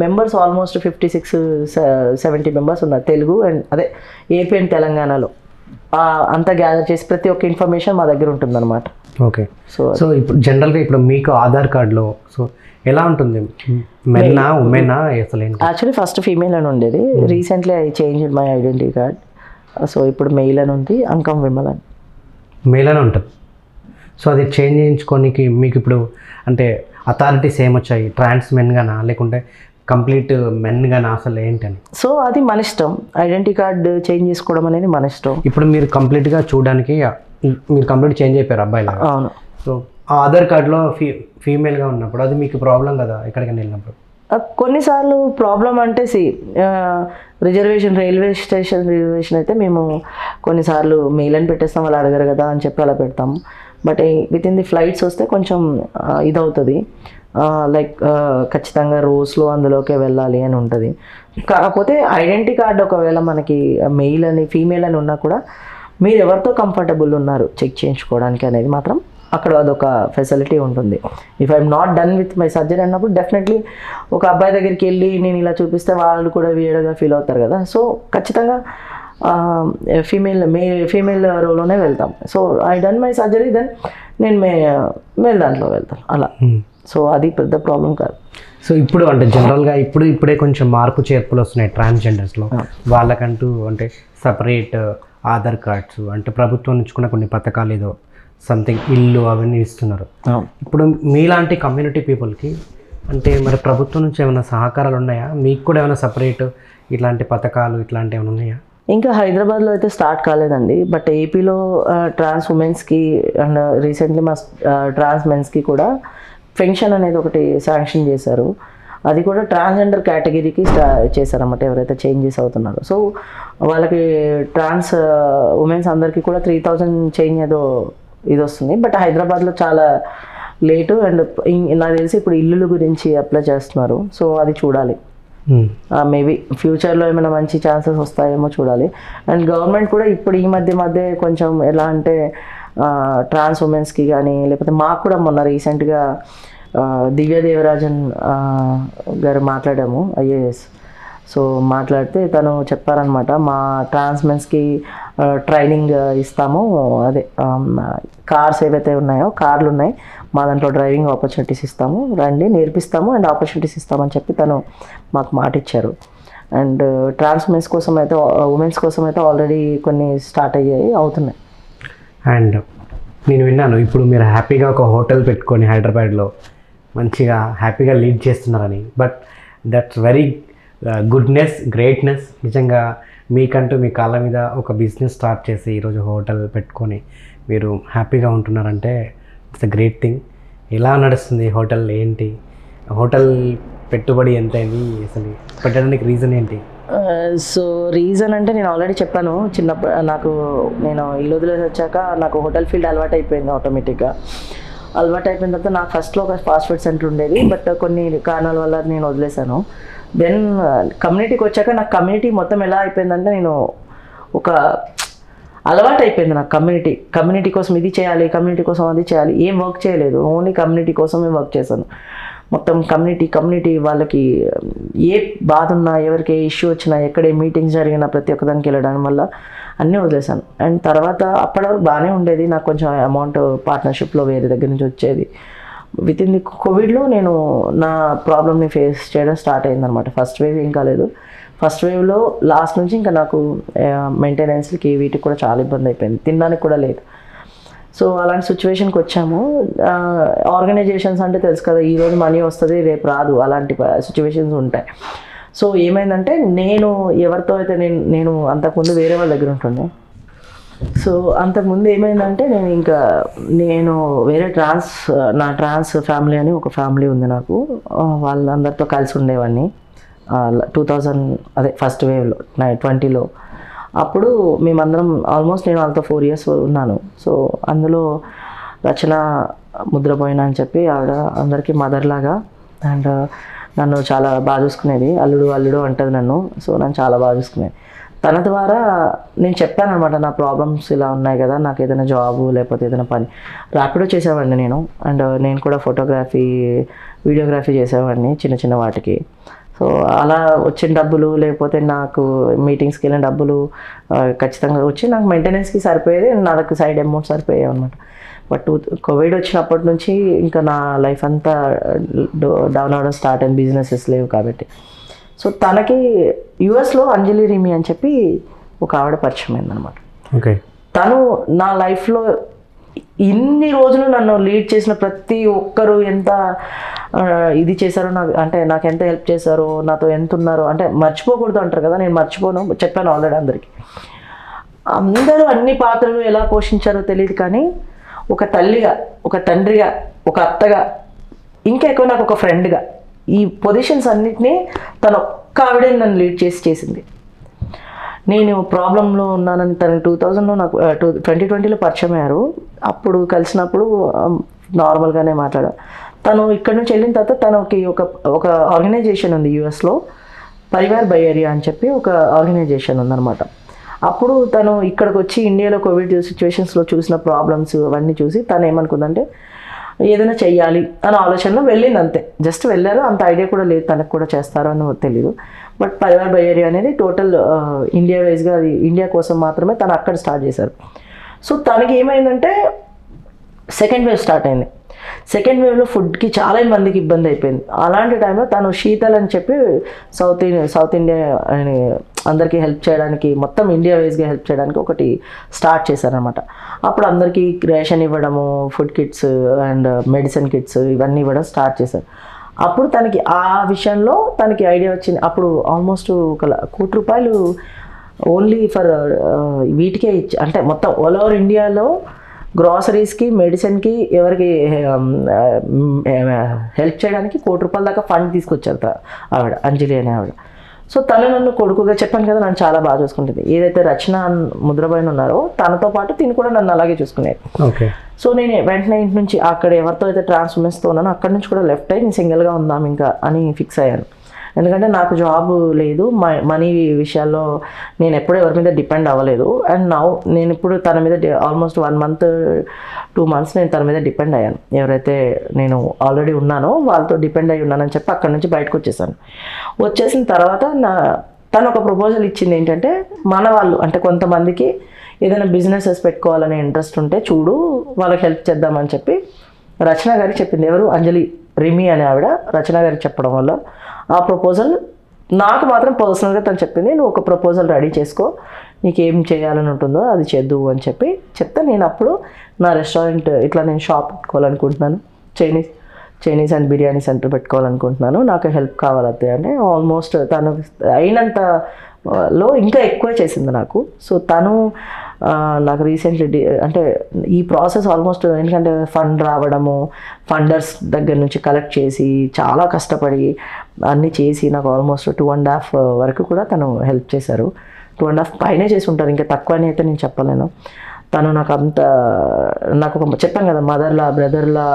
మెంబర్స్ ఆల్మోస్ట్ 56-70 మెంబర్స్ ఉన్నారు, తెలుగు అండ్ అదే ఏపీ అండ్ తెలంగాణలో. అంతా గ్యాదర్ చేసి ప్రతి ఒక్క ఇన్ఫర్మేషన్ మా దగ్గర ఉంటుందన్నమాట. ఓకే. సో ఇప్పుడు జనరల్గా ఇప్పుడు మీకు ఆధార్ కార్డులో సో ఎలా ఉంటుంది, మెన్నా ఉమెనా అసలు? యాక్చువల్లీ ఫస్ట్ ఫీమేల్ అని ఉండేది, recently I change my identity card. So ఇప్పుడు మెయిల్ అని ఉంది, అంకం విమల్ అని మెయిల్ అని ఉంటుంది. సో అది చేంజ్ చేయించుకోనికి మీకు ఇప్పుడు అంటే అథారిటీస్ ఏమొచ్చాయి, ట్రాన్స్ మెన్గానా లేకుంటే కంప్లీట్ మెన్గానా, అసలు ఏంటని? సో అది మన ఇష్టం, ఐడెంటిటీ కార్డ్ చేంజ్ చేసుకోవడం అనేది మన ఇష్టం. ఇప్పుడు మీరు కంప్లీట్గా చూడడానికి మీరు కంప్లీట్ చేంజ్ అయిపోయారు అబ్బాయిలా. అవును. సో ఆ ఆధార్ కార్డులో ఫీమేల్గా ఉన్నప్పుడు అది మీకు ప్రాబ్లం కదా ఎక్కడికైనా వెళ్ళినప్పుడు? కొన్నిసార్లు ప్రాబ్లం అంటే రైల్వే స్టేషన్ రిజర్వేషన్ అయితే మేము కొన్నిసార్లు మెయిల్ అని పెట్టేస్తాం, వాళ్ళు అడగరు కదా అని చెప్పి అలా పెడతాము. But with in the flights వస్తే కొంచెం ఇదవుతుంది, లైక్ ఖచ్చితంగా రోస్లో అందులోకే వెళ్ళాలి అని ఉంటుంది. కాకపోతే ఐడెంటిటీ కార్డు ఒకవేళ మనకి మెయిల్ అని ఫీమేల్ అని ఉన్నా కూడా మీరు ఎవరితో కంఫర్టబుల్ ఉన్నారు చెక్ చేయించుకోవడానికి అనేది మాత్రం అక్కడ అదొక ఫెసిలిటీ ఉంటుంది. If I'm not done with my surgery అన్నప్పుడు డెఫినెట్లీ ఒక అబ్బాయి దగ్గరికి వెళ్ళి నేను ఇలా చూపిస్తే వాళ్ళు కూడా వీడియోగా ఫీల్ అవుతారు కదా. సో ఖచ్చితంగా ఫీమేల్ రోలోనే వెళ్తాం. So I done my surgery, then నేను మేల్ దాంట్లో వెళ్తాను అలా. సో అది పెద్ద ప్రాబ్లం కాదు. సో ఇప్పుడు అంటే జనరల్గా ఇప్పుడే కొంచెం మార్పు చేర్పులు వస్తున్నాయి ట్రాన్స్జెండర్స్లో. వాళ్ళకంటూ అంటే సపరేట్ ఆధార్ కార్డ్స్, అంటే ప్రభుత్వం నుంచి కూడా కొన్ని పథకాలు ఏదో సంథింగ్ ఇల్లు అవన్నీ ఇస్తున్నారు. ఇప్పుడు మీలాంటి కమ్యూనిటీ పీపుల్కి అంటే మరి ప్రభుత్వం నుంచి ఏమైనా సహకారాలు ఉన్నాయా? మీకు కూడా ఏమైనా సపరేట్ ఇట్లాంటి పథకాలు ఇట్లాంటివి ఏమైనా ఉన్నాయా? ఇంకా హైదరాబాద్లో అయితే స్టార్ట్ కాలేదండి, బట్ ఏపీలో ట్రాన్స్ ఉమెన్స్కి అండ్ రీసెంట్లీ మా ట్రాన్స్ మెన్స్కి కూడా పెన్షన్ అనేది ఒకటి శాంక్షన్ చేశారు. అది కూడా ట్రాన్స్జెండర్ కేటగిరీకి చేశారన్నమాట ఎవరైతే చేంజెస్ అవుతున్నారో. సో వాళ్ళకి ట్రాన్స్ ఉమెన్స్ అందరికీ కూడా 3000 చేంజ్ ఏదో ఇది వస్తుంది. బట్ హైదరాబాద్లో చాలా లేటు, అండ్ నాకు తెలిసి ఇప్పుడు ఇల్లుల గురించి అప్లై చేస్తున్నారు. సో అది చూడాలి, మేబీ ఫ్యూచర్లో ఏమైనా మంచి ఛాన్సెస్ వస్తాయేమో చూడాలి. అండ్ గవర్నమెంట్ కూడా ఇప్పుడు ఈ మధ్య కొంచెం ఎలా అంటే ట్రాన్స్ ఉమెన్స్కి కానీ, లేకపోతే మాకు కూడా మొన్న రీసెంట్గా దివ్య దేవరాజన్ గారు మాట్లాడాము, ఐఏఎస్. సో మాట్లాడితే తను చెప్పారనమాట, మా ట్రాన్స్ మెన్స్కి ట్రైనింగ్ ఇస్తాము, అదే కార్స్ ఏవైతే ఉన్నాయో కార్లు ఉన్నాయి మా దాంట్లో డ్రైవింగ్ ఆపర్చునిటీస్ ఇస్తాము, రండి నేర్పిస్తాము అండ్ ఆపర్చునిటీస్ ఇస్తామని చెప్పి తను మాకు మాట ఇచ్చారు. అండ్ ట్రాన్స్ మెన్స్ కోసం అయితే ఉమెన్స్ కోసం అయితే ఆల్రెడీ కొన్ని స్టార్ట్ అవుతున్నాయి. అండ్ నేను విన్నాను ఇప్పుడు మీరు హ్యాపీగా ఒక హోటల్ పెట్టుకొని హైదరాబాద్లో మంచిగా హ్యాపీగా లీడ్ చేస్తున్నారని. But that's very greatness. నిజంగా మీకంటూ మీ కాళ్ళ మీద ఒక బిజినెస్ స్టార్ట్ చేసి ఈరోజు హోటల్ పెట్టుకొని మీరు హ్యాపీగా ఉంటున్నారంటే ఇట్స్ అ గ్రేట్ థింగ్. ఎలా నడుస్తుంది హోటల్? ఏంటి హోటల్ పెట్టుబడి ఎంత అయింది? అసలు పెట్టడానికి రీజన్ ఏంటి? సో రీజన్ అంటే నేను ఆల్రెడీ చెప్పాను, చిన్నప్పుడు నేను ఇల్లు వదిలేసి వచ్చాక నాకు హోటల్ ఫీల్డ్ అలవాటు అయిపోయింది. ఆటోమేటిక్గా అలవాటు అయిపోయిన తర్వాత నాకు ఫస్ట్లో ఒక ఫాస్ట్ ఫుడ్ సెంటర్ ఉండేది, బట్ కొన్ని కారణాల వల్ల నేను వదిలేశాను. దెన్ కమ్యూనిటీకి వచ్చాక నాకు కమ్యూనిటీ మొత్తం ఎలా అయిపోయిందంటే నేను ఒక అలవాటు అయిపోయింది నాకు కమ్యూనిటీ కోసం ఇది చేయాలి, కమ్యూనిటీ కోసం అది చేయాలి. ఏం వర్క్ చేయలేదు, ఓన్లీ కమ్యూనిటీ కోసమే వర్క్ చేశాను. మొత్తం కమ్యూనిటీ వాళ్ళకి ఏ బాధ ఉన్నా, ఎవరికి ఏ ఇష్యూ వచ్చినా, ఎక్కడ మీటింగ్స్ జరిగినా ప్రతి ఒక్కదానికి వెళ్ళడం వల్ల అన్నీ వదిలేశాను. అండ్ తర్వాత అప్పటి వరకు బాగానే ఉండేది, నాకు కొంచెం అమౌంట్ పార్ట్నర్షిప్లో వేరే దగ్గర నుంచి వచ్చేది. విత్ ఇన్ ది కోవిడ్లో నేను నా ప్రాబ్లమ్ని ఫేస్ చేయడం స్టార్ట్ అయిందనమాట. ఫస్ట్ వేవ్ ఏం కాలేదు, ఫస్ట్ వేవ్లో లాస్ట్ నుంచి ఇంకా నాకు మెయింటెనెన్స్కి వీటికి కూడా చాలా ఇబ్బంది అయిపోయింది, తినడానికి కూడా లేదు. సో అలాంటి సిచ్యువేషన్కి వచ్చాము. ఆర్గనైజేషన్స్ అంటే తెలుసు కదా, ఈరోజు మనీ వస్తుంది రేపు రాదు, అలాంటి సిచ్యువేషన్స్ ఉంటాయి. సో ఏమైందంటే నేను ఎవరితో అయితే నేను అంతకుముందు వేరే వాళ్ళ దగ్గర ఉంటుండే. సో అంతకుముందు ఏమైందంటే నేను వేరే నా ట్రాన్స్ ఫ్యామిలీ అని ఒక ఫ్యామిలీ ఉంది నాకు, వాళ్ళందరితో కలిసి ఉండేవాడిని 2000 అదే ఫస్ట్ వేవ్లో 2020లో. అప్పుడు మేమందరం ఆల్మోస్ట్ నేను వాళ్ళతో 4 years ఉన్నాను. సో అందులో రచన ముద్రపోయిన అని చెప్పి ఆవిడ అందరికీ మదర్ లాగా, అండ్ నన్ను చాలా బాగా చూసుకునేది. అల్లుడు అంటది నన్ను. సో నన్ను చాలా బాగా చూసుకునేది. తన ద్వారా నేను చెప్పాను అనమాట, నా ప్రాబ్లమ్స్ ఇలా ఉన్నాయి కదా, నాకు ఏదైనా జాబు లేకపోతే ఏదైనా పని. ర్యాపిడో చేసేవాడిని నేను, అండ్ నేను కూడా ఫోటోగ్రఫీ వీడియోగ్రఫీ చేసేవాడిని చిన్న వాటికి. సో అలా వచ్చిన డబ్బులు లేకపోతే నాకు మీటింగ్స్కి వెళ్ళిన డబ్బులు ఖచ్చితంగా వచ్చి నాకు మెయింటెనెన్స్కి సరిపోయేది, నాకు సైడ్ అమౌంట్ సరిపోయాయి అనమాట. బట్ కోవిడ్ వచ్చినప్పటి నుంచి ఇంకా నా లైఫ్ అంతా డౌన్ అవ్వడం స్టార్ట్ అయింది, బిజినెసెస్ లేవు కాబట్టి. సో తనకి యుఎస్లో అంజలి రిమి అని చెప్పి ఒక ఆవిడ పరిచయం అయిందనమాట. ఓకే. తను నా లైఫ్లో ఇన్ని రోజులు నన్ను లీడ్ చేసిన ప్రతి ఒక్కరు ఎంత ఇది చేశారో, నాకు ఎంత హెల్ప్ చేశారో, నాతో ఎంత ఉన్నారో, అంటే మర్చిపోకూడదు అంటారు కదా, నేను మర్చిపోను, చెప్పాను ఆల్రెడీ అందరికీ. అందరూ అన్ని పాత్రలు ఎలా పోషించారో తెలియదు, కానీ ఒక తల్లిగా, ఒక తండ్రిగా, ఒక అత్తగా, ఇంకా ఎక్కువ నాకు ఒక ఫ్రెండ్గా, ఈ పొజిషన్స్ అన్నిటినీ తను ఒక్క ఆవిడే నన్ను లీడ్ చేసింది. నేను ప్రాబ్లంలో ఉన్నానని తను 2000లో నాకు 2020లో పరిచయం అయ్యారు. అప్పుడు కలిసినప్పుడు నార్మల్గానే మాట్లాడారు. తను ఇక్కడ నుంచి వెళ్ళిన తర్వాత తనకి ఒక ఆర్గనైజేషన్ ఉంది యూఎస్లో, పరివార్ బై ఏరియా అని చెప్పి ఒక ఆర్గనైజేషన్ ఉందన్నమాట. అప్పుడు తను ఇక్కడికి వచ్చి ఇండియాలో కోవిడ్ సిచ్యువేషన్స్లో చూసిన ప్రాబ్లమ్స్ అవన్నీ చూసి తను ఏమనుకుందంటే ఏదైనా చెయ్యాలి అనే ఆలోచనలో వెళ్ళింది, అంతే. జస్ట్ వెళ్ళారు, అంత ఐడియా కూడా లేదు తనకు కూడా చేస్తారో అని తెలియదు. బట్ పరివార్ బై ఏరియా అనేది టోటల్ ఇండియా వైజ్గా, అది ఇండియా కోసం మాత్రమే తను అక్కడ స్టార్ట్ చేశారు. సో తనకి ఏమైందంటే సెకండ్ వేవ్ స్టార్ట్ అయింది. సెకండ్ వేవ్లో ఫుడ్కి చాలా మందికి ఇబ్బంది అయిపోయింది. అలాంటి టైంలో తను శీతల్ అని చెప్పి సౌత్ ఇండియా అందరికీ హెల్ప్ చేయడానికి, మొత్తం ఇండియా వైజ్గా హెల్ప్ చేయడానికి ఒకటి స్టార్ట్ చేశారనమాట. అప్పుడు అందరికీ రేషన్ ఇవ్వడము, food kits and medicine kits ఇవన్నీ ఇవ్వడం స్టార్ట్ చేశారు. అప్పుడు తనకి ఆ విషయంలో తనకి ఐడియా వచ్చింది. అప్పుడు ఆల్మోస్ట్ ₹1 కోటి ఓన్లీ ఫర్ వీటికే ఇచ్చి, అంటే మొత్తం ఆల్ ఓవర్ ఇండియాలో గ్రాసరీస్కి, మెడిసిన్కి, ఎవరికి హెల్ప్ చేయడానికి ₹1 దాకా ఫండ్ తీసుకొచ్చారు ఆవిడ, అంజలి అనే ఆవిడ. సో తను నన్ను కొడుకుగా, చెప్పాను కదా, నన్ను చాలా బాగా చూసుకుంటుంది. ఏదైతే రచన ముద్రబాయిన్ ఉన్నారో తనతో పాటు తిని కూడా నన్ను అలాగే చూసుకునేది. ఓకే. సో నేను వెంటనే ఇంటి నుంచి, అక్కడ ఎవరితో అయితే ట్రాన్స్ఫర్మేషన్తో ఉన్నానో అక్కడి నుంచి కూడా లెఫ్ట్ అయ్యి నేను సింగిల్గా ఉందాం ఇంకా అని ఫిక్స్ అయ్యాను. ఎందుకంటే నాకు జాబ్ లేదు, మనీ విషయాల్లో నేను ఎప్పుడూ ఎవరి మీద డిపెండ్ అవ్వలేదు. అండ్ నేను ఇప్పుడు తన మీద ఆల్మోస్ట్ 1 month 2 months నేను తన మీద డిపెండ్ అయ్యాను. ఎవరైతే నేను ఆల్రెడీ ఉన్నానో వాళ్ళతో డిపెండ్ అయ్యి ఉన్నానని చెప్పి అక్కడి నుంచి బయటకు వచ్చేసాను. వచ్చేసిన తర్వాత తను ఒక ప్రపోజల్ ఇచ్చింది ఏంటంటే, మన వాళ్ళు అంటే కొంతమందికి ఏదైనా బిజినెసెస్ పెట్టుకోవాలనే ఇంట్రెస్ట్ ఉంటే చూడు, వాళ్ళకి హెల్ప్ చేద్దామని చెప్పి రచన గారికి చెప్పింది. ఎవరు? అంజలి రిమి అనే ఆవిడ రచన గారికి చెప్పడం వల్ల ఆ ప్రపోజల్ నాకు మాత్రం పర్సనల్గా తను చెప్పింది, నువ్వు ఒక ప్రపోజల్ రెడీ చేసుకో, నీకు ఏం చేయాలని ఉంటుందో అది చేద్దు అని చెప్తే నేను అప్పుడు నా రెస్టారెంట్ ఇట్లా నేను షాప్ పెట్టుకోవాలనుకుంటున్నాను, చైనీస్ అండ్ బిర్యానీ సెంటర్ పెట్టుకోవాలనుకుంటున్నాను, నాకు హెల్ప్ కావాలంతే అంటే ఆల్మోస్ట్ తను అయినంతలో ఇంకా ఎక్కువ చేసింది నాకు. సో తను నాకు రీసెంట్లీ అంటే ఈ ప్రాసెస్ ఆల్మోస్ట్, ఎందుకంటే ఫండ్ రావడము, ఫండర్స్ దగ్గర నుంచి కలెక్ట్ చేసి చాలా కష్టపడి అన్నీ చేసి నాకు ఆల్మోస్ట్ 2.5 వరకు కూడా తను హెల్ప్ చేశారు. 2.5 పైనే చేసి ఉంటారు, ఇంకా తక్కువ అని అయితే నేను చెప్పలేను. తను నాకు చెప్పాను కదా, మదర్లా, బ్రదర్లా,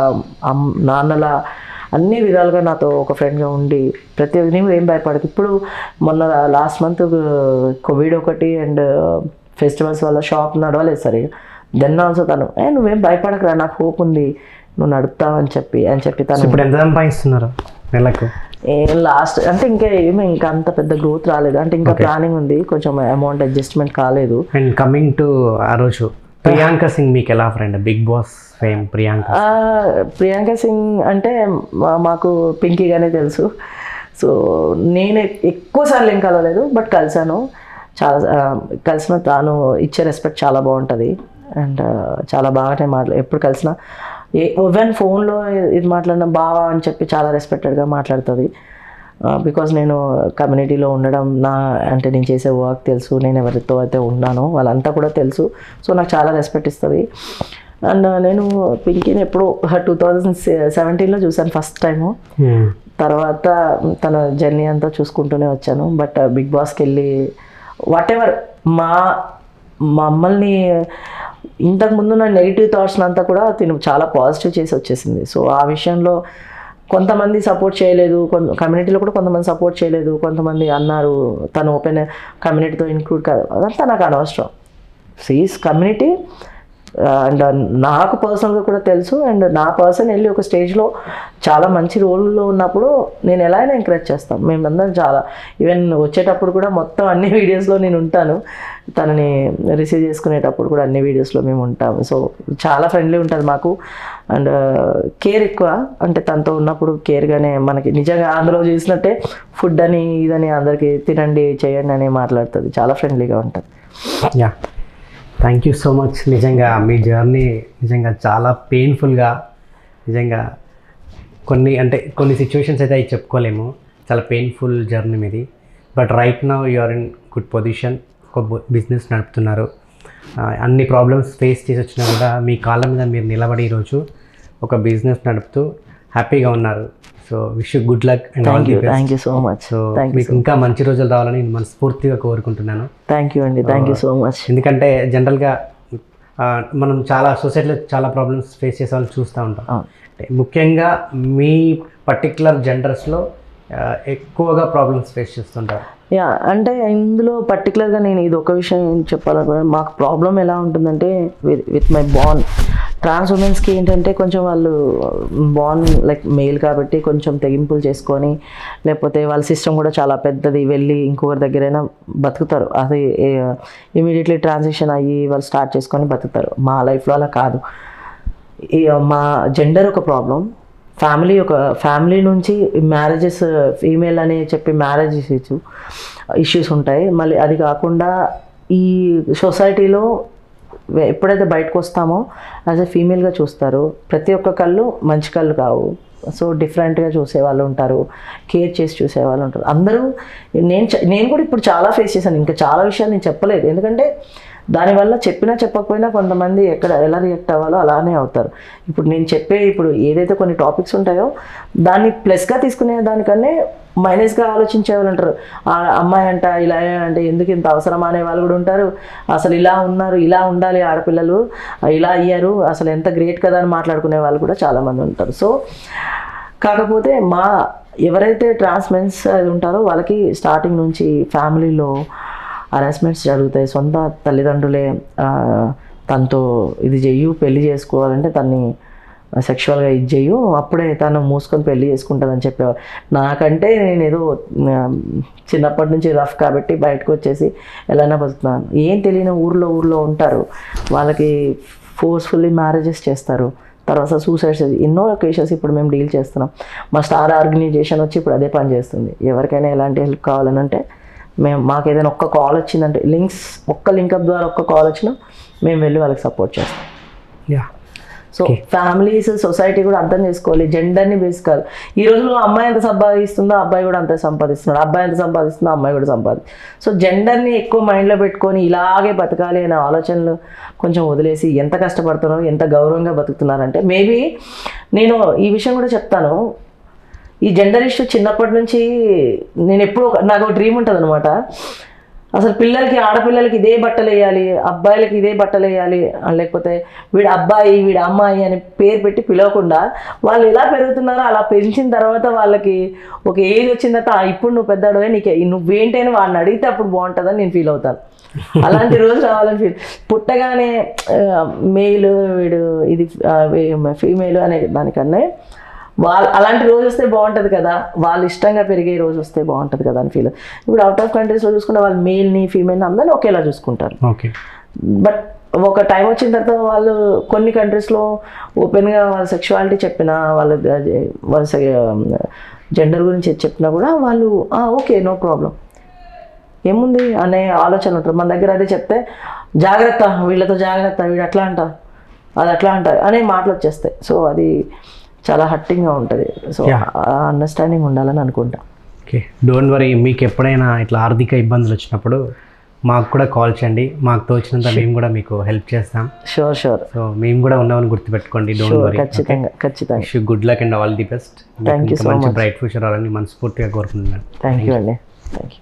నాన్నలా అన్ని విధాలుగా నాతో ఒక ఫ్రెండ్గా ఉండి ప్రతి నువ్వు ఏం భయపడదు. ఇప్పుడు మొన్న లాస్ట్ మంత్ కోవిడ్ ఒకటి అండ్ ఫెస్టివల్స్ వల్ల షాప్ నడవలేదు సరిగా. దెన్ ఆల్సో తను నువ్వేం భయపడకరా, నాకు హోప్ ఉంది, నువ్వు నడుపుతావు అని చెప్పి తను. ఇప్పుడు ఎంత సంపాదిస్తున్నారు నెలకు? లాస్ట్ అంటే ఇంకా అంత పెద్ద గ్రోత్ రాలేదు, అంటే ఇంకా ప్లానింగ్ ఉంది, కొంచెం అమౌంట్ అడ్జస్ట్మెంట్ కాలేదు. అండ్ కమింగ్ టు ఆ రోజు ప్రియాంక సింగ్ మీకు ఎలా friend? Bigg Boss fame Priyanka Singh అంటే మాకు పింకీగానే తెలుసు. సో నేను ఎక్కువసార్లు ఏం కలవలేదు, బట్ కలిసాను, కలిసిన తాను ఇచ్చే రెస్పెక్ట్ చాలా బాగుంటుంది. అండ్ చాలా బాగానే ఎప్పుడు కలిసినా ఈవెన్ ఫోన్లో ఇది మాట్లాడినా బావా అని చెప్పి చాలా రెస్పెక్టెడ్గా మాట్లాడుతుంది. బికాజ్ నేను కమ్యూనిటీలో ఉండడం, అంటే నేను చేసే వర్క్ తెలుసు, నేను ఎవరితో అయితే ఉన్నానో వాళ్ళంతా కూడా తెలుసు. సో నాకు చాలా రెస్పెక్ట్ ఇస్తుంది. అండ్ నేను పింకీని ఎప్పుడు 2017లో చూసాను ఫస్ట్ టైము. తర్వాత తన జర్నీ అంతా చూసుకుంటూనే వచ్చాను. బట్ బిగ్ బాస్కి వెళ్ళి వాటెవర్ మమ్మల్ని ఇంతకుముందు నా నెగిటివ్ థాట్స్ అంతా కూడా తిను చాలా పాజిటివ్ చేసి వచ్చేసింది. సో ఆ విషయంలో కొంతమంది సపోర్ట్ చేయలేదు, కమ్యూనిటీలో కూడా కొంతమంది సపోర్ట్ చేయలేదు, కొంతమంది అన్నారు తను ఓపెన్ కమ్యూనిటీతో ఇంక్లూడ్ కాదు, అదంతా నాకు అనవసరం. సీస్ కమ్యూనిటీ అండ్ నాకు పర్సనల్గా కూడా తెలుసు. అండ్ నా పర్సన్ వెళ్ళి ఒక స్టేజ్లో చాలా మంచి రోల్లో ఉన్నప్పుడు నేను ఎలా అయినా ఎంకరేజ్ చేస్తాను. మేమందరం చాలా ఈవెన్ వచ్చేటప్పుడు కూడా మొత్తం అన్ని వీడియోస్లో నేను ఉంటాను, తనని రిసీవ్ చేసుకునేటప్పుడు కూడా అన్ని వీడియోస్లో మేము ఉంటాము. సో చాలా ఫ్రెండ్లీ ఉంటుంది మాకు. అండ్ కేర్ ఎక్కువ, అంటే తనతో ఉన్నప్పుడు కేర్గానే మనకి నిజంగా అందులో చూసినట్టే ఫుడ్ అని ఇదని అందరికీ తినండి చేయండి అని మాట్లాడుతుంది, చాలా ఫ్రెండ్లీగా ఉంటుంది. Yeah, thank you so much. నిజంగా మీ జర్నీ నిజంగా చాలా పెయిన్ఫుల్గా, నిజంగా కొన్ని సిచ్యువేషన్స్ అయితే అవి చెప్పుకోలేము, చాలా పెయిన్ఫుల్ జర్నీ మీది. But right now you are in good position, ఒక బిజినెస్ నడుపుతున్నారు. అన్ని ప్రాబ్లమ్స్ ఫేస్ చేసి వచ్చినా కూడా మీ కాళ్ళ మీద మీరు నిలబడి ఈరోజు ఒక బిజినెస్ నడుపుతూ హ్యాపీగా ఉన్నారు. So wish you good luck and all the best. Thank you so much. So మీకు ఇంకా మంచి రోజులు రావాలని నేను మనస్ఫూర్తిగా కోరుకుంటున్నాను. థ్యాంక్ యూ అండి. Thank you so much. ఎందుకంటే జనరల్గా మనం చాలా సొసైటీలో చాలా ప్రాబ్లమ్స్ ఫేస్ చేసే వాళ్ళు చూస్తూ ఉంటాం. ముఖ్యంగా మీ పర్టికులర్ జెండర్స్లో ఎక్కువగా ప్రాబ్లమ్స్ ఫేస్ చేస్తుంటారు. యా, అంటే ఇందులో పర్టికులర్గా నేను ఇది ఒక విషయం ఏం చెప్పాలనుకున్నాను. మాకు ప్రాబ్లం ఎలా ఉంటుందంటే విత్ మై బాన్ ట్రాన్స్ ఉమెన్స్కి ఏంటంటే కొంచెం వాళ్ళు బాన్ లైక్ మెయిల్ కాబట్టి కొంచెం తెగింపులు చేసుకొని, లేకపోతే వాళ్ళ సిస్టమ్ కూడా చాలా పెద్దది, వెళ్ళి ఇంకొకరి దగ్గరైనా బతుకుతారు. అది ఇమీడియట్లీ ట్రాన్సిషన్ అయ్యి వాళ్ళు స్టార్ట్ చేసుకొని బతుకుతారు. మా లైఫ్లో అలా కాదు. మా జెండర్ ఒక ప్రాబ్లం, ఫ్యామిలీ నుంచి మ్యారేజెస్ ఫీమేల్ అని చెప్పి మ్యారేజ్ ఇష్యూస్ ఉంటాయి. మళ్ళీ అది కాకుండా ఈ సొసైటీలో ఎప్పుడైతే బయటకు వస్తామో యాజ్ ఎ ఫీమేల్గా చూస్తారు. ప్రతి ఒక్క కళ్ళు మంచి కళ్ళు కావు. సో డిఫరెంట్గా చూసేవాళ్ళు ఉంటారు, కేర్ చేసి చూసేవాళ్ళు ఉంటారు. అందరూ నేను కూడా ఇప్పుడు చాలా ఫేస్ చేశాను. ఇంకా చాలా విషయాలు నేను చెప్పలేదు, ఎందుకంటే దానివల్ల చెప్పినా చెప్పకపోయినా కొంతమంది ఎలా రియాక్ట్ అవ్వాలో అలానే అవుతారు. ఇప్పుడు ఏదైతే కొన్ని టాపిక్స్ ఉంటాయో దాన్ని ప్లస్గా తీసుకునే దానికన్నా మైనస్గా ఆలోచించే వాళ్ళు ఉంటారు. అమ్మాయి అంట ఇలా అంటే ఎందుకు ఇంత అవసరమా అనే వాళ్ళు కూడా ఉంటారు. అసలు ఇలా ఉన్నారు, ఇలా ఉండాలి ఆడపిల్లలు, ఇలా అయ్యారు, అసలు ఎంత గ్రేట్ కదా అని మాట్లాడుకునే వాళ్ళు కూడా చాలామంది ఉంటారు. సో కాకపోతే ఎవరైతే ట్రాన్స్ మెన్స్ ఉంటారో వాళ్ళకి స్టార్టింగ్ నుంచి ఫ్యామిలీలో హరాస్మెంట్స్ జరుగుతాయి. సొంత తల్లిదండ్రులే తనతో ఇది చెయ్యు, పెళ్లి చేసుకోవాలంటే తన్ని సెక్షువల్గా ఇది చెయ్యు, అప్పుడే తను మూసుకొని పెళ్లి చేసుకుంటుందని చెప్పేవారు. నాకంటే నేను ఏదో చిన్నప్పటి నుంచి రఫ్ కాబట్టి బయటకు వచ్చేసి ఎలానా బతుకుతున్నాను. ఏం తెలియని ఊర్లో ఉంటారు, వాళ్ళకి ఫోర్స్ఫుల్లీ మ్యారేజెస్ చేస్తారు, తర్వాత సూసైడ్స్. ఎన్నో కేసెస్ ఇప్పుడు మేము డీల్ చేస్తున్నాం. మా స్టార్ ఆర్గనైజేషన్ వచ్చి ఇప్పుడు అదే పని చేస్తుంది. ఎవరికైనా ఎలాంటి హెల్ప్ కావాలనంటే మాకు ఏదైనా ఒక్క కాల్ వచ్చిందంటే లింకప్ ద్వారా ఒక్క కాల్ వచ్చినా మేము వెళ్ళి వాళ్ళకి సపోర్ట్ చేస్తాం. సో ఫ్యామిలీస్, సొసైటీ కూడా అర్థం చేసుకోవాలి. జెండర్ని బేస్ కాదు. ఈ రోజులో అమ్మాయి ఎంత సంపాదిస్తుందో అబ్బాయి కూడా అంతే సంపాదిస్తున్నాడు, అబ్బాయి ఎంత సంపాదిస్తుందో అమ్మాయి కూడా సంపాదిస్తుంది. సో జెండర్ని ఎక్కువ మైండ్లో పెట్టుకొని ఇలాగే బతకాలి అనే ఆలోచనలు కొంచెం వదిలేసి ఎంత కష్టపడుతున్నారో, ఎంత గౌరవంగా బతుకుతున్నారంటే, మేబీ నేను ఈ విషయం కూడా చెప్తాను. ఈ జెండర్ ఇష్యూ చిన్నప్పటి నుంచి నేను నాకు ఒక డ్రీమ్ ఉంటుంది అనమాట. అసలు ఆడపిల్లలకి ఇదే బట్టలు వేయాలి, అబ్బాయిలకి ఇదే బట్టలు వేయాలి, లేకపోతే వీడు అబ్బాయి వీడు అమ్మాయి అని పేరు పెట్టి పిలవకుండా వాళ్ళు ఎలా పెరుగుతున్నారో అలా పెంచిన తర్వాత వాళ్ళకి ఒక ఏజ్ వచ్చిన తర్వాత ఇప్పుడు నువ్వు పెద్దవాడే, నువ్వేంటైనా వాడిని అడిగితే అప్పుడు బాగుంటుందని నేను ఫీల్ అవుతాను. అలాంటి రోజు రావాలని పుట్టగానే మెయిల్ వీడు ఇది ఫీమేల్ అనే దానికన్నా అలాంటి రోజు వస్తే బాగుంటుంది కదా, వాళ్ళు ఇష్టంగా పెరిగే రోజు వస్తే బాగుంటుంది కదా అని ఫీల్. ఇప్పుడు అవుట్ ఆఫ్ కంట్రీస్లో చూసుకుంటే వాళ్ళు మేల్ని ఫీమేల్ని అందరినీ ఒకేలా చూసుకుంటారు. బట్ ఒక టైం వచ్చిన తర్వాత వాళ్ళు కొన్ని కంట్రీస్లో ఓపెన్గా వాళ్ళ సెక్షువాలిటీ చెప్పినా, వాళ్ళ జెండర్ గురించి చెప్పినా కూడా వాళ్ళు ఓకే నో ప్రాబ్లం ఏముంది అనే ఆలోచన ఉంటారు. మన దగ్గర అదే చెప్తే జాగ్రత్త, వీళ్ళతో జాగ్రత్త, వీడు అట్లా అంట అది అట్లా అంటారు అనే మాటలు వచ్చేస్తాయి. సో అది చాలా హట్టింగ్గా ఉంటుంది. సో అండర్స్టాండింగ్ ఉండాలని అనుకుంటా. Okay, don't worry. మీకు ఎప్పుడైనా ఇట్లా ఆర్థిక ఇబ్బందులు వచ్చినప్పుడు మాకు కూడా కాల్ చేయండి, మాకు తోచినంత మేము కూడా మీకు హెల్ప్ చేస్తాం. షూర్. సో మేము కూడా ఉన్నామని గుర్తుపెట్టుకోండి. Don't worry. ఖచ్చితంగా. Wish you good luck and all the best. Thank you so much. Bright future రావాలని మనస్ఫూర్తిగా కోరుకుంటున్నాను. థ్యాంక్ యూ అండి. Thank you.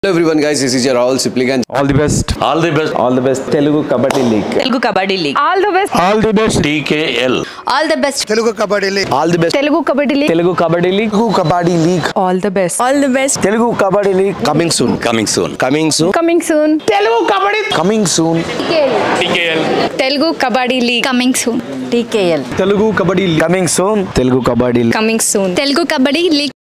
Hello everyone guys, this is your Rahul Sipligan. All the best. All the best. All the best. Telugu Kabaddi League. Telugu Kabaddi League. All the best. All the best. TKL. All the best. Telugu Kabaddi League. All the best. Telugu Kabaddi League. Telugu Kabaddi League. Telugu Kabaddi League. All the best. All the best. Telugu Kabaddi League. Coming soon. Coming soon. Coming soon. Telugu Kabaddi. Coming soon. TKL. Telugu Kabaddi League. Coming soon. TKL. Telugu Kabaddi League. Coming soon. Telugu Kabaddi League. Coming soon. Telugu Kabaddi League.